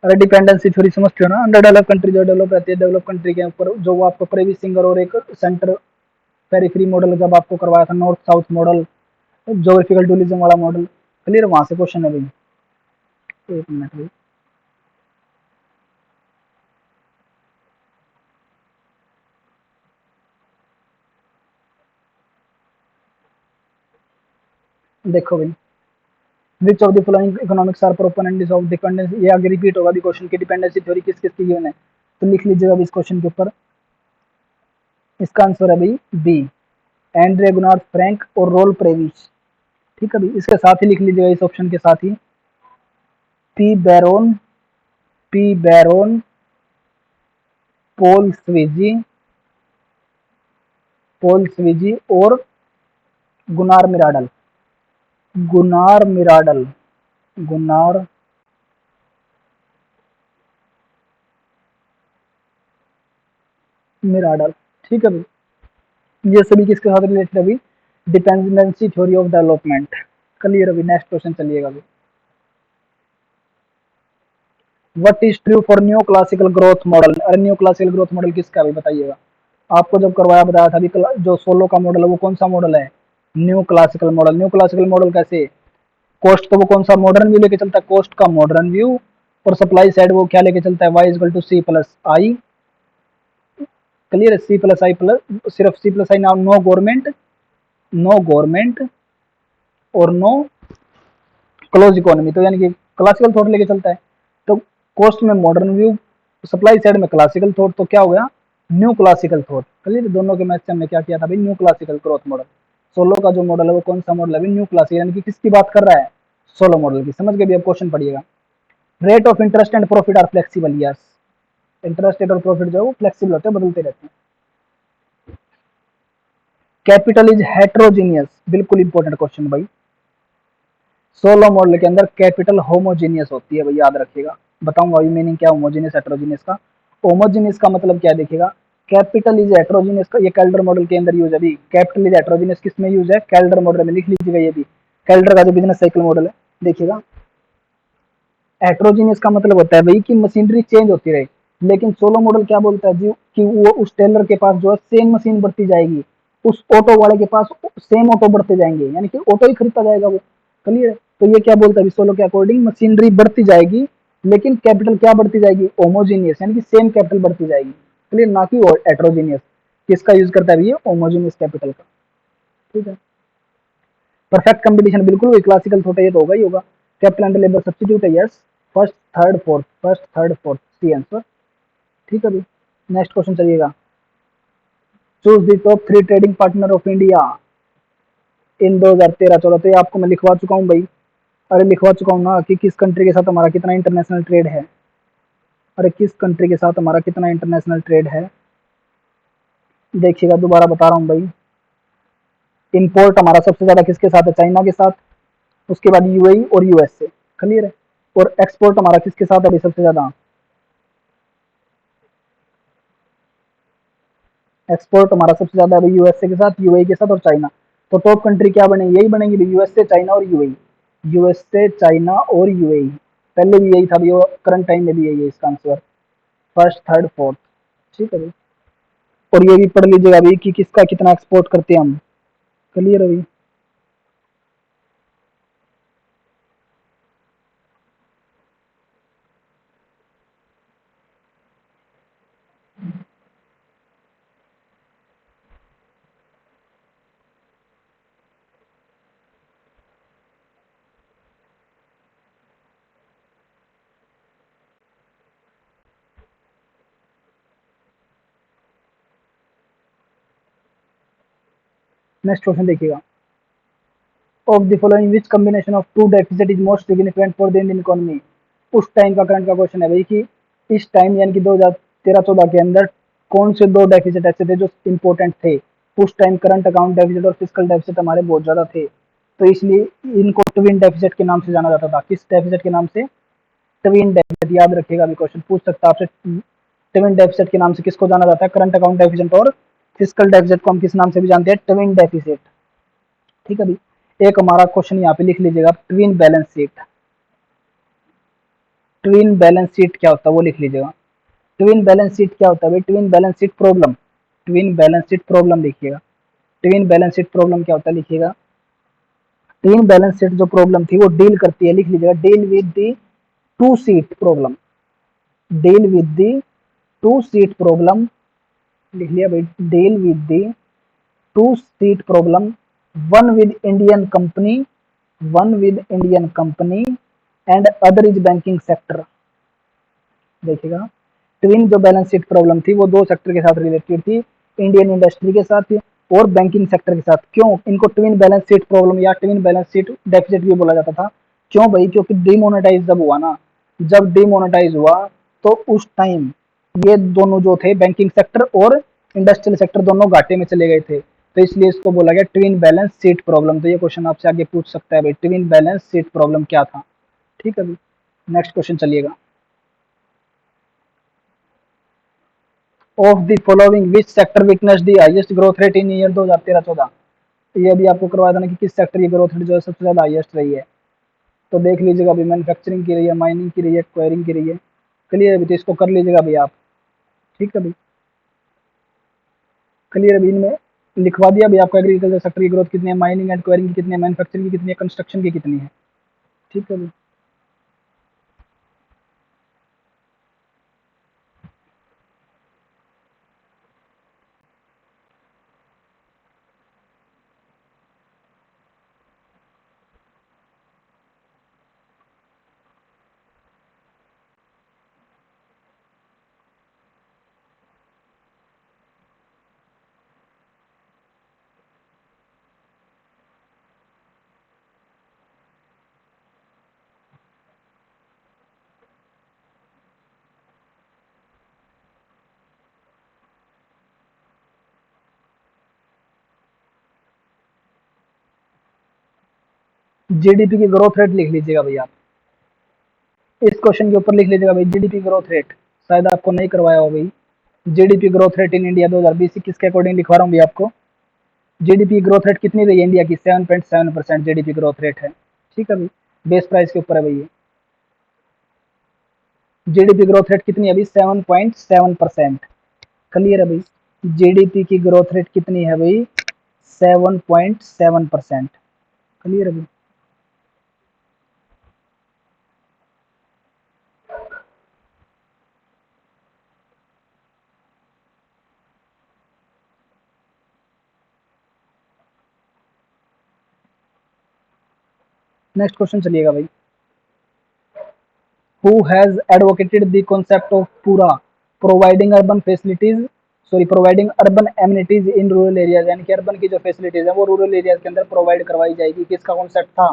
Speaker 1: अरे dependency theory समझते हो ना, अंडर डेवलप कंट्री जो डेवलप रहती है डेवलप कंट्री के ऊपर, जो वो आपको प्रेवी सिंगर और एक सेंटर पेरिफेरी मॉडल जब आपको करवाया था, north south model, geographical tourism वाला मॉडल, क्लियर, वहां से क्वेश्चन है भाई। एक मिनट भाई, देखो भाई, which of the following economics are proponents of dependency, ये आगे रिपीट होगा भी क्वेश्चन की डिपेंडेंसी थ्योरी किस किस की गिवन है, तो लिख लीजिएगा इस क्वेश्चन के ऊपर। इसका आंसर है भाई बी, एंड्रे गुनार्ड फ्रैंक और रोल प्रेविस। ठीक है भाई, इसके साथ ही लिख लीजिएगा इस ऑप्शन के साथ ही पी बैरोन, पी बैरोन, पोल स्विजी, पोल स्विजी और गुनार मिराडल, गुनार मिराडल, गुनार मिराडल। ठीक है भाई, ये सभी किसके साथ रिलेटेड है अभी, dependency theory of development. Clear अभी, नेक्स्ट क्वेश्चन चलिएगा अभी। What is true for new classical growth model, अरे न्यू क्लासिकल ग्रोथ मॉडल किसका है अभी बताइएगा। आपको जब करवाया बताया था अभी, जो सोलो का मॉडल है वो कौन सा मॉडल है, new classical model. New classical model कैसे, कॉस्ट तो वो कौन सा मॉडर्न व्यू लेके चलता है, कॉस्ट का मॉडर्न व्यू, और सप्लाई साइड वो क्या लेके चलता है, Y equal to C plus I. Clear है, सी प्लस आई प्लस, सिर्फ C plus I, now no government, no government और नो क्लोज इकोनॉमी, तो यानी कि क्लासिकल थॉट लेके चलता है। तो कॉस्ट में मॉडर्न व्यू, सप्लाई साइड में क्लासिकल थॉट, तो क्या हो गया न्यू क्लासिकल थॉट। क्लियर, दोनों के मैच से हमने क्या किया था भाई, new classical growth model. Solo का जो मॉडल है वो कौन सा मॉडल है, न्यू क्लासिकल, यानी कि किसकी बात कर रहा है, सोलो मॉडल की। समझ गए भी, अब क्वेश्चन पढ़िएगा। Rate of interest and profit are flexible, yes, interest rate और प्रॉफिट जो है वो फ्लेक्सिबल होते हैं, बदलते रहते हैं। कैपिटल इज हेट्रोजीनियस, बिल्कुल इंपॉर्टेंट क्वेश्चन भाई। सोलो मॉडल के अंदर कैपिटल होमोजीनियस होती है भाई, याद रखिएगा। बताऊंगा अभी मीनिंग क्या होमोजीनियस हेट्रोजीनियस का। होमोजीनियस का मतलब क्या देखिएगा, कैपिटल इज हेट्रोजीनियस का, ये कैल्डर मॉडल के अंदर यूज है अभी। कैपिटल इज हेट्रोजीनियस किस में यूज है, कैल्डर मॉडल में, लिख लीजिएगा ये भी। कैल्डर का जो बिजनेस साइकिल मॉडल है, देखिएगा। हेट्रोजीनियस का मतलब होता है भाई कि मशीनरी चेंज होती रहे, लेकिन सोलो मॉडल क्या बोलता है जी, कि वो उस टेलर के पास जो है सेम मशीन बढ़ती जाएगी, उस ऑटो वाले के पास सेम ऑटो बढ़ते जाएंगे, यानी कि ऑटो ही खरीदता जाएगा वो। क्लियर, तो ये क्या बोलता है सोलो के अकॉर्डिंग, मशीनरी बढ़ती जाएगी लेकिन कैपिटल क्या बढ़ती जाएगी, होमोजीनियस, यानी कि सेम कैपिटल बढ़ती जाएगी। क्लियर, ना कि हेट्रोजीनियस। किसका यूज करता है ये, होमोजीनियस कैपिटल का। ठीक है, परफेक्ट कंपटीशन बिल्कुल वही क्लासिकल थोड़ा, ये तो होगा ही होगा। कैपिटल एंड लेबर सब्स्टिट्यूट है, yes, first third fourth, first third fourth, C answer. ठीक है भाई, नेक्स्ट क्वेश्चन चलिएगा। Choose the top 3 trading partner of India in 2013-14, तो ये आपको मैं लिखवा चुका हूँ भाई। अरे लिखवा चुका हूँ ना कि किस कंट्री के साथ हमारा कितना इंटरनेशनल ट्रेड है। अरे किस कंट्री के साथ हमारा कितना इंटरनेशनल ट्रेड है, देखिएगा दोबारा बता रहा हूँ भाई। इंपोर्ट हमारा सबसे ज्यादा किसके साथ है, चाइना के साथ, उसके बाद यूएई और यूएसए। क्लियर है, और एक्सपोर्ट हमारा किसके साथ है अभी सबसे ज्यादा, एक्सपोर्ट हमारा सबसे ज्यादा अभी यूएसए के साथ, यूएई के साथ और चाइना। तो टॉप कंट्री क्या बनेगी, यही बनेगी यूएसए, चाइना और यूएई। यूएसए, चाइना और यूएई, पहले भी यही था भी, करंट टाइम में भी यही है इसका आंसर, फर्स्ट थर्ड फोर्थ। ठीक है भाई, और ये भी पढ़ लीजिएगा अभी कि किसका कितना एक्सपोर्ट करते हैं हम। क्लियर अभी, नेक्स्ट क्वेश्चन देखिएगा। Of the following which combination of two deficit is most significant for the Indian economy. उस टाइम का करंट का क्वेश्चन है भाई कि इस टाइम यानी कि 2013-14 के अंदर कौन से दो डेफिसिट ऐसे थे जो इंपॉर्टेंट थे। उस टाइम करंट अकाउंट डेफिसिट और फिजिकल डेफिसिट हमारे बहुत ज्यादा थे, तो इसलिए इनको ट्विन डेफिसिट के नाम से जाना जाता था। किस डेफिसिट के नाम से, ट्विन डेफिसिट, याद रखिएगा अभी क्वेश्चन पूछ सकता है आपसे। ट्विन डेफिसिट के नाम से किसको जाना जाता है, करंट अकाउंट डेफिसिट और फिजिकल डेफिसिट को हम किस नाम से भी जानते हैं, ट्विन डेफिसिट। ठीक है भाई। एक हमारा क्वेश्चन यहाँ पे लिख लीजिएगा, twin balance sheet. Twin balance sheet क्या होता है वो लिख लीजिएगा। ट्विन बैलेंस शीट क्या होता है भाई? Twin balance sheet problem, twin balance sheet problem लिखिएगा। ट्विन बैलेंस शीट प्रॉब्लम क्या होता है लिखिएगा। ट्विन बैलेंस शीट जो प्रॉब्लम थी वो डील करती है, लिख लीजिएगा, deal with the two sheet problem. Deal with the two sheet problem, लिख लिया भाई, deal with the two sheet problem, one with Indian company, one with Indian company and other is banking sector. देखिएगा, twin जो balance sheet problem थी वो दो sector के साथ रिलेटेड थी, इंडियन इंडस्ट्री के साथ और बैंकिंग सेक्टर के साथ। क्यों इनको ट्विन बैलेंस शीट प्रॉब्लम या ट्विन बैलेंस शीट डेफिसिट भी बोला जाता था? क्यों भाई? क्योंकि डिमोनेटाइज जब हुआ ना, जब डिमोनेटाइज हुआ तो उस टाइम ये दोनों जो थे, बैंकिंग सेक्टर और इंडस्ट्रियल सेक्टर, दोनों घाटे में चले गए थे, तो इसलिए इसको बोला गया ट्विन बैलेंस शीट प्रॉब्लम। तो ये क्वेश्चन आपसे आगे पूछ सकता है भाई, ट्विन बैलेंस शीट प्रॉब्लम क्या था। ठीक है भाई, नेक्स्ट क्वेश्चन चलिएगा। Of the following which sector witness the highest growth rate in year 2013-14। ये अभी आपको करवाया था ना कि किस सेक्टर की ग्रोथ रेट जो है सबसे ज्यादा हाईएस्ट रही है। तो देख लीजिएगा अभी, मैन्युफैक्चरिंग की रही है, माइनिंग की रही है, एक्वायरिंग की रही है। क्लियर अभी, तो इसको कर लीजिएगा अभी आप। ठीक है भाई, क्लियर अभी इनमें लिखवा दिया अभी आपको, एग्रीकल्चर सेक्टर की ग्रोथ कितनी है, माइनिंग एंड एक्वायरिंग की कितनी है, मैन्युफैक्चरिंग की कितनी है, कंस्ट्रक्शन की कितनी है। ठीक है भाई, जीडीपी की ग्रोथ रेट लिख लीजिएगा भाई आप। इस क्वेश्चन के ऊपर लिख लीजिएगा भाई, जीडीपी ग्रोथ रेट। शायद आपको नहीं करवाया हो भाई। GDP growth rate in India 2020-21 के अकॉर्डिंग लिखवा रहा हूँ भाई आपको। जीडीपी ग्रोथ रेट कितनी रही है इंडिया की? 7.7% जीडीपी ग्रोथ रेट है। ठीक है भाई, बेस प्राइस के ऊपर है भाई ये। जीडीपी ग्रोथ रेट कितनी है अभी? 7.7%। क्लियर है भाई, जीडीपी की ग्रोथ रेट कितनी है भाई? 7.7%। क्लियर है भाई। नेक्स्ट क्वेश्चन चलिएगा भाई। Who has advocated the concept of PURA providing urban facilities, sorry providing urban amenities in rural areas, यानी कि अर्बन की जो फैसिलिटीज है वो रूरल एरियाज के अंदर प्रोवाइड करवाई जाएगी। किसका कॉन्सेप्ट था?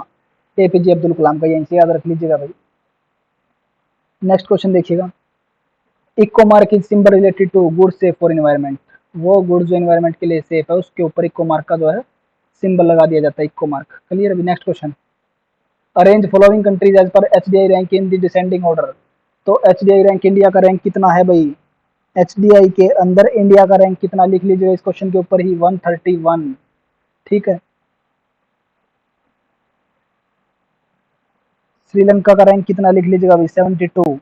Speaker 1: एपीजे अब्दुल कलाम का, यहीं से याद रख लीजिएगा भाई। नेक्स्ट क्वेश्चन देखिएगा, eco mark is symbol related to good safe for environment. वो गुड जो एनवायरनमेंट के लिए सेफ है उसके ऊपर इको मार्क का जो है सिंबल लगा दिया जाता है, इको मार्क। क्लियर अभी, next question, arrange following countries as per HDI rank in the descending order. तो एचडीआई रैंक, इंडिया का रैंक कितना है भाई? एचडीआई के अंदर इंडिया का रैंक कितना, लिख लीजिएगा इस क्वेश्चन के ऊपर ही, 131। ठीक है, श्रीलंका का रैंक कितना लिख लीजिएगा भाई? 72।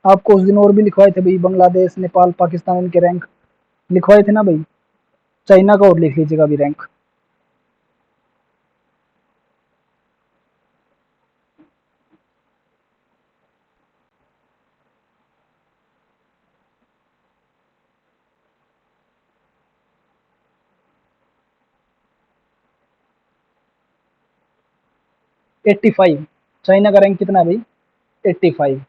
Speaker 1: आपको उस दिन और भी लिखवाए थे भाई, बांग्लादेश, नेपाल, पाकिस्तान, इनके रैंक लिखवाए थे ना भाई। चाइना का और लिख लीजिएगा अभी रैंक। Eighty five. चाइना का रैंक कितना है भाई? 85।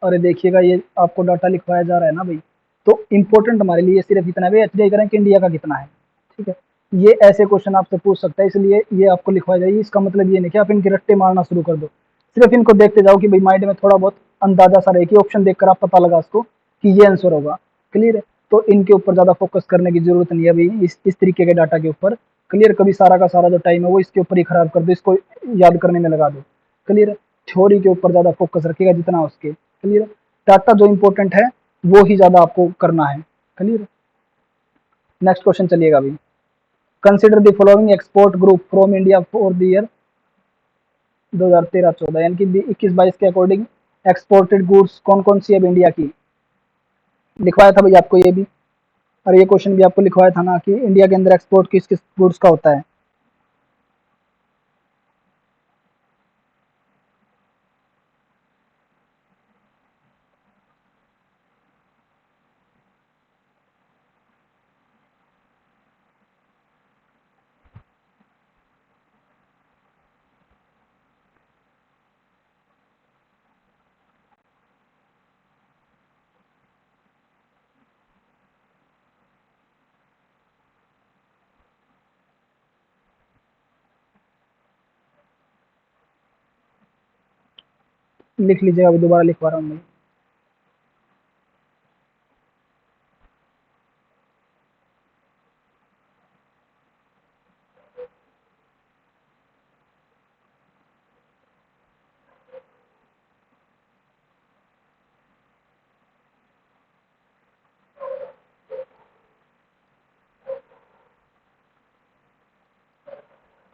Speaker 1: अरे देखिएगा, ये आपको डाटा लिखवाया जा रहा है ना भाई, तो इम्पोर्टेंट हमारे लिए सिर्फ इतना है भाई, एचडीआई का रैंक इंडिया का कितना है। ठीक है, ये ऐसे क्वेश्चन आपसे पूछ सकता है, इसलिए ये आपको लिखवाया जाएगी। इसका मतलब ये नहीं कि आप इनके रट्टे मारना शुरू कर दो, सिर्फ इनको देखते जाओ कि भाई माइंड में थोड़ा बहुत अंदाजा सा रहे कि ऑप्शन देखकर आप पता लगा उसको कि ये आंसर होगा। क्लियर है, तो इनके ऊपर ज्यादा फोकस करने की जरूरत नहीं है अभी, इस तरीके के डाटा के ऊपर। क्लियर, कभी सारा का सारा जो टाइम है वो इसके ऊपर ही खराब कर दो, इसको याद करने में लगा दो। क्लियर है, थ्योरी के ऊपर ज़्यादा फोकस रखेगा जितना उसके। क्लियर। डाटा जो इंपॉर्टेंट है वो ही ज़्यादा आपको करना है। क्लियर। नेक्स्ट क्वेश्चन चलिएगा अभी। Consider the following export group from India for the year 2013-14, यानी कि 21-22 के अकॉर्डिंग एक्सपोर्टेड गुड्स कौन कौन सी है अब इंडिया की। लिखवाया था भाई आपको ये भी, और ये क्वेश्चन भी आपको लिखवाया था ना कि इंडिया के अंदर एक्सपोर्ट किस किस गुड्स का होता है। लिख लीजिएगा, अभी दोबारा लिखवा रहा हूँ मैं।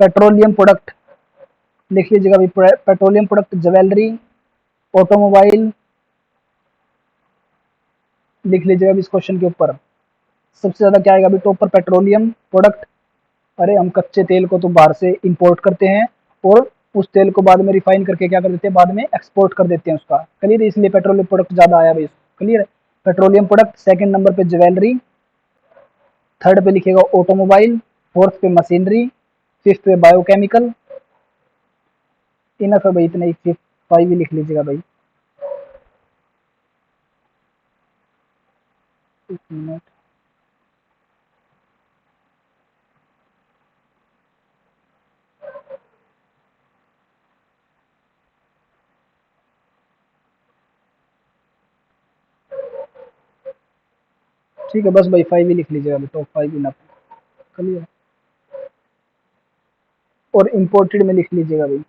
Speaker 1: पेट्रोलियम प्रोडक्ट लिख लीजिएगा अभी। पेट्रोलियम प्रोडक्ट, ज्वेलरी, ऑटोमोबाइल, लिख लीजिएगा अभी इस क्वेश्चन के ऊपर। सबसे ज्यादा क्या आएगा अभी टॉप पर, पेट्रोलियम प्रोडक्ट। अरे हम कच्चे तेल को तो बाहर से इंपोर्ट करते हैं और उस तेल को बाद में रिफाइन करके क्या कर देते हैं, बाद में एक्सपोर्ट कर देते हैं उसका। क्लियर। इसलिए पेट्रोलियम प्रोडक्ट ज्यादा आया भाई। Clear. Petroleum product, second number पे ज्वेलरी, थर्ड पे लिखेगा ऑटोमोबाइल, फोर्थ पे मशीनरी, फिफ्थ पे बायोकेमिकल। इनफ है भाई, इतना ही। फिफ्थ 5 भी लिख लीजिएगा भाई। एक मिनट। ठीक है, बस भाई 5 ही लिख लीजिएगा अभी, टॉप 5 इनफ। क्लियर। और इम्पोर्टेड में लिख लीजिएगा भाई।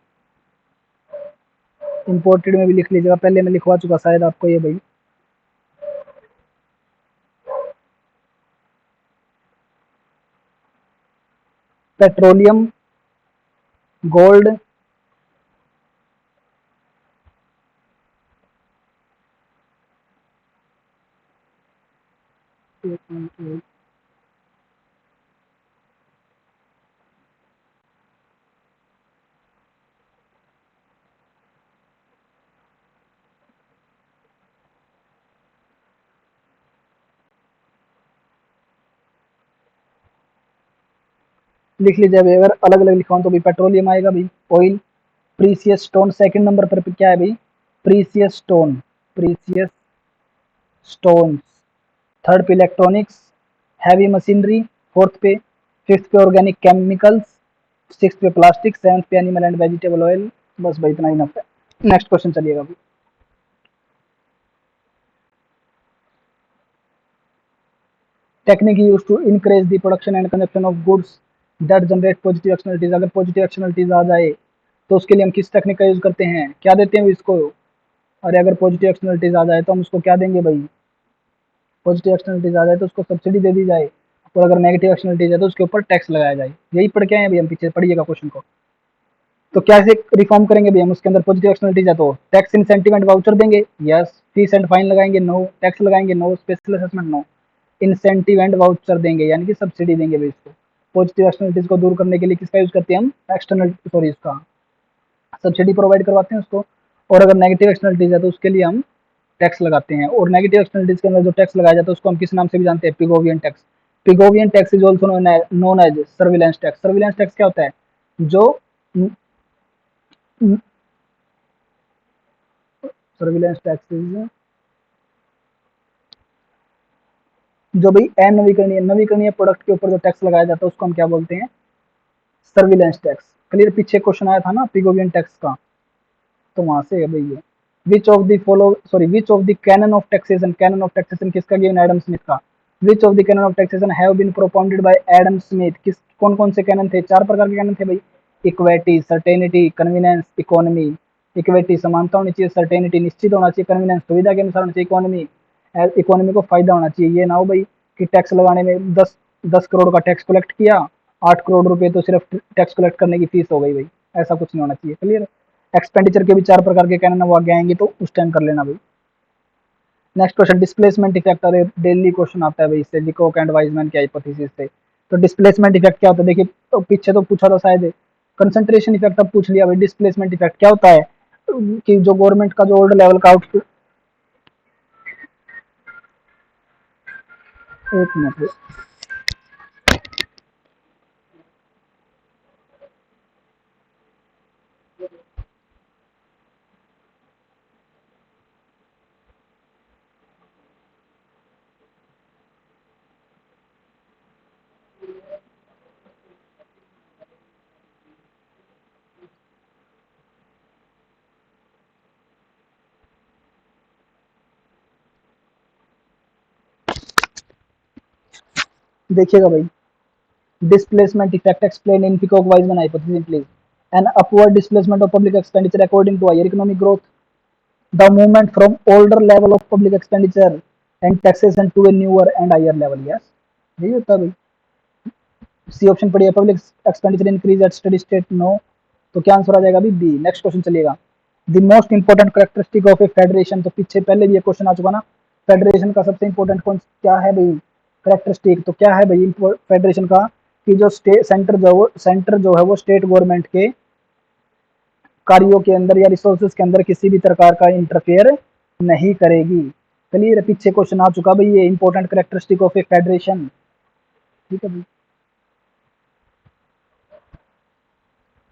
Speaker 1: इम्पोर्टेड में भी लिख लीजिएगा, पहले मैं लिखवा चुका शायद आपको ये भाई। पेट्रोलियम, गोल्ड, लिख लीजिए अभी। अगर अलग अलग लिखवाऊं तो भी पेट्रोलियम आएगा भाई। Oil, precious stone second number पर क्या है भाई, precious stone, precious stones. Third पे इलेक्ट्रॉनिक्स, हैवी मशीनरी, फोर्थ पे, फिफ्थ पे ऑर्गेनिक केमिकल्स, सिक्स पे प्लास्टिक, सेवंथ पे एनिमल एंड वेजिटेबल ऑयल। बस भाई इतना ही नफ है। नेक्स्ट क्वेश्चन चलिएगा अभी। Technique use to increase the production and consumption of goods that generate positive externalities. अगर पॉजिटिव एक्सटर्नलिटीज आ जाए तो उसके लिए हम किस टेक्निक का यूज करते हैं, क्या देते हैं इसको। अरे अगर पॉजिटिव एक्सटर्नलिटीज आ जाए तो हम उसको क्या देंगे भाई, पॉजिटिव एक्सटर्नलिटीज आ जाए तो उसको सब्सिडी दे दी जाए, और अगर नेगेटिव एक्सटर्नलिटीज है तो उसके ऊपर टैक्स लगाया जाए। यही पढ़ के आए अभी हम, पीछे पढ़िएगा क्वेश्चन को। तो कैसे रिफॉर्म करेंगे भाई हम, उसके अंदर पॉजिटिव एक्सटर्नलिटीज है तो टैक्स इंसेंटिव एंड वाउचर देंगे, यस। फीस एंड फाइन लगाएंगे, नो। टैक्स लगाएंगे, no. Special assessment, no. Incentive and voucher देंगे, यानी कि सब्सिडी देंगे भाई इसको। पॉजिटिव एक्सटर्नलिटीज को दूर करने के लिए किसका यूज करते हैं हम, एक्सटर्नल, सॉरी, इसका सब्सिडी प्रोवाइड करवाते हैं उसको। और अगर नेगेटिव एक्सटर्नलिटीज है तो उसके लिए हम टैक्स लगाते हैं। और नेगेटिव एक्सटर्नलिटीज के अंदर जो टैक्स लगाया जाता है उसको हम किस नाम से भी जानते हैं, Pigouvian tax. Pigouvian tax is also known as surveillance tax. Surveillance tax क्या होता है, जो सर्विलेंस टैक्स जो भाई नवीकरणीय प्रोडक्ट के ऊपर जो टैक्स लगाया जाता है उसको हम क्या बोलते हैं, सर्विलेंस टैक्स। क्लियर। पीछे क्वेश्चन आया था ना पिगोवियन टैक्स का, तो वहां से है भाई ये। Which of the canon of taxation, canon of taxation किसका, गिवन एडम स्मिथ का। Which of the canon of taxation have been propounded by Adam Smith. किस, कौन कौन से कैनन थे, चार प्रकार के कैनन थे भाई। Equity, certainty, convenience, economy. Equity समानता होनी चाहिए, सर्टेनिटी निश्चित होना चाहिए, कन्वीनियंस सुविधा के अनुसार होना चाहिए, इकोनॉमी इकोनॉमी को फायदा होना चाहिए। ये ना हो भाई कि टैक्स लगाने में 10 करोड़ का टैक्स कलेक्ट किया, 8 करोड़ रुपए तो सिर्फ टैक्स कलेक्ट करने की फीस हो गई भाई, ऐसा कुछ नहीं होना चाहिए। क्लियर। एक्सपेंडिचर के भी 4 प्रकार के कहना वो आगे आएंगे तो उस टाइम कर लेना भाई। Next question, displacement effect. अरे डेली क्वेश्चन आता है भाई इससे, लिकोक एंड वाइजमैन की हाइपोथेसिस से। तो डिस्प्लेसमेंट इफेक्ट क्या होता है, देखिए तो पीछे तो पूछा था शायद, कंसंट्रेशन इफेक्ट अब पूछ लिया भाई। डिस्प्लेसमेंट इफेक्ट क्या होता है कि जो गवर्नमेंट का जो ओल्ड लेवल का आउटपुट, एक मिनट, देखिएगा भाई। Displacement effect explained in Peacock-Wiseman hypothesis please. An upward displacement of public expenditure according to higher economic growth. The movement from older level of public expenditure and taxation to a newer and higher level. Yes. यही होता है भाई। C option पढ़िए, public expenditure increase at steady state, no. तो क्या answer आ जाएगा अभी बी। नेक्स्ट क्वेश्चन चलिएगा। The most important characteristic of a federation. तो पीछे पहले भी ये क्वेश्चन आ चुका ना, फेडरेशन का सबसे इंपॉर्टेंट कौन क्या है भाई, करेक्टरिस्टिक। तो क्या है भाई फेडरेशन का, कि जो स्टेट सेंटर जो है वो स्टेट गवर्नमेंट के कार्यों के अंदर या रिसोर्सेज के अंदर किसी भी प्रकार का इंटरफेयर नहीं करेगी। क्लियर। पीछे क्वेश्चन आ चुका भाई, ये important characteristic of a federation. ठीक है भाई।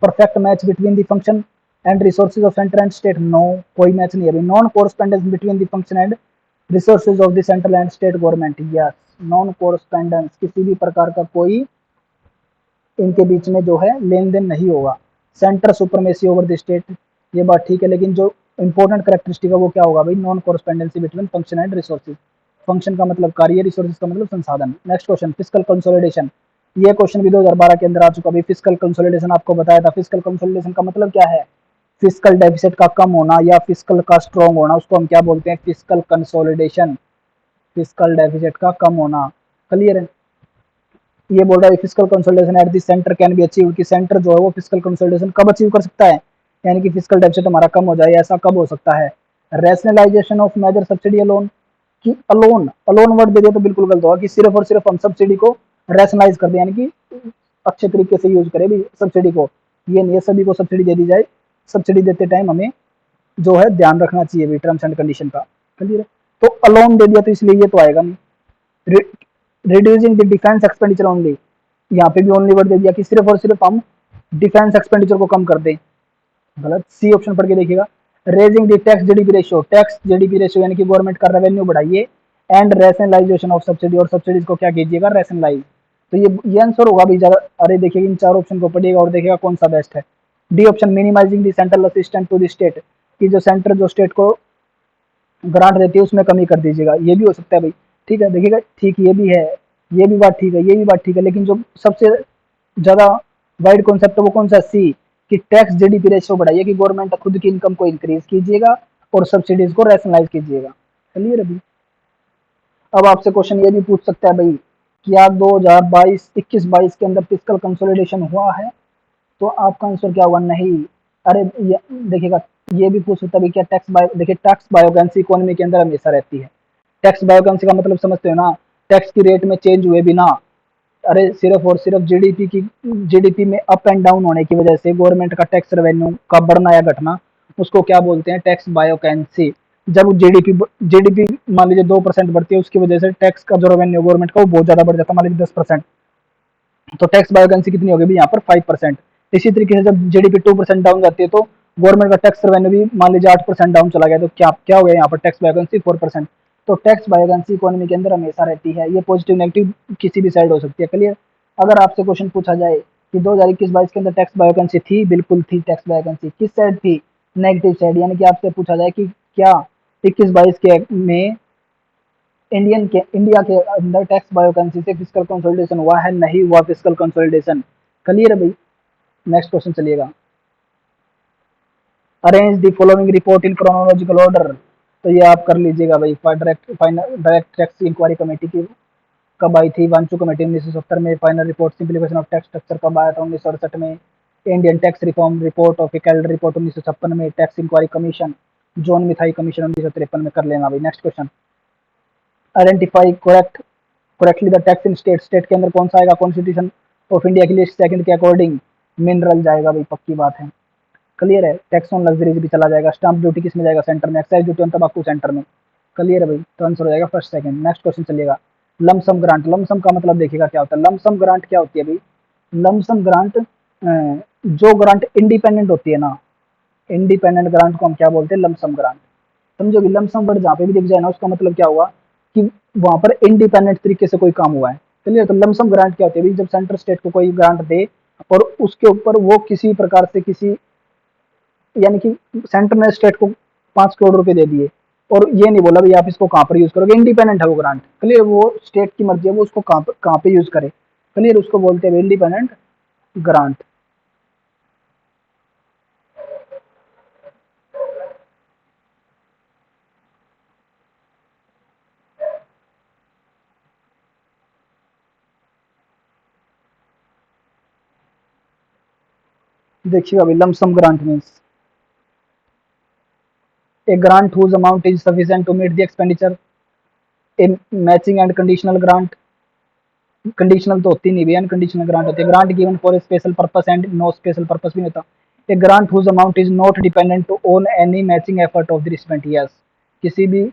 Speaker 1: Perfect match between the function and resources of centre and state, no, कोई मैच नहीं है भाई। Non correspondence between the function and resources of the central and state government, yes. Non correspondence, किसी भी प्रकार का कोई इनके बीच में जो है लेन देन नहीं होगा। Centre supremacy over the state, ये बात ठीक है, लेकिन जो इंपॉर्टेंट करेक्टरिस्टिक है वो क्या होगा भाई, non correspondence between function and resources. Function का मतलब कार्य, रिसोर्सेज का मतलब संसाधन। Next question, physical consolidation. ये क्वेश्चन भी 2012 के अंदर आ चुका भाई। फिजिकल कंसोलिडेशन आपको बताया था। फिजिकल कंसोलिडेशन का मतलब क्या है, फिजिकल डेफिसिट का कम होना या फिजिकल का स्ट्रॉन्ग होना, उसको हम क्या बोलते हैं, फिजिकल कंसोलिडेशन। फिजिकल डेफिसिट का कम होना। क्लियर है। ये बोल रहा है physical consolidation at the centre can be achieve, कि सेंटर जो है वो फिजिकल कंसोलिडेशन कब अचीव कर सकता है, यानी कि फिजिकल डेफिसिट हमारा कम हो जाए, ऐसा कब हो सकता है। Rationalisation of major subsidy alone, कि अलोन, अलोन वर्ड दे दिया तो बिल्कुल गलत होगा, कि सिर्फ और सिर्फ हम सब्सिडी को रैशनलाइज कर दें, यानी कि अच्छे तरीके से यूज करें भी सब्सिडी को। ये नहीं है सभी को सब्सिडी दे दी जाए। सब्सिडी देते टाइम हमें जो है ध्यान रखना चाहिए भी टर्म्स एंड कंडीशन का। क्लियर। तो अलोन दे दिया तो इसलिए ये तो आएगा नहीं। Reducing the defence expenditure only, यहाँ पे भी ओनली वर्ड दे दिया कि सिर्फ और सिर्फ हम डिफेंस एक्सपेंडिचर को कम कर दें, गलत। सी ऑप्शन पढ़ के देखिएगा। Raising the tax GDP ratio, tax GDP ratio यानी कि गवर्नमेंट का रेवेन्यू बढ़ाइए। एंड रैशनलाइजेशन ऑफ सब्सिडी, और सब्सिडीज को क्या कीजिएगा, रैशनलाइज। तो ये आंसर होगा भी ज्यादा। अरे देखिए इन चार ऑप्शन को पढ़िएगा और देखिएगा कौन सा बेस्ट है। D option, minimising the central assistant to the state, कि जो सेंटर जो स्टेट को ग्रांट देती है उसमें कमी कर दीजिएगा, ये भी हो सकता है भाई। ठीक है, देखिएगा ठीक, ये भी है, ये भी बात ठीक है, ये भी बात ठीक है, लेकिन जो सबसे ज्यादा वाइड कॉन्सेप्ट है वो कौन सा, सी, कि टैक्स जीडीपी रेशियो बढ़ाइए, कि गवर्नमेंट खुद की इनकम को इंक्रीज कीजिएगा और सब्सिडीज को रैशनलाइज कीजिएगा। क्लियर अभी। अब आपसे क्वेश्चन ये भी पूछ सकता है भाई, क्या 2022 21-22 के अंदर फिजिकल कंसोलिडेशन हुआ है, तो आपका आंसर क्या होगा, नहीं। अरे देखिएगा, ये भी पूछ सकता है क्या टैक्स बायो, देखिए टैक्स बायोगेंसी इकोनॉमी के अंदर हमेशा रहती है। टैक्स बायोगेंसी का मतलब समझते हो ना, टैक्स की रेट में चेंज हुए बिना, अरे सिर्फ और सिर्फ जीडीपी में अप एंड डाउन होने की वजह से गवर्नमेंट का टैक्स रेवेन्यू का बढ़ना या घटना, उसको क्या बोलते हैं, टैक्स बायोकेंसी। जब जीडीपी मान लीजिए 2% बढ़ती है, उसकी वजह से टैक्स का जो रेवेन्यू गवर्नमेंट का वो बहुत ज्यादा बढ़ जाता है, मान लीजिए 10%, तो टैक्स बायोकेंसी कितनी होगी यहाँ पर 5%। इसी तरीके से जब जीडीपी 2% डाउन जाती है तो गवर्नमेंट का टैक्स रेवेन्यू भी मान लीजिए 8% डाउन चला गया, तो क्या क्या हो गया यहाँ पर, टैक्स बायोकेंसी 4%। तो टैक्स बायोकेंसी इकोनॉमी के अंदर हमेशा रहती है, ये पॉजिटिव नेगेटिव किसी भी साइड हो सकती है। क्लियर। अगर आपसे क्वेश्चन पूछा जाए कि 2021-22 के अंदर टैक्स बायोकेंसी थी, बिल्कुल थी। टैक्स बायोकेंसी किस साइड थी, नेगेटिव साइड, यानी कि आपसे पूछा जाए कि क्या 21-22 के में इंडिया के अंदर टैक्स बायोकेंसी से फिजिकल कंसोलिडेशन हुआ है, नहीं हुआ फिजिकल कंसोलिडेशन। क्लियर है भाई। नेक्स्ट क्वेश्चन चलिएगा। Arrange the following report in chronological order, तो ये आप कर लीजिएगा भाई। डायरेक्ट टैक्स इंक्वायरी कमेटी की कब आई थी? वांचू कमेटी 1970 में। Final report simplification of tax structure कब आया था? 1968 में। Indian tax reform report of a calendar report 1956 में। Tax inquiry commission John Matthai commission 1953 में। कर लेना भाई। Next question, identify correctly the tax in state, state के अंदर कौन सा आएगा? कॉन्स्टिट्यूशन ऑफ इंडिया की लिस्ट सेकंड के अकॉर्डिंग मिनरल जाएगा भाई, पक्की बात है। क्लियर है। टैक्स ऑन लग्जरीज भी चला जाएगा। स्टाम्प ड्यूटी किस में जाएगा? सेंटर में। एक्साइज ड्यूटी ऑन तंबाकू सेंटर में। क्लियर है भाई, तो आंसर हो जाएगा फर्स्ट सेकंड। नेक्स्ट क्वेश्चन चलिएगा, लमसम ग्रांट। लमसम का मतलब देखिएगा क्या होता है। लमसम ग्रांट क्या होती है भाई? लमसम ग्रांट जो ग्रांट इंडिपेंडेंट होती है ना, इंडिपेंडेंट ग्रांट को हम क्या बोलते हैं? Lump sum grant. समझो भी, लमसम वर्ड जहाँ पे भी दिख जाए ना, उसका मतलब क्या हुआ कि वहां पर इंडिपेंडेंट तरीके से कोई काम हुआ है। चलिए, तो लमसम ग्रांट क्या होती है भाई? जब सेंटर स्टेट को कोई ग्रांट दे और उसके ऊपर वो किसी प्रकार से किसी, यानी कि सेंटर ने स्टेट को 5 करोड़ रुपए दे दिए और ये नहीं बोला भाई आप इसको कहाँ पर यूज करोगे, इंडिपेंडेंट है वो ग्रांट। क्लियर, वो स्टेट की मर्जी है वो उसको कहाँ पे यूज करे। क्लियर, उसको बोलते हैं इंडिपेंडेंट ग्रांट। देखिएगा भाई, lump sum grant means a grant whose amount is sufficient to meet the expenditure, a matching and conditional grant। Conditional तो होती नहीं भी, अनकंडीशनल ग्रांट होती है। Grant given for a special purpose and no special purpose भी नहीं होता। A grant whose amount is not dependent to on any matching effort of the recipient. Yes, किसी भी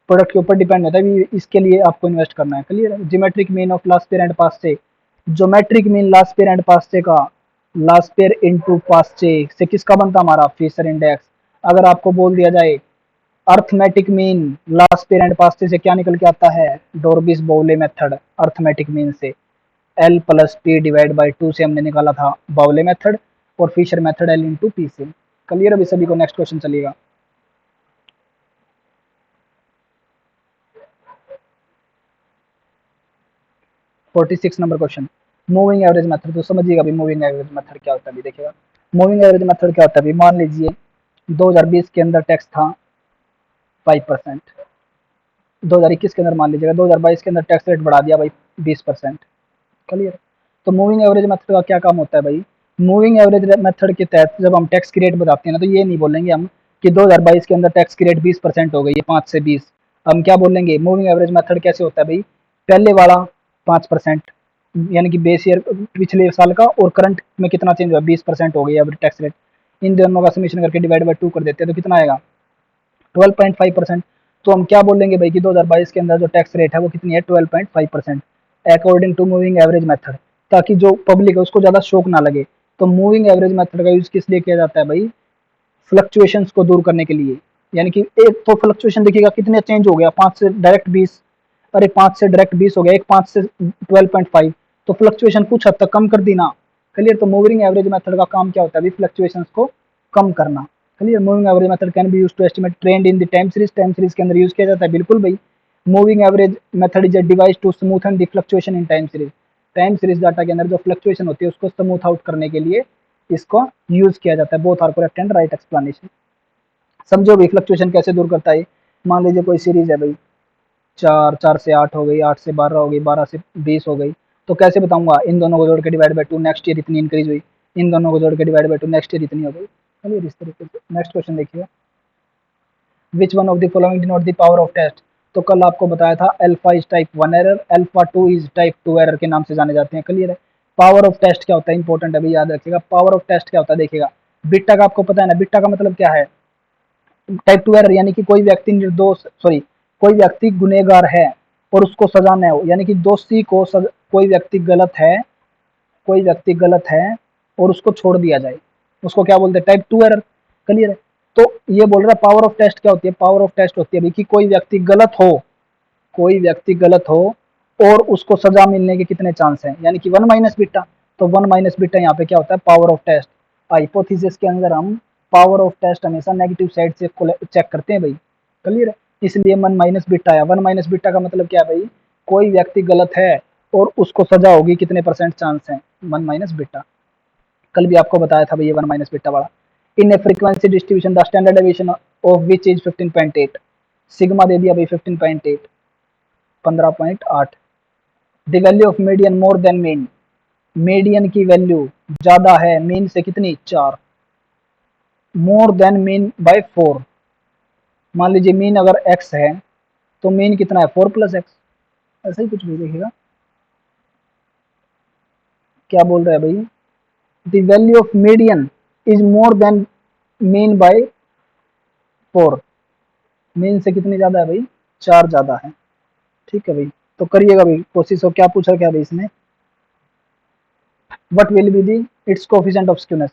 Speaker 1: प्रोडक्ट के ऊपर डिपेंड होता है इसके लिए आपको इन्वेस्ट करना है। क्लियर है। Geometric mean of last pair and past से, geometric mean last pair and past से का, लास्ट पेयर इनटू पास्ट से किसका बनता हमारा? Fisher index. अगर आपको बोल दिया जाए arithmetic mean last pair and past से क्या निकल के आता है? Dorbish Bowley method. Arithmetic mean से L plus P divide by 2 से हमने निकाला था बाउले मेथड, और Fisher method L into P से। क्लियर अभी सभी को? नेक्स्ट क्वेश्चन चलिएगा, 46 number question, moving average method. तो समझिएगा अभी मूविंग एवरेज मेथड क्या होता है। अभी देखिएगा मूविंग एवरेज मेथड क्या होता है। अभी मान लीजिए 2020 के अंदर टैक्स था 5%, 2021 के अंदर मान लीजिएगा 2022 के अंदर टैक्स रेट बढ़ा दिया भाई 20%। क्लियर। तो मूविंग एवरेज मेथड का क्या काम होता है भाई? मूविंग एवरेज मेथड के तहत जब हम टैक्स की रेट बताते हैं ना, तो ये नहीं बोलेंगे हम कि 2022 के अंदर टैक्स की रेट 20% हो गई है, 5 से 20। हम क्या बोलेंगे? मूविंग एवरेज मेथड कैसे होता है भाई? पहले वाला 5%, यानी कि बेस ईयर पिछले साल का, और करंट में कितना चेंज हुआ? 20% हो गई एवरेज टैक्स रेट। इन दोनों का समीशन करके डिवाइड बाई 2 कर देते हैं तो कितना आएगा? 12.5%। तो हम क्या बोलेंगे भाई कि 2022 के अंदर जो टैक्स रेट है वो कितनी है? 12.5% according to moving average method, ताकि जो पब्लिक है उसको ज्यादा शौक ना लगे। तो मूविंग एवरेज मेथड का यूज किस लिए किया जाता है भाई? फ्लक्चुएशंस को दूर करने के लिए। यानी कि एक तो फ्लक्चुएशन देखिएगा कितने चेंज हो गया, 5 से डायरेक्ट 20, अरे 5 से डायरेक्ट 20 हो गया, एक 5 से 12.5, तो फ्लक्चुएशन कुछ हद तक कम कर दी ना। क्लियर। तो मूविंग एवरेज मेथड का काम क्या होता है? फ्लक्चुएशंस को कम करना। Clear. Moving average method can be used to estimate trend in the time series. Time series के अंदर यूज किया जाता है, बिल्कुल भाई। Moving average method is a device to smoothen the fluctuation in time series. Time series data के अंदर जो फ्लक्चुएशन होती है उसको स्मूथ आउट करने के लिए इसको यूज किया जाता है। Both are correct and right explanation. समझो भाई फ्लक्चुएशन कैसे दूर करता है। मान लीजिए कोई सीरीज है भाई, 4 से 8 हो गई, 8 से 12 हो गई, 12 से 20 हो गई, तो कैसे बताऊंगा? इन दोनों को जोड़ के डिवाइड बाई 2, नेक्स्ट ईयर इतनी इंक्रीज हुई। इन दोनों को जोड़ के डिवाइड बाई 2, नेक्स्ट ईयर इतनी हो गई। चलिए इस तरीके से। नेक्स्ट क्वेश्चन देखिए, which one of the following denote the power of test. तो कल आपको बताया था alpha is type 1 error, alpha 2 is type 2 error के नाम से जाने जाते हैं। क्लियर है। पावर ऑफ टेस्ट क्या होता है? इंपॉर्टेंट अभी याद रखिएगा। पावर ऑफ टेस्ट क्या होता है देखिएगा, बीटा का आपको पता है ना, बीटा का मतलब क्या है? टाइप 2 एरर, यानी कि कोई व्यक्ति निर्दोष, सॉरी, कोई व्यक्ति गुनहगार है और उसको सजा न हो, यानी कि दोषी को कोई व्यक्ति गलत है, कोई व्यक्ति गलत है और उसको छोड़ दिया जाए, उसको क्या बोलते हैं? Type 2 error. क्लियर है। तो ये बोल रहा है पावर ऑफ टेस्ट क्या होती है? पावर ऑफ टेस्ट होती है भाई कि कोई व्यक्ति गलत हो, कोई व्यक्ति गलत हो और उसको सजा मिलने के कितने चांस हैं, यानी कि 1 माइनस बीटा। तो 1 माइनस बीटा यहाँ पे क्या होता है? Power of test. हाइपोथेसिस के अंदर हम पावर ऑफ टेस्ट हमेशा नेगेटिव साइड से चेक करते हैं भाई। क्लियर है। इसलिए 1 माइनस बीटा आया। 1 माइनस बीटा का मतलब क्या है भाई? कोई व्यक्ति गलत है और उसको सजा होगी, कितने परसेंट चांस है? 1 माइनस बीटा। कल भी आपको बताया था भाई ये 1 माइनस बीटा वाला। In a frequency distribution the standard deviation of which is 15.8, sigma दे दिया भाई 15.8, 15.8। The value of median more than mean, median की वैल्यू ज्यादा है मीन से कितनी, 4, मोर देन मीन बाय 4। मान लीजिए मीन अगर x है तो मीन कितना है 4 प्लस एक्स, ऐसा ही कुछ भी देखिएगा। क्या बोल रहा है भाई, the value of median is more than mean by 4, mean से कितनी ज्यादा है भाई, 4 ज्यादा है। ठीक है भाई, तो करिएगा भाई कोशिश। हो क्या पूछा क्या भाई इसने, what will be the it's coefficient of skewness,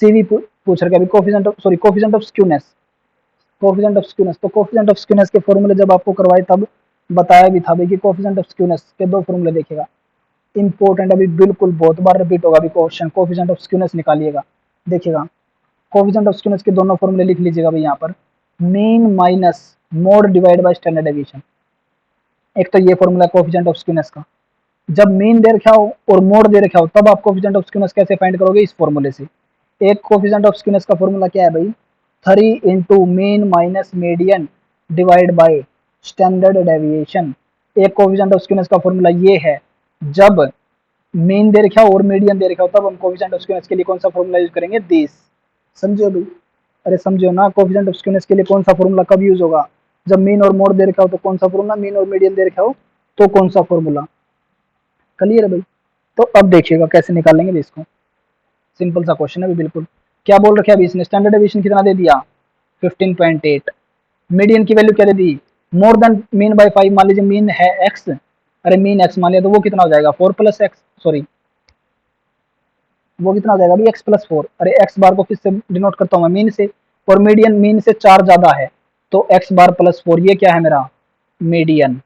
Speaker 1: CV पूछ रहा है coefficient of, sorry coefficient of skewness, coefficient of skewness. तो कोफिशिएंट ऑफ स्क्यूनेस के फॉर्मूले जब आपको करवाए तब बताया भी था भाई कि कोफिशिएंट ऑफ स्क्यूनेस के दो फॉर्मूले देखिएगा, इंपॉर्टेंट, अभी बिल्कुल बहुत बार रिपीट होगा अभी क्वेश्चन, कोफिशिएंट ऑफ स्क्यूनेस निकालिएगा। देखिएगा कोफिशिएंट ऑफ स्क्यूनेस के दोनों फॉर्मूले लिख लीजिएगा भाई यहाँ पर, mean minus mode divide by standard deviation. एक तो ये फॉर्मूला कोफिशिएंट ऑफ स्क्यूनेस का, जब मीन दे रखा हो और मोड दे रखा हो तब आप कोफिशिएंट ऑफ स्क्यूनेस कैसे फाइंड करोगे, इस फॉर्मूले से। एक कोफिशिएंट ऑफ स्क्यूनेस का फॉर्मूला क्या है भाई, 3 into mean minus median divide by standard deviation. एक कोफिशिएंट ऑफ स्क्यूनेस का फॉर्मूला ये है, जब मीन दे रखा हो और मीडियन दे रखा हो तब हम कोफिशिएंट ऑफ स्क्यूनेस के लिए कौन सा फॉर्मूला यूज करेंगे, दिस। समझो भाई, अरे समझो ना, कोफिशिएंट ऑफ स्क्यूनेस के लिए कौन सा फॉर्मूला कब यूज होगा, जब मीन और मोड दे रखा हो तो कौन सा फॉर्मूला, मीन और मीडियन दे रखा हो तो कौन सा फॉर्मूला। क्लियर है भाई, तो अब देखिएगा कैसे निकालेंगे इसको, सिंपल सा क्वेश्चन है अभी बिल्कुल। क्या बोल रखा है अभी इसने, स्टैंडर्ड डेविएशन कितना दे दिया 15.8, मीडियन की वैल्यू क्या दे दी, मोर देन मीन बाय 5। मान लीजिए मीन है x, अरे मीन x मान लिया तो वो कितना हो जाएगा 4 प्लस एक्स, सॉरी वो कितना हो जाएगा अभी x प्लस 4। अरे x बार को किससे डिनोट करता हूँ मैं, मीन से, और मीडियन मीन से 4 ज्यादा है तो x बार प्लस 4, ये क्या है मेरा मीडियन।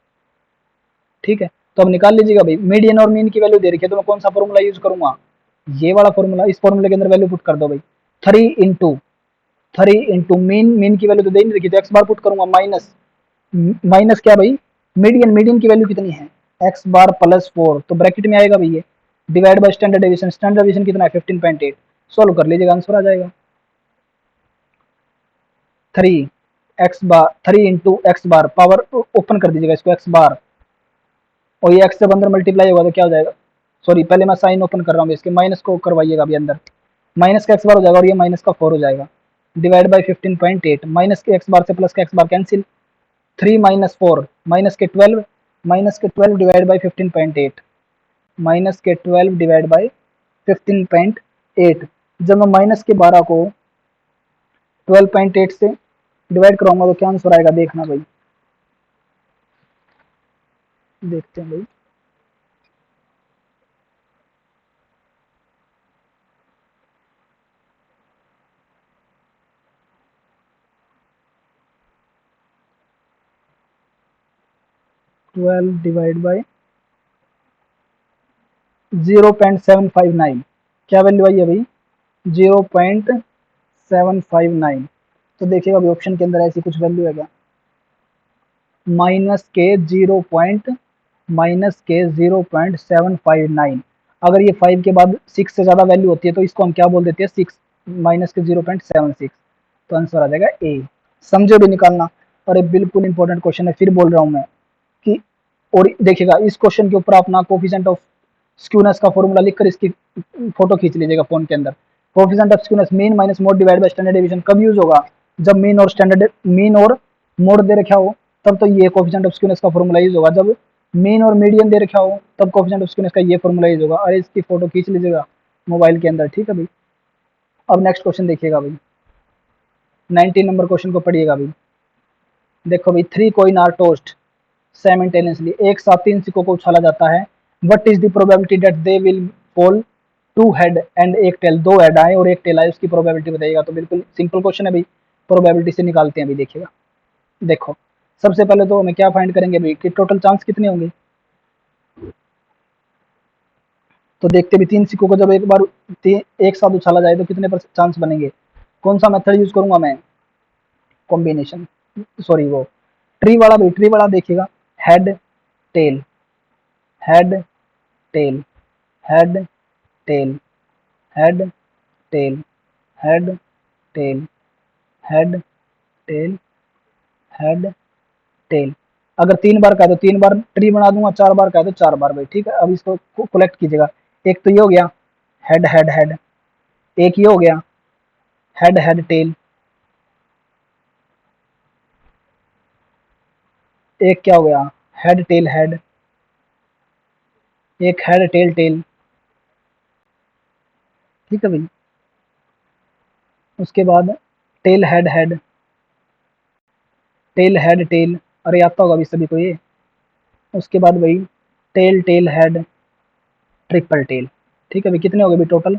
Speaker 1: ठीक है, तो अब निकाल लीजिएगा भाई, मीडियन और मीन की वैल्यू दे रखी है तो मैं कौन सा फॉर्मूला यूज करूंगा, ये वाला फॉर्मूला। इस फॉर्मूले के अंदर वैल्यू पुट कर दो भाई, 3 इंटू मीन, मीन की वैल्यू तो दे नहीं रखी तो एक्स बार पुट करूंगा, माइनस माइनस क्या भाई मीडियन, मीडियन की वैल्यू कितनी है एक्स बार प्लस 4, तो ब्रैकेट में आएगा भाई ये, divide by standard deviation, standard deviation कितना है 15.8, सॉल्व कर लीजिएगा आंसर आ जाएगा। 3 इंटू एक्स बार पावर ओपन कर दीजिएगा इसको, एक्स बार, और ये एक्स जब अंदर मल्टीप्लाई होगा तो क्या हो जाएगा, सॉरी पहले मैं साइन ओपन कर रहा हूँ इसके, माइनस को करवाइएगा अभी अंदर, माइनस का एक्स बार हो जाएगा और ये माइनस का 4 हो जाएगा, डिवाइड बाय 15.8, माइनस के एक्स बार से प्लस का एक्स बार कैंसिल, 3 माइनस 4 माइनस के 12, माइनस के 12 डिवाइड बाई 15.8, माइनस के 12 डिवाइड बाई 15.8। जब मैं माइनस के 12 को 12.8 से डिवाइड कराऊंगा तो क्या आंसर आएगा, देखना भाई, देखते हैं भाई। ट्वेल्व डिवाइड बाई 0.759, क्या वैल्यू आई है भाई 0.759। तो देखिएगा अभी ऑप्शन के अंदर ऐसी कुछ वैल्यू है क्या, माइनस के 0.759। अगर ये 5 के बाद 6 से ज्यादा वैल्यू होती है तो इसको हम क्या बोल देते हैं 6 माइनस के 0.76, तो आंसर आ जाएगा ए। समझो भी निकालना, अरे बिल्कुल इंपॉर्टेंट क्वेश्चन है, फिर बोल रहा हूं मैं कि, और देखिएगा इस क्वेश्चन के ऊपर अपना कोफिशिएंट ऑफ स्क्यूनेस का फॉर्मूला लिखकर इसकी फोटो खींच लीजिएगा फोन के अंदर। Coefficient of skewness mean minus mode divide by standard deviation कब यूज होगा, जब मीन और मोड दे रखा हो तब तो ये कोफिशिएंट ऑफ स्क्यूनेस का फॉर्मूला यूज होगा, जब मीन और मीडियन दे रखा हो तब कोफिशिएंट ऑफ स्क्यूनेस का ये फॉर्मूला यूज होगा। अरे इसकी फोटो खींच लीजिएगा मोबाइल के अंदर, ठीक है भाई। अब नेक्स्ट क्वेश्चन देखिएगा भाई, 19 नंबर क्वेश्चन को पढ़िएगा भाई। देखो भाई, 3 कॉइन आर टोस्ट साइमल्टेनियसली, एक साथ 3 सिक्कों को उछाला जाता है, what is the probability that they will fall, 2 head and एक टेल, 2 हेड आए और एक टेल आए, उसकी प्रोबेबिलिटी बताइएगा। तो बिल्कुल सिंपल क्वेश्चन है भाई, प्रोबेबिलिटी से निकालते हैं अभी, देखिएगा। देखो सबसे पहले तो हमें क्या फाइंड करेंगे भाई कि टोटल चांस कितने होंगे, तो देखते भी 3 सिक्कों को जब एक बार एक साथ उछाला जाए तो कितने पर चांस बनेंगे। कौन सा मेथड यूज करूंगा मैं, कॉम्बिनेशन, सॉरी वो ट्री वाला भाई, ट्री वाला देखिएगा, head tail, head tail, head tail, head tail, head tail, head, tail, head, tail. अगर 3 बार का है तो 3 बार ट्री बना दूंगा, 4 बार का है तो 4 बार भाई, ठीक है। अब इसको कलेक्ट कीजिएगा। एक तो ये हो गया हेड हेड हेड, एक ये हो गया हेड हेड टेल, एक क्या हो गया हेड टेल हेड, एक हेड टेल टेल, ठीक है भाई। उसके बाद tail head head, tail head tell, अरे आता होगा अभी सभी को ये। उसके बाद भाई tail tail head, triple tail, ठीक है भाई। कितने हो गए भाई टोटल?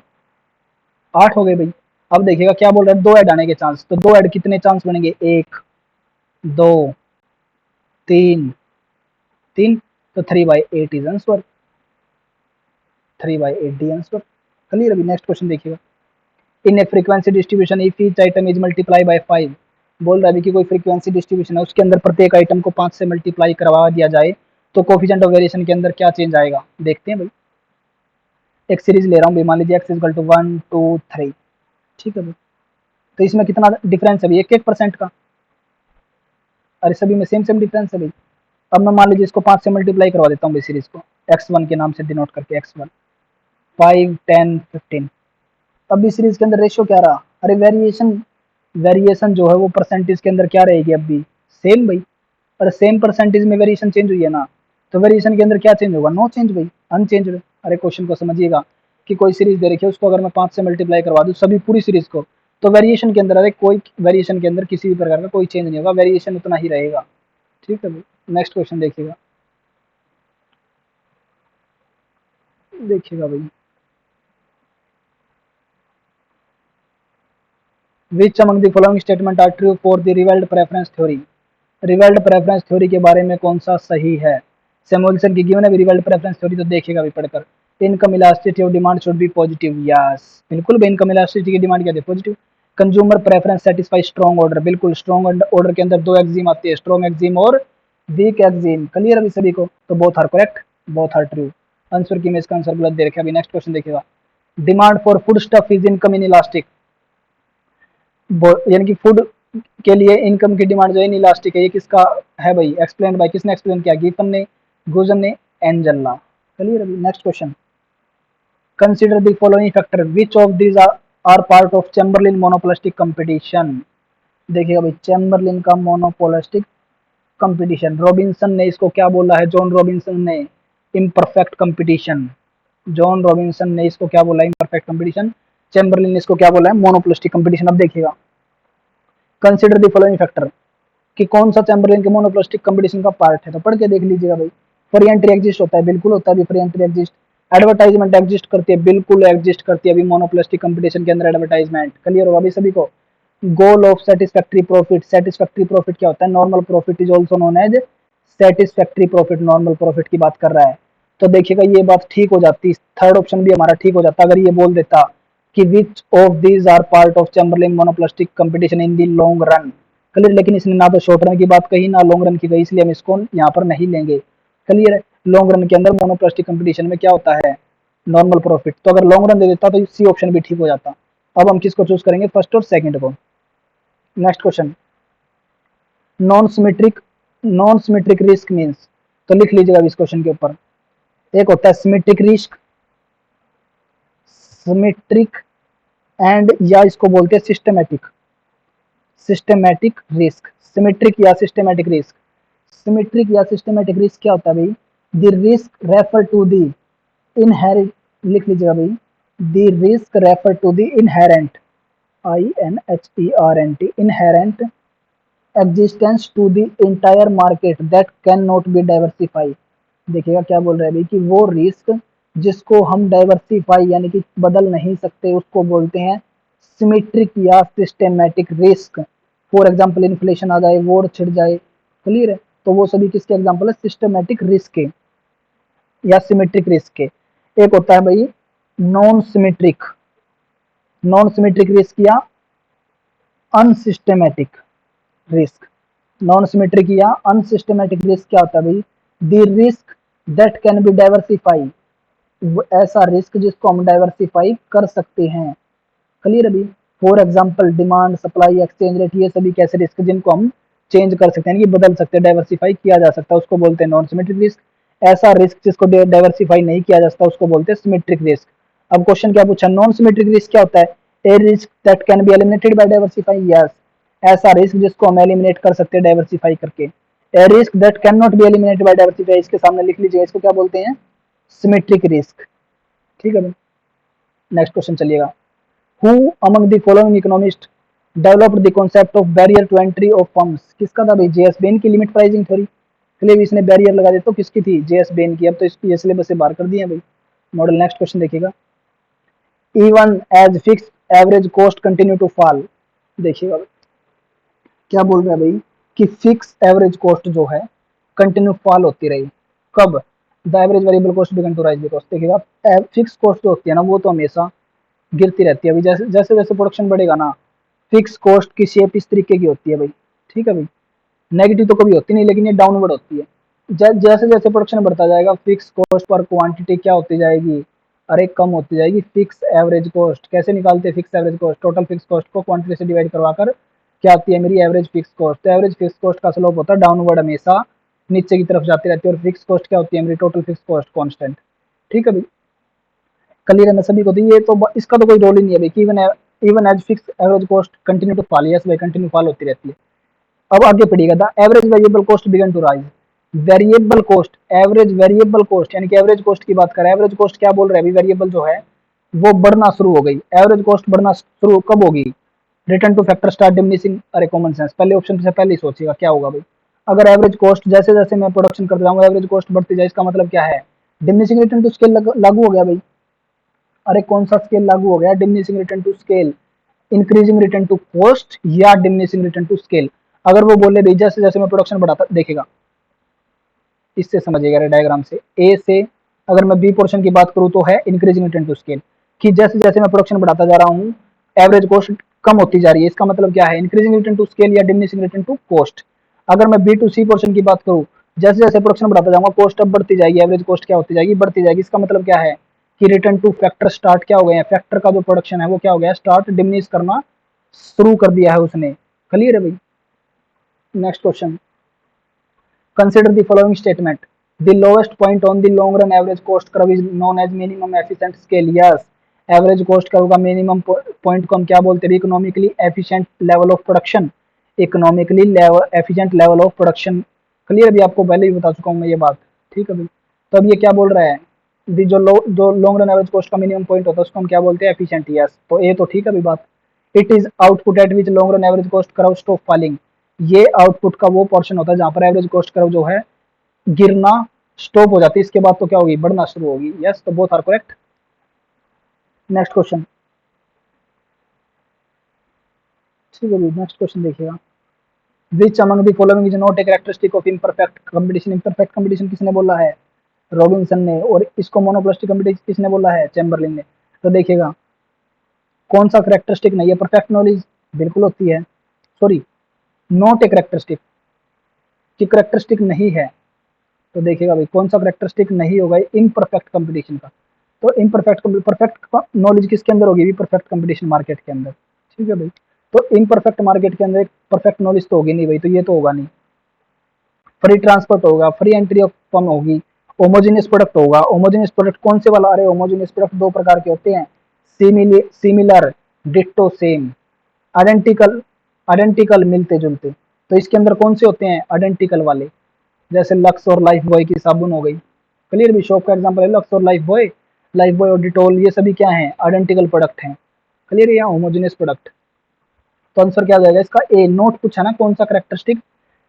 Speaker 1: 8 हो गए भाई। अब देखिएगा क्या बोल रहा है, 2 ऐड आने के चांस। तो 2 ऐड कितने चांस बनेंगे? 1, 2, 3, 3, तो 3/8 is answer, 3/8 D answer. Clear? अभी नेक्स्ट क्वेश्चन देखिएगा। In a frequency distribution if each item is multiply by 5, बोल रहा है कि कोई फ्रीक्वेंसी डिस्ट्रीब्यूशन है, उसके अंदर प्रत्येक आइटम को 5 से मल्टीप्लाई करवा दिया जाए तो कोफिशिएंट ऑफ वेरिएशन के अंदर क्या चेंज आएगा? देखते हैं भाई। एक सीरीज ले रहा हूँ भाई, मान लीजिए x इक्वल टू 1 2 3, ठीक है भाई। तो इसमें कितना डिफरेंस है भाई? 1-1% का। अरे सभी में सेम सेम डिफरेंस है भाई। अब मैं मान लीजिए इसको 5 से मल्टीप्लाई करवा देता हूँ भाई सीरीज को, x1 के नाम से डिनोट करके, x1 5 10 15। अब भी सीरीज के अंदर रेशियो क्या रहा? अरे वेरिएशन, वेरिएशन जो है वो परसेंटेज के अंदर क्या रहेगी? अब भी सेम भाई। और सेम परसेंटेज में वेरिएशन चेंज हुई है ना, तो वेरिएशन के अंदर क्या चेंज होगा? नो चेंज भाई, अनचेंज। अरे क्वेश्चन को समझिएगा कि कोई सीरीज दे रखी है, उसको अगर मैं 5 से मल्टीप्लाई करवा दूं सभी पूरी सीरीज को, तो वेरिएशन के अंदर, अरे कोई वेरिएशन के अंदर किसी भी प्रकार का कोई चेंज नहीं होगा, वेरिएशन उतना ही रहेगा, ठीक है भाई। नेक्स्ट क्वेश्चन देखिएगा, देखिएगा भाई। Which among the following statement are true for the revealed preference theory? Revealed preference theory के बारे में कौन सा सही है? सैमुअलसन की गिवन है रिवेल्ड प्रेफरेंस थ्योरी, तो देखिएगा भी पढ़कर। Income elasticity of demand should be positive, yes बिल्कुल भाई। इनकम इलास्टिसिटी की डिमांड क्या है? Positive. Consumer preference satisfy strong order, बिल्कुल। स्ट्रॉन्ग ऑर्डर के अंदर 2 एक्सिम आते हैं, स्ट्रॉन्ग एक्सिम और वीक एक्सिम। क्लियर अभी सभी को? तो both are correct, both are true. Answer key में इसका आंसर गलत दे रखा है। अभी नेक्स्ट क्वेश्चन देखिएगा। Demand for food stuff is income in elastic, यानी कि फूड के लिए इनकम की डिमांड जो है इलास्टिक है, ये किसका है भाई? एक्सप्लेन बाय, किसने एक्सप्लेन किया? गिफन ने, गुजन ने, एंजेला। क्लियर? अभी next question. Consider the following factor which of these are part of Chamberlin monopolistic competition? देखिएगा भाई, चैम्बरलिन का मोनोपोलिस्टिक कंपटीशन, रॉबिन्सन ने इसको क्या बोला है? जॉन रॉबिन्सन ने इम्परफेक्ट कंपटीशन। जॉन रॉबिन्सन ने इसको क्या बोला है? Imperfect competition. चैम्बरलिन ने इसको क्या बोला है? Monopolistic competition. अब देखिएगा, कंसीडर द फॉलोइंग फैक्टर कि कौन सा चैम्बरलिन के मोनोपोलिस्टिक कंपटीशन का पार्ट है, तो पढ़ के देख लीजिएगा भाई। फ्री एंट्री एग्जिस्ट होता है, बिल्कुल होता है free entry exist. Advertisement exist करती है, बिल्कुल एग्जिस्ट करती है अभी मोनोपोलिस्टिक कंपटीशन के अंदर एडवर्टाइजमेंट। क्लियर होगा अभी सभी को? Goal of satisfactory profit, satisfactory profit क्या होता है? Normal profit is also known as satisfactory profit, normal profit की बात कर रहा है। तो देखिएगा ये बात ठीक हो जाती, थर्ड ऑप्शन भी हमारा ठीक हो जाता अगर ये बोल देता कि which of these are part of Chamberlin monopolistic competition in the long run. Clear? लेकिन इसने ना तो शॉर्ट रन की बात कही ना लॉन्ग रन की गई, इसलिए हम इसको यहाँ पर नहीं लेंगे। क्लियर है? लॉन्ग रन के अंदर मोनोपोलिस्टिक कंपटीशन में क्या होता है? Normal profit. तो अगर लॉन्ग रन दे देता तो सी ऑप्शन भी ठीक हो जाता। अब हम किसको चूज करेंगे? फर्स्ट और सेकंड को। Next question. Non symmetric, non symmetric risk means, तो लिख लीजिएगा इस क्वेश्चन के ऊपर। एक होता है सिमेट्रिक रिस्क, सिमेट्रिक एंड, या इसको बोलते हैं सिस्टमैटिक, सिस्टमैटिक रिस्क। सिमेट्रिक या सिस्टमैटिक रिस्क, सिमेट्रिक या सिस्टमैटिक रिस्क क्या होता है भाई? The risk refer to the inherit, लिख लीजिएगा भाई, the risk refer to the inherent, INHERENT, inherent existence to the entire market that can not be diversify. देखिएगा क्या बोल रहे हैं भाई कि वो रिस्क जिसको हम डाइवर्सिफाई यानी कि बदल नहीं सकते, उसको बोलते हैं सिमेट्रिक या systematic risk. For example inflation आ जाए, वॉर छिड़ जाए। क्लियर है? तो वो सभी किसके एग्जाम्पल है? सिस्टमेटिक रिस्क के या सिमेट्रिक रिस्क के। एक होता है भाई non symmetric, non symmetric risk या अनसिस्टेमेटिक रिस्क। नॉन सिमेट्रिक या अनसिस्टेमेटिक रिस्क क्या होता है भाई? The risk that can B diversify, ऐसा रिस्क जिसको हम डाइवर्सिफाई कर सकते हैं। क्लियर अभी? For example demand, supply, exchange rate, ये सभी कैसे रिस्क जिनको हम चेंज कर सकते हैं, ये बदल सकते हैं, डाइवर्सिफाई किया जा सकता है, उसको बोलते हैं नॉन सिमेट्रिक रिस्क। ऐसा रिस्क जिसको डाइवर्सिफाई नहीं किया जा सकता उसको बोलते हैं सिमेट्रिक रिस्क। अब क्वेश्चन क्या पूछा, नॉन सिमेट्रिक रिस्क क्या होता है? A risk that can be eliminated by diversify, yes, ऐसा रिस्क जिसको हम एलिमिनेट कर सकते हैं डाइवर्सिफाई करके। A risk that can not be eliminated by diversify, इसके सामने लिख लीजिए, इसको क्या बोलते हैं? Symmetric risk. ठीक है, नेक्स्ट क्वेश्चन चलिएगा। Who among the following economists developed the concept of barrier to entry of firms? किसका था भाई? जेएस बेन की लिमिट प्राइसिंग थ्योरी। चलिए इसने बैरियर लगा दिया, तो किसकी थी? जेएस बेन की। अब तो इसकी सिलेबस से बाहर कर दिए भाई मॉडल। नेक्स्ट क्वेश्चन देखिएगा, even as fix average cost continue to fall. देखिएगा क्या बोल रहे हैं भाई, कि फिक्स एवरेज कॉस्ट जो है कंटिन्यू फॉल होती रही। कब? The average variable cost begin to rise because. देखिएगा फिक्स कॉस्ट जो होती है ना, वो तो हमेशा गिरती रहती है। अभी जैसे जैसे जैसे प्रोडक्शन बढ़ेगा ना, फिक्स कॉस्ट की शेप इस तरीके की होती है भाई। ठीक है भाई, नेगेटिव तो कभी होती नहीं, लेकिन ये डाउनवर्ड होती है। जैसे जैसे प्रोडक्शन बढ़ता जाएगा, फिक्स कॉस्ट पर क्वांटिटी क्या होती जाएगी? अरे कम होती जाएगी। फिक्स एवरेज कॉस्ट कैसे निकालते हैं? Fix average cost total fix cost को क्वांटिटी से डिवाइड करवाकर क्या आती है मेरी? Average fix cost. तो एवरेज फिक्स कॉस्ट का स्लोप होता है डाउनवर्ड, हमेशा नीचे की तरफ जाती रहती है। और फिक्स कॉस्ट क्या होती है मेरी? Total fix cost constant. ठीक है भाई, क्लियर है ना सभी को? तो ये तो इसका तो कोई रोल ही नहीं है भाई कि even as fix average cost continue to fall. Yes भाई, कंटिन्यू फॉल होती रहती है। अब आगे पढ़िएगा, the average variable cost begin to rise. Variable cost, average variable cost यानी कि एवरेज कॉस्ट की बात करें। एवरेज कॉस्ट क्या बोल रहे हैं अभी? वेरिएबल जो है वो बढ़ना शुरू हो गई। एवरेज कॉस्ट बढ़ना शुरू कब होगी? Return two factor start diminishing. अरे कॉमन सेंस, पहले ऑप्शन से पहले ही सोचिएगा क्या होगा भाई। अगर एवरेज कॉस्ट जैसे जैसे मैं प्रोडक्शन करता जाऊंगा एवरेज कॉस्ट बढ़ती जाए, इसका मतलब क्या है? डिमिनिशिंग रिटर्न टू स्केल लागू हो गया भाई। अरे कौन सा स्केल लागू हो गया? Diminishing return to scale, increasing return to cost या डिमिनिशिंग रिटर्न टू स्केल। अगर वो बोले भाई जैसे जैसे मैं प्रोडक्शन बढ़ाता, देखिएगा इससे समझिएगा डायग्राम से, ए से अगर मैं बी पोर्शन की बात करूं तो है इंक्रीजिंग रिटर्न टू स्केल, कि जैसे जैसे मैं प्रोडक्शन बढ़ाता जा रहा हूं एवरेज कॉस्ट कम होती जा रही है। इसका मतलब क्या है? इंक्रीजिंग रिटर्न टू स्केल या डिमिनिशिंग रिटर्न टू कॉस्ट। अगर मैं बी टू सी पोर्शन की बात करूं, जैसे जैसे प्रोडक्शन बढ़ाता जाऊंगा कॉस्ट अब बढ़ती जाएगी, एवरेज कॉस्ट क्या होती जाएगी? बढ़ती जाएगी। इसका मतलब क्या है? कि रिटर्न टू फैक्टर स्टार्ट क्या हो गए हैं? फैक्टर का जो प्रोडक्शन है वो क्या हो गया? स्टार्ट डिमिनिश करना शुरू कर दिया है उसने। क्लियर है भाई? Next question, consider the following statement, the lowest point on the long run average cost curve is known as minimum efficient scale। yes, average cost curve का मिनिमम पॉइंट को हम क्या बोलते हैं? Economically efficient level of production. Economically efficient level of production. Clear? भी आपको पहले ही बता चुका हूं मैं ये बात। ठीक है भाई, तो अब ये क्या बोल रहा है? जो लॉन्ग रन एवरेज कॉस्ट का मिनिमम पॉइंट होता है उसको हम क्या बोलते हैं? एफिशिएंट। यस, तो ए तो ठीक है भाई बात। It is output at which long run average cost curve stop falling. ये आउटपुट का वो पोर्शन होता है जहां पर एवरेज कॉस्ट कर्व जो है गिरना स्टॉप हो जाती है। इसके बाद तो क्या होगी? बढ़ना शुरू होगी। यस, तो both are correct. Next question, ठीक है, नेक्स्ट क्वेश्चन देखिएगा, which among the following is not a characteristic of imperfect competition. Imperfect competition किसने बोला है? रॉबिन्सन ने। और इसको मोनोपोलिस्टिक कंपटीशन किसने बोला है? चैम्बरलिन ने। तो देखिएगा कौन सा करेक्टरिस्टिक नहीं है? परफेक्ट नॉलेज बिल्कुल होती है, सॉरी नॉट ए करेक्टरिस्टिक, की करेक्टरिस्टिक नहीं है। तो देखिएगा भाई कौन सा करेक्टरिस्टिक नहीं होगा इम्परफेक्ट कंपटीशन का? तो इम्परफेक्ट परफेक्ट नॉलेज किसके अंदर होगी? परफेक्ट कंपटीशन मार्केट के अंदर। ठीक है भाई, तो इम्परफेक्ट मार्केट के अंदर परफेक्ट नॉलेज तो होगी नहीं भाई, तो ये तो होगा नहीं। फ्री ट्रांसपोर्ट होगा, फ्री एंट्री ऑफ फर्म होगी, होमोजेनियस प्रोडक्ट होगा। होमोजेनियस प्रोडक्ट कौन से वाला? अरे होमोजेनियस प्रोडक्ट दो प्रकार के होते हैं, similar, ditto same, identical, identical मिलते जुलते। तो इसके अंदर कौन से होते हैं? आइडेंटिकल वाले, जैसे लक्स और लाइफ बॉय की साबुन हो गई। क्लियर भी, शॉप का एग्जांपल है लक्स और लाइफ बॉय और डिटोल, ये सभी क्या हैं? आइडेंटिकल प्रोडक्ट हैं। क्लियर है? यहाँ होमोजेनियस प्रोडक्ट। तो आंसर क्या आ जाएगा इसका? ए। नोट पूछा ना कौन सा करेक्टरिस्टिक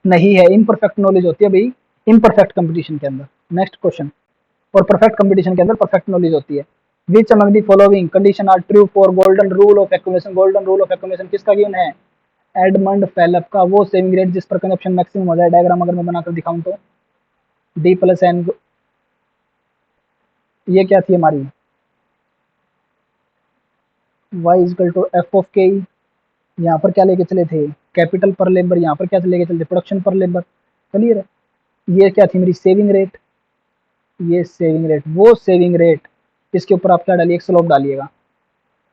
Speaker 1: नहीं है? इम्परफेक्ट नॉलेज होती है भाई इम्परफेक्ट कंपटीशन के अंदर। नेक्स्ट क्वेश्चन, और परफेक्ट कंपटीशन के अंदर परफेक्ट नॉलेज होती है। Which among the following condition are true for golden rule of accumulation. Golden rule of accumulation किसका गिवन है? एडमंड फेलप का। वो सेविंग रेट जिस पर कंजप्शन मैक्सिमम हो जाए। डायग्राम अगर मैं बनाकर दिखाऊं तो डी प्लस एन, ये क्या थी हमारी? Y equal to F of K. यहाँ पर क्या लेके चले थे? कैपिटल पर लेबर। यहाँ पर क्या लेके चले थे? प्रोडक्शन पर लेबर। क्लियर है? ये क्या थी मेरी? Saving rate. ये सेविंग रेट, वो सेविंग रेट, इसके ऊपर आप क्या डालिए? एक स्लोप डालिएगा,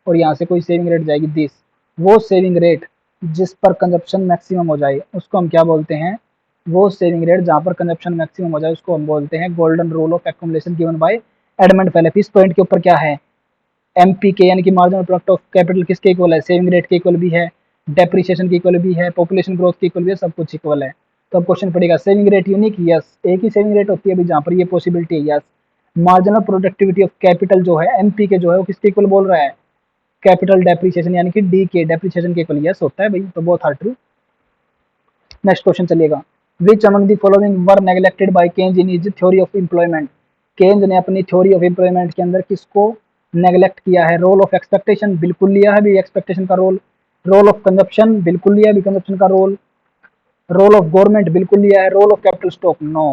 Speaker 1: और यहाँ से कोई सेविंग रेट जाएगी 10। वो सेविंग रेट जिस पर कंजप्शन मैक्सिमम हो जाए उसको हम क्या बोलते हैं, वो सेविंग रेट जहां पर कंजप्शन मैक्सिमम हो जाए उसको हम बोलते हैं golden rule of accumulation given by Edmund Felipe. इस पॉइंट के ऊपर क्या है, एमपीके यानी कि मार्जिनल प्रोडक्ट ऑफ कैपिटल किसके इक्वल है, सेविंग रेट के इक्वल भी है, डेप्रिसिएशन के इक्वल भी है, पॉपुलेशन ग्रोथ के इक्वल भी है, सब कुछ इक्वल है। तो अब क्वेश्चन पड़ेगा सेविंग रेट यूनिक, यस एक ही सेविंग रेट होती है अभी जहां पर ये पॉसिबिलिटी है, yes. Marginal productivity of capital जो है एमपीके जो है वो किसके इक्वल बोल रहा है, कैपिटल डेप्रिसिएशन यानी कि डी के डेप्रिसिएशन के इक्वल, यस होता है भाई, तो both are true. Next question चलिएगा, which among the following were neglected by Keynes in his theory of employment. Keynes ने अपनी थ्योरी ऑफ एम्प्लॉयमेंट के अंदर किसको नेग्लेक्ट किया है, रोल ऑफ एक्सपेक्टेशन बिल्कुल लिया है भी एक्सपेक्टेशन का रोल, रोल ऑफ कंजप्शन बिल्कुल लिया है भी कंजप्शन का रोल ऑफ गवर्नमेंट बिल्कुल लिया है, role of capital stock no,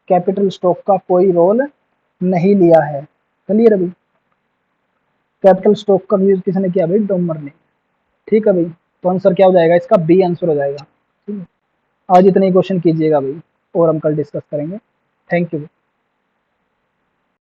Speaker 1: capital stock का कोई रोल नहीं लिया है। क्लियर है भाई, कैपिटल स्टॉक का यूज किसने किया भाई, डोमर ने। ठीक है भाई, तो आंसर क्या हो जाएगा इसका, बी आंसर हो जाएगा। आज इतने ही क्वेश्चन कीजिएगा भाई, और हम कल डिस्कस करेंगे। Thank you.